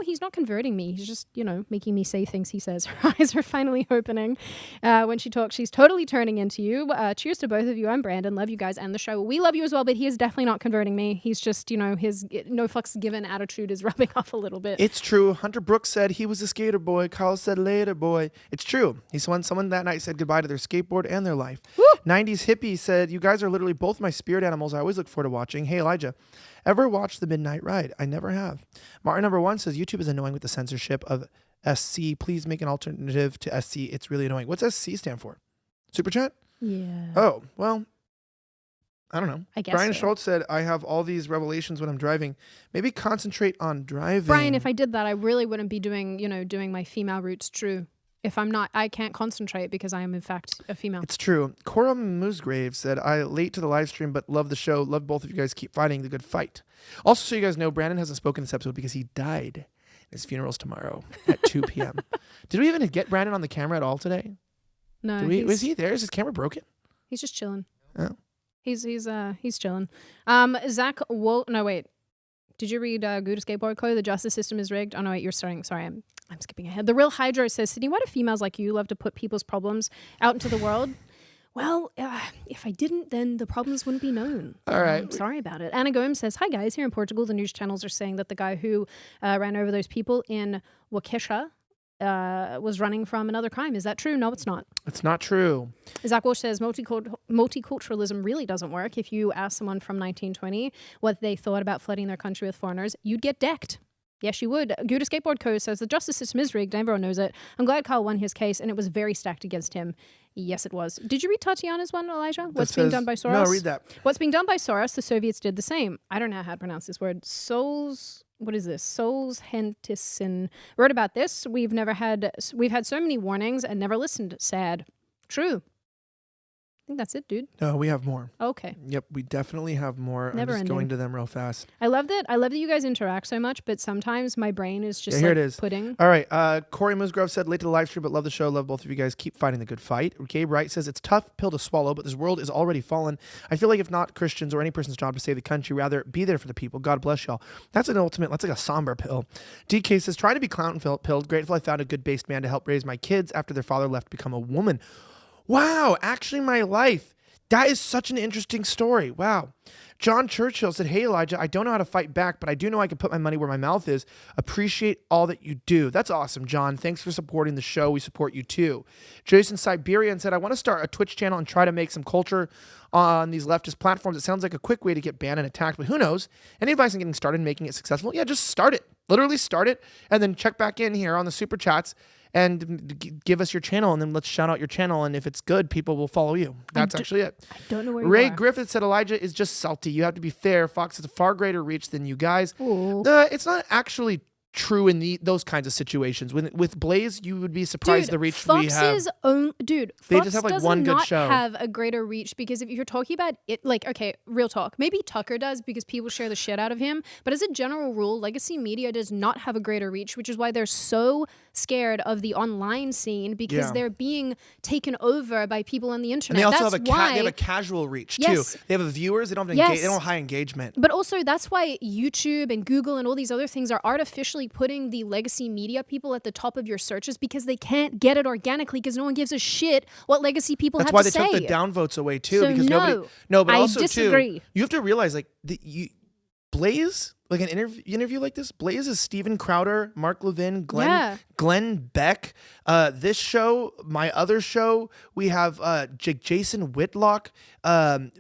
He's not converting me. He's just, making me say things he says. Her eyes are finally opening. When she talks, she's totally turning into you. Cheers to both of you. I'm Brandon. Love you guys and the show. We love you as well, but he is definitely not converting me. He's just, his no fucks given attitude is rubbing off a little bit. It's true. Hunter Brooks said he was a skater boy. Kyle said later boy. It's true. Someone that night said goodbye to their skateboard and their life. Woo! 90s hippie said, you guys are literally both my spirit animals. I always look forward to watching. Hey, Elijah, ever watched The Midnight Ride? I never have. Martin number 1 says, YouTube is annoying with the censorship of SC. Please make an alternative to SC. It's really annoying. What's SC stand for? Super chat? Yeah. Oh, well, I don't know. I guess Brian so. Schultz said, I have all these revelations when I'm driving. Maybe concentrate on driving. Brian, if I did that, I really wouldn't be doing my female roots true. If I'm not, I can't concentrate because I am, in fact, a female. It's true. Cora Musgrave said, I late to the live stream, but love the show. Love both of you guys. Keep fighting the good fight. Also, so you guys know, Brandon hasn't spoken this episode because he died. His funeral's tomorrow at 2 p.m. Did we even get Brandon on the camera at all today? No. Was he there? Is his camera broken? He's just chilling. Oh. He's chilling. Zach no wait. Did you read Gouda Skateboard Co? The justice system is rigged. Oh no, wait, you're starting. Sorry, I'm skipping ahead. The Real Hydro says, Sydney, why do females like you love to put people's problems out into the world? Well, if I didn't, then the problems wouldn't be known. All right. I'm sorry about it. Anna Gomes says, hi guys, here in Portugal, the news channels are saying that the guy who ran over those people in Waukesha was running from another crime. Is that true? No, it's not. It's not true. Zach Walsh says multiculturalism really doesn't work. If you ask someone from 1920 what they thought about flooding their country with foreigners, you'd get decked. Yes, you would. Gouda Skateboard Co. says the justice system is rigged. Everyone knows it. I'm glad Kyle won his case, and it was very stacked against him. Yes, it was. Did you read Tatiana's one, Elijah? What's being done by Soros? No, read that. What's being done by Soros, the Soviets did the same. I don't know how to pronounce this word. What is this? Solzhenitsyn wrote about this. We've had so many warnings and never listened. Sad. True. I think that's it, dude. No, we have more. Okay. Yep, we definitely have more. Never I'm just ending. going to them real fast. I love that you guys interact so much, but sometimes my brain is just here like it is. pudding. All right. Corey Musgrove said, late to the live stream, but love the show. Love both of you guys. Keep fighting the good fight. Gabe Wright says, it's a tough pill to swallow, but this world is already fallen. I feel like if not Christians or any person's job to save the country, rather be there for the people. God bless y'all. That's like a somber pill. DK says, trying to be clown pilled. Grateful I found a good based man to help raise my kids after their father left to become a woman. Wow. Actually, my life. That is such an interesting story. Wow. John Churchill said, hey, Elijah, I don't know how to fight back, but I do know I can put my money where my mouth is. Appreciate all that you do. That's awesome, John. Thanks for supporting the show. We support you too. Jason Siberian said, I want to start a Twitch channel and try to make some culture on these leftist platforms. It sounds like a quick way to get banned and attacked, but who knows? Any advice on getting started and making it successful? Yeah, just start it. Literally start it and then check back in here on the super chats and give us your channel, and then let's shout out your channel. And if it's good, people will follow you. That's actually it. I don't know where Ray you are. Griffith said Elijah is just salty. You have to be fair. Fox has a far greater reach than you guys. Ooh. It's not actually true in those kinds of situations. With Blaze, you would be surprised the reach we have. Fox They just have, like, does one good not show. have a greater reach, because if you're talking about it, like, okay, real talk, maybe Tucker does because people share the shit out of him, but as a general rule, legacy media does not have a greater reach, which is why they're so scared of the online scene, because they're being taken over by people on the internet. And they also that's have a casual reach too. They have viewers. They don't have they don't have high engagement. But also, that's why YouTube and Google and all these other things are artificially putting the legacy media people at the top of your searches, because they can't get it organically, because no one gives a shit what legacy people have to say. That's why they took the downvotes away too, So because no, but I also disagree. too, you have to realize, like, Blaze, like an interview like this, Blaze is Steven Crowder, Mark Levin, Glenn Beck. This show, my other show, we have Jason Whitlock.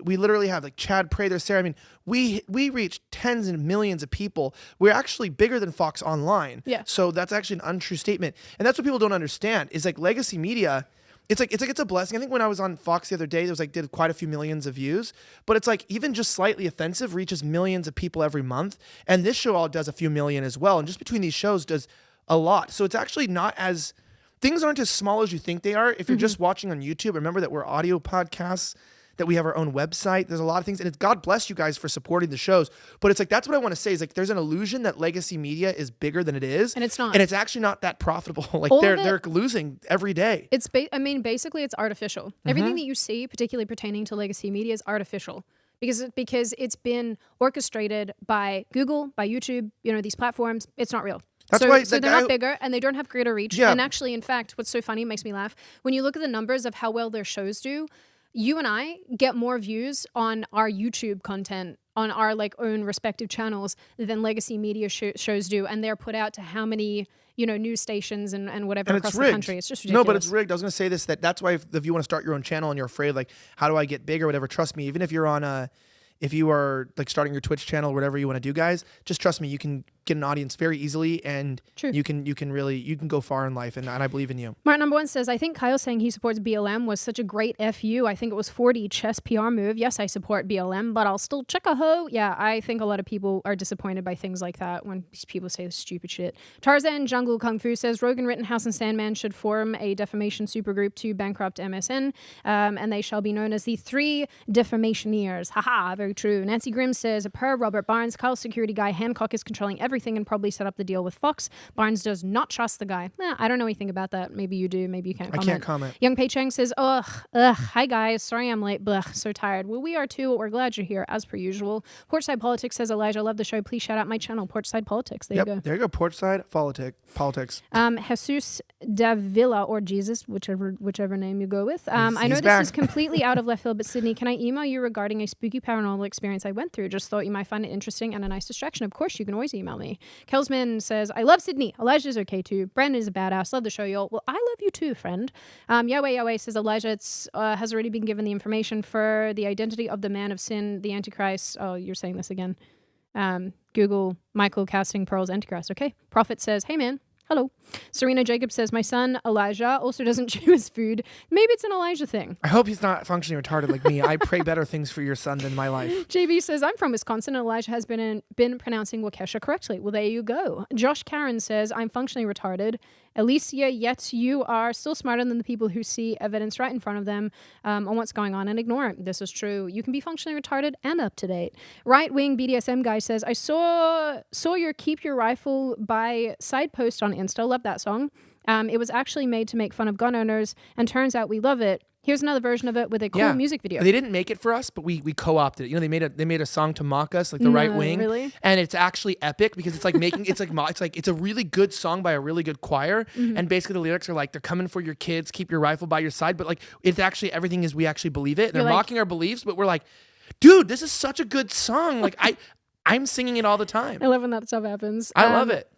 We literally have like Chad Prather, Sarah. I mean, we reach tens and millions of people. We're actually bigger than Fox Online. Yeah. So that's actually an untrue statement, and that's what people don't understand. Is like legacy media. It's a blessing. I think when I was on Fox the other day, there was did quite a few millions of views, but it's like even just slightly offensive reaches millions of people every month. And this show all does a few million as well. And just between these shows does a lot. So it's actually things aren't as small as you think they are. If you're just watching on YouTube, remember that we're audio podcasts, that we have our own website. There's a lot of things, and it's God bless you guys for supporting the shows. But it's like, that's what I want to say is like, there's an illusion that legacy media is bigger than it is. And it's not. And it's actually not that profitable. Like they're losing every day. It's basically it's artificial. Everything that you see, particularly pertaining to legacy media, is artificial. Because it's been orchestrated by Google, by YouTube, these platforms. It's not real. That's so why they're not bigger, and they don't have greater reach. Yeah. And actually, in fact, what's so funny, it makes me laugh, when you look at the numbers of how well their shows do, you and I get more views on our YouTube content on our own respective channels than legacy media shows do, and they're put out to how many news stations and whatever across the country. It's just ridiculous. No, but it's rigged. I was going to say this, that's why if you want to start your own channel and you're afraid, like, how do I get big or whatever, trust me, even if you're on if you are like starting your Twitch channel, whatever you want to do, guys, just trust me, you can get an audience very easily, and you can go far in life, and I believe in you. Mark number 1 says, I think Kyle saying he supports BLM was such a great FU. I think it was 40 chess PR move. Yes, I support BLM, but I'll still check a hoe. Yeah, I think a lot of people are disappointed by things like that when people say stupid shit. Tarzan Jungle Kung Fu says, Rogan, Rittenhouse, and Sandman should form a defamation supergroup to bankrupt MSN, and they shall be known as the 3 defamationeers. Haha, very true. Nancy Grimm says, per Robert Barnes, Kyle's security guy Hancock is controlling every everything and probably set up the deal with Fox. Barnes does not trust the guy. I don't know anything about that. Maybe you do. Maybe you can't comment. I can't comment. Young Pei Chang says, hi guys. Sorry I'm late. Blech, so tired. Well, we are too. We're glad you're here, as per usual. Porchside Politics says, Elijah, love the show. Please shout out my channel, Porchside Politics. There you go. There you go. Porchside Politics. Jesus Davila, or Jesus, whichever name you go with. I know he's this back. is completely out of left field, but Sydney, can I email you regarding a spooky paranormal experience I went through? Just thought you might find it interesting and a nice distraction. Of course, you can always email me. Kelsman says, I love Sydney. Elijah's okay too. Brandon is a badass. Love the show, y'all. Well, I love you too, friend. Yahweh says, Elijah has already been given the information for the identity of the man of sin, the Antichrist. Oh, you're saying this again. Google Michael casting pearls Antichrist. Okay. Prophet says, hey man. Hello. Serena Jacobs says, my son, Elijah, also doesn't chew his food. Maybe it's an Elijah thing. I hope he's not functionally retarded like me. I pray better things for your son than my life. JB says, I'm from Wisconsin and Elijah has been pronouncing Waukesha correctly. Well, there you go. Josh Karen says, I'm functionally retarded. Alicia, yet you are still smarter than the people who see evidence right in front of them on what's going on and ignore it. This is true. You can be functionally retarded and up to date. Right-wing BDSM guy says, I saw your Keep Your Rifle by side post on Insta. Love that song. It was actually made to make fun of gun owners, and turns out we love it. Here's another version of it with a cool music video. They didn't make it for us, but we co-opted it. You know, they made a song to mock us, like the right wing. Really? And it's actually epic because it's like it's a really good song by a really good choir. Mm-hmm. And basically the lyrics are like, they're coming for your kids, keep your rifle by your side. But like, it's actually, everything is, we actually believe it. And they're mocking our beliefs, but we're like, dude, this is such a good song. Like I'm singing it all the time. I love when that stuff happens. I love it.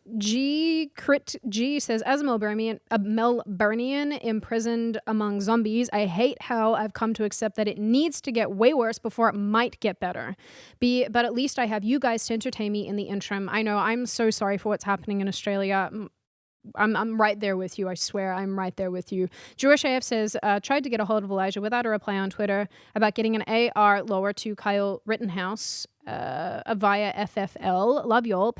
Crit G says, as a Melburnian imprisoned among zombies, I hate how I've come to accept that it needs to get way worse before it might get better. But at least I have you guys to entertain me in the interim. I know, I'm so sorry for what's happening in Australia. I'm right there with you. I swear I'm right there with you. Jewish AF says, tried to get a hold of Elijah without a reply on Twitter about getting an AR lower to Kyle Rittenhouse via FFL. Love y'all.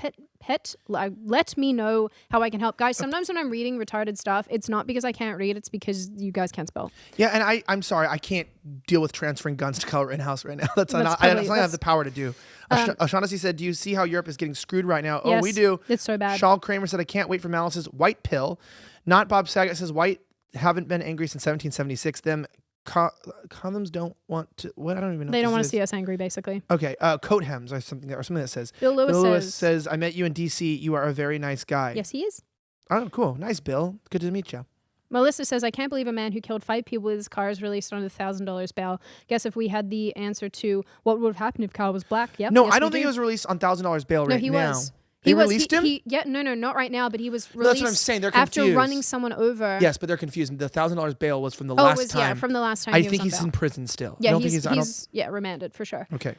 Let me know how I can help. Guys, sometimes when I'm reading retarded stuff, it's not because I can't read, it's because you guys can't spell. Yeah, and I'm sorry, I can't deal with transferring guns to Kyle Rittenhouse right now. That's not I have the power to do. O'Shaughnessy said, do you see how Europe is getting screwed right now? Yes, oh, we do. It's so bad. Shawl Kramer said, I can't wait for Malice's white pill. Not Bob Saget says, white haven't been angry since 1776. Them condoms don't want to, what? I don't even know. They don't want to see us angry, basically. Okay, coat hems or something that says. Bill Lewis says, I met you in DC. You are a very nice guy. Yes, he is. Oh, cool. Nice, Bill. Good to meet you. Melissa says, I can't believe a man who killed 5 people with his car is released on $1,000 bail. Guess if we had the answer to what would have happened if Kyle was black. Yep. No, yes, I don't think he was released on $1,000 bail right now. No, he was. They released him? No, not right now, but he was released. No, that's what I'm saying. They're confused. After running someone over. Yes, but they're confused. The $1,000 bail was from the last time. Yeah, from the last time. I think he's in prison still. Yeah, he's remanded for sure. Okay.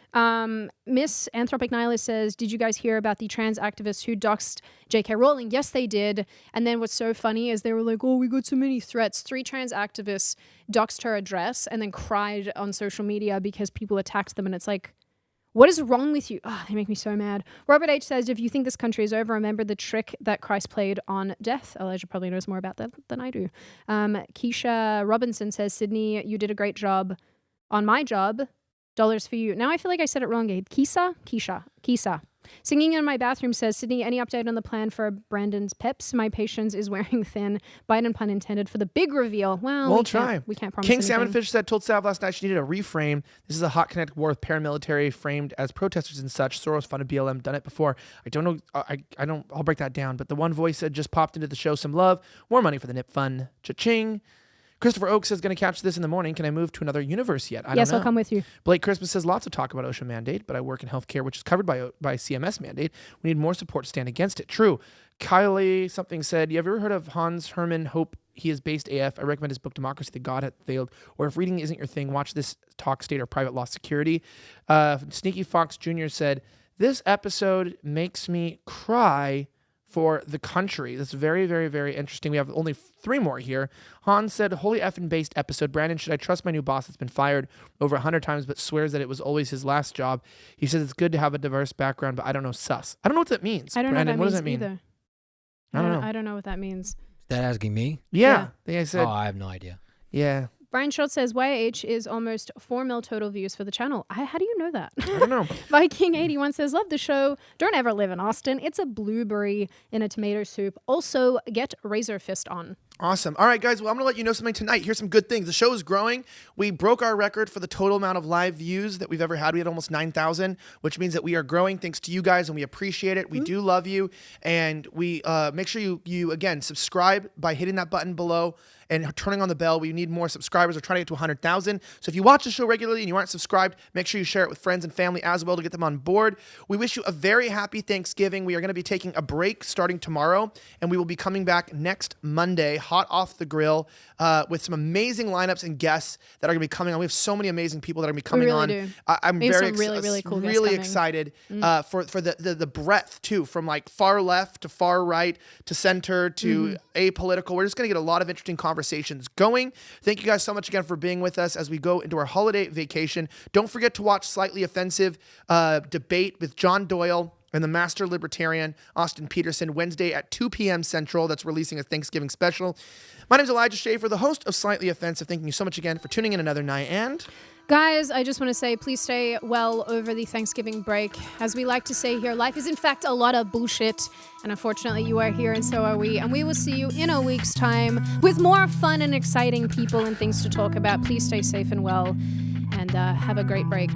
Miss Anthropic Nihilist says, did you guys hear about the trans activists who doxed J.K. Rowling? Yes, they did. And then what's so funny is they were like, oh, we got so many threats. 3 trans activists doxed her address and then cried on social media because people attacked them. And it's like, what is wrong with you? Oh, they make me so mad. Robert H. says, if you think this country is over, remember the trick that Christ played on death. Elijah probably knows more about that than I do. Keisha Robinson says, Sydney, you did a great job on my job. $1 for you. Now I feel like I said it wrong, Gabe. Keisha. Singing in my bathroom says, Sydney, any update on the plan for Brandon's peps? My patience is wearing thin. Biden pun intended for the big reveal. Well, we'll try. We can't promise King anything. Salmonfish said, told Sav last night she needed a reframe. This is a hot kinetic war with paramilitary framed as protesters and such. Soros funded BLM, done it before. I don't know. I'll break that down. But the one voice said, just popped into the show, some love. More money for the Nip Fund. Cha-ching. Christopher Oak says, going to catch this in the morning. Can I move to another universe yet? I don't know. I'll come with you. Blake Christmas says, lots of talk about OSHA mandate, but I work in healthcare, which is covered by CMS mandate. We need more support to stand against it. True. Kylie something said, you ever heard of Hans Hermann Hope? He is based AF. I recommend his book, Democracy, The God Hath Failed. Or if reading isn't your thing, watch this talk, State or Private Law Security. Sneaky Fox Jr. said, this episode makes me cry for the country. That's very, very, very interesting. We have only 3 more here. Hans said, holy effing based episode. Brandon, should I trust my new boss that's been fired over 100 times but swears that it was always his last job? He says it's good to have a diverse background, but I don't know sus. I don't know what that means. I don't Brandon, know what what that does means that mean? either. I don't know. I don't know what that means. That asking me? Yeah. I think I said, Oh, I have no idea. yeah. Brian Schultz says YH is almost 4 mil total views for the channel. How do you know that? I don't know. Viking81 says, love the show. Don't ever live in Austin. It's a blueberry in a tomato soup. Also, get Razor Fist on. Awesome. All right, guys. Well, I'm going to let you know something tonight. Here's some good things. The show is growing. We broke our record for the total amount of live views that we've ever had. We had almost 9,000, which means that we are growing thanks to you guys, and we appreciate it. We do love you. And we make sure you, again, subscribe by hitting that button below and turning on the bell. We need more subscribers. We're trying to get to 100,000. So if you watch the show regularly and you aren't subscribed, make sure you share it with friends and family as well to get them on board. We wish you a very happy Thanksgiving. We are going to be taking a break starting tomorrow, and we will be coming back next Monday, hot off the grill, with some amazing lineups and guests that are going to be coming on. We have so many amazing people that are going to be coming really on. do. I'm We have very some really cool guests really coming. excited for the breadth too, from like far left to far right to center to apolitical. We're just going to get a lot of interesting conversations going. Thank you guys so much again for being with us as we go into our holiday vacation. Don't forget to watch Slightly Offensive debate with John Doyle and the Master Libertarian Austin Peterson Wednesday at 2 p.m. Central. That's releasing a Thanksgiving special. My name is Elijah Schaefer, the host of Slightly Offensive. Thank you so much again for tuning in another night. And Guys, I just want to say, please stay well over the Thanksgiving break. As we like to say here, life is in fact a lot of bullshit. And unfortunately, you are here and so are we. And we will see you in a week's time with more fun and exciting people and things to talk about. Please stay safe and well and have a great break.